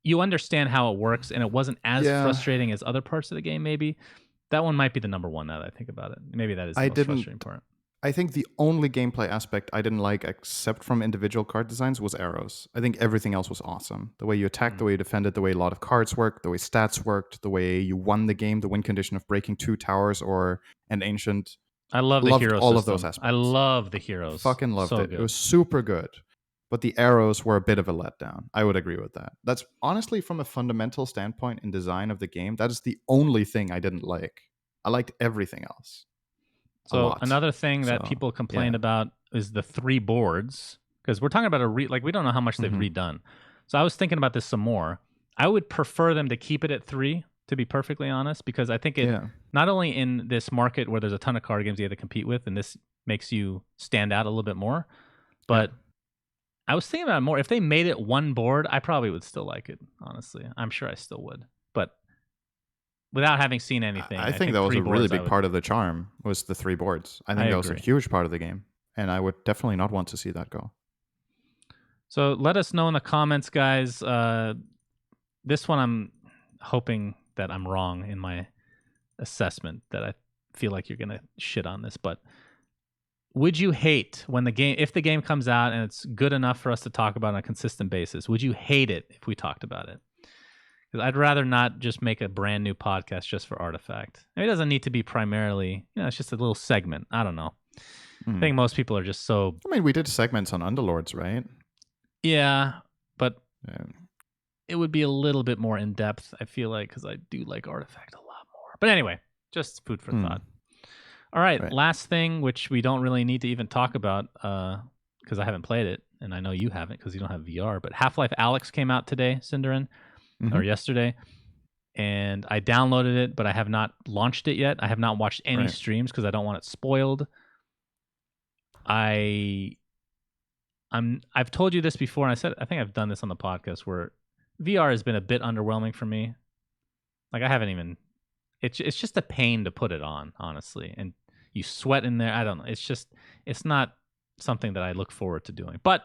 you understand how it works, and it wasn't as frustrating as other parts of the game, maybe. That one might be the number one now that I think about it. Maybe that is the most frustrating part. I think the only gameplay aspect I didn't like, except from individual card designs, was arrows. I think everything else was awesome. The way you attacked, the way you defended, the way a lot of cards worked, the way stats worked, the way you won the game, the win condition of breaking 2 towers or an ancient. I loved the hero all system. Of those aspects. I love the heroes. Fucking loved it. Good. It was super good. But the arrows were a bit of a letdown. I would agree with that. That's honestly, from a fundamental standpoint in design of the game, that is the only thing I didn't like. I liked everything else. So another thing that people complained about is the 3 boards, because we're talking about we don't know how much they've redone. So I was thinking about this some more. I would prefer them to keep it at 3, to be perfectly honest, because I think it not only in this market where there's a ton of card games you have to compete with, and this makes you stand out a little bit more, but I was thinking about it more. If they made it 1 board, I probably would still like it, honestly. I'm sure I still would. But without having seen anything, I think that was a really big part of the charm, was the 3 boards. I think that was a huge part of the game, and I would definitely not want to see that go. So let us know in the comments, guys. This one, I'm hoping that I'm wrong in my assessment, that I feel like you're going to shit on this, but would you hate if the game comes out and it's good enough for us to talk about on a consistent basis, would you hate it if we talked about it? Because I'd rather not just make a brand new podcast just for Artifact. It doesn't need to be primarily, it's just a little segment. I don't know. I think most people are just so... I mean, we did segments on Underlords, right? Yeah, but it would be a little bit more in depth, I feel like, because I do like Artifact a lot more. But anyway, just food for thought. All right, last thing, which we don't really need to even talk about because I haven't played it, and I know you haven't because you don't have VR, but Half-Life Alyx came out today, Cinderin, or yesterday, and I downloaded it, but I have not launched it yet. I have not watched any streams because I don't want it spoiled. I've told you this before, and I think I've done this on the podcast, where VR has been a bit underwhelming for me. Like, I haven't even... It's just a pain to put it on, honestly. And you sweat in there. I don't know. It's not something that I look forward to doing. But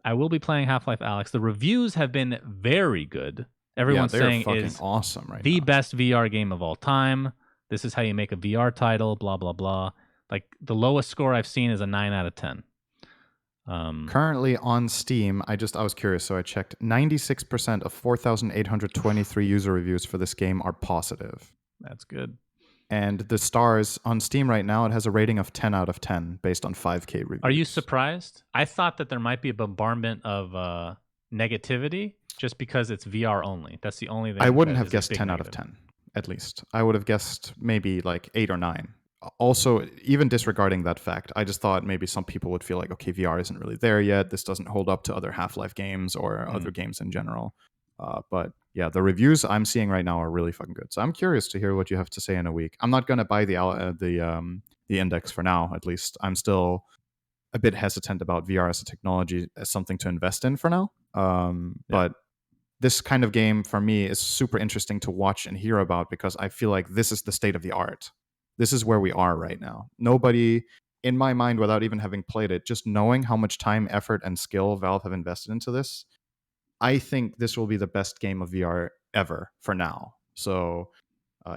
I will be playing Half-Life Alyx. The reviews have been very good. Everyone's saying it's awesome right the now. Best VR game of all time. This is how you make a VR title, blah, blah, blah. Like, the lowest score I've seen is a 9 out of 10. Currently on Steam, I was curious, so I checked. 96% of 4,823 user reviews for this game are positive. That's good. And the stars on Steam right now, it has a rating of 10 out of 10 based on 5K reviews. Are you surprised? I thought that there might be a bombardment of negativity just because it's VR only. That's the only thing. I wouldn't have guessed 10 out of 10, at least. I would have guessed maybe like 8 or 9. Also, even disregarding that fact, I just thought maybe some people would feel like, okay, VR isn't really there yet. This doesn't hold up to other Half-Life games or other games in general. But yeah, the reviews I'm seeing right now are really fucking good. So I'm curious to hear what you have to say in a week. I'm not going to buy the index for now, at least. I'm still a bit hesitant about VR as a technology, as something to invest in for now. But this kind of game for me is super interesting to watch and hear about because I feel like this is the state of the art. This is where we are right now. Nobody, in my mind, without even having played it, just knowing how much time, effort, and skill Valve have invested into this, I think this will be the best game of VR ever for now. So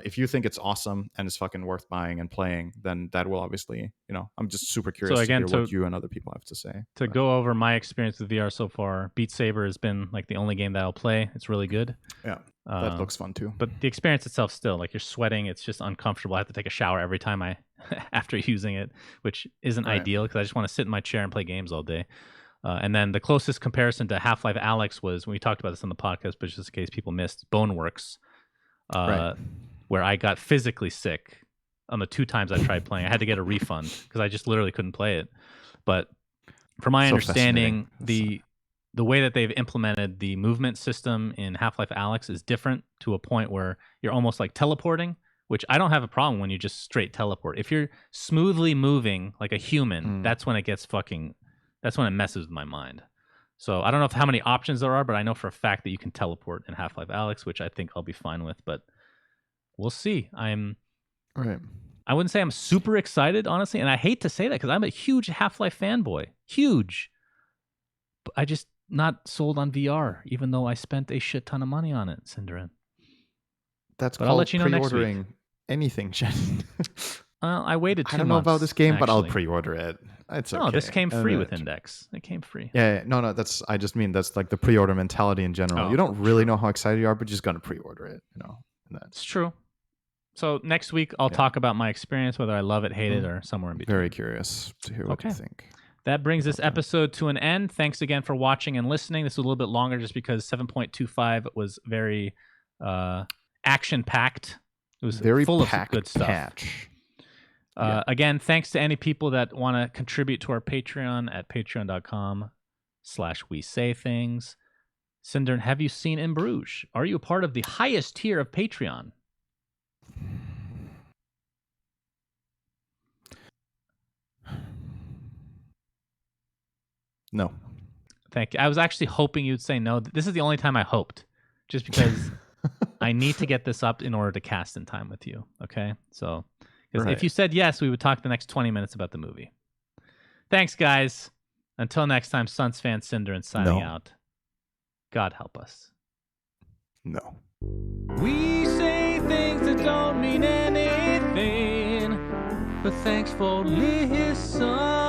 if you think it's awesome and it's fucking worth buying and playing, then that will obviously, I'm just super curious to hear what you and other people have to say. To go over my experience with VR so far, Beat Saber has been like the only game that I'll play. It's really good. Yeah, that looks fun too. But the experience itself still, like you're sweating, it's just uncomfortable. I have to take a shower every time after using it, which isn't ideal because I just want to sit in my chair and play games all day. And then the closest comparison to Half-Life Alyx was, when we talked about this on the podcast, but just in case people missed, Boneworks, where I got physically sick on the 2 times I tried playing. I had to get a refund because I just literally couldn't play it. But from my understanding, the way that they've implemented the movement system in Half-Life Alyx is different to a point where you're almost like teleporting, which I don't have a problem when you just straight teleport. If you're smoothly moving like a human, that's when it messes with my mind. So I don't know how many options there are, but I know for a fact that you can teleport in Half-Life Alyx, which I think I'll be fine with, but we'll see. I wouldn't say I'm super excited, honestly, and I hate to say that because I'm a huge Half-Life fanboy. Huge. But I just not sold on VR, even though I spent a shit ton of money on it, Cinderin. But I'll let you know next week. Anything, Jen. Well, I waited 2 months. I don't know about this game, but I'll pre-order it. It's okay. No, this came free with Index. It came free. Yeah, no, I just mean that's like the pre-order mentality in general. You don't really know how excited you are, but you're just gonna pre-order it, It's true. So next week I'll talk about my experience, whether I love it, hate it, or somewhere in between. Very curious to hear what you think. That brings this episode to an end. Thanks again for watching and listening. This was a little bit longer just because 7.25 was very action-packed. It was very full of good stuff. Again, thanks to any people that want to contribute to our Patreon at patreon.com/WeSayThings. Cinder, have you seen In Bruges? Are you a part of the highest tier of Patreon? No. Thank you. I was actually hoping you'd say no. This is the only time I hoped, just because I need to get this up in order to cast in time with you. Okay? So, because if you said yes, we would talk the next 20 minutes about the movie. Thanks, guys. Until next time, Suns fan Cinder and signing out. God help us. No. We say things that don't mean anything, but thanks for listening.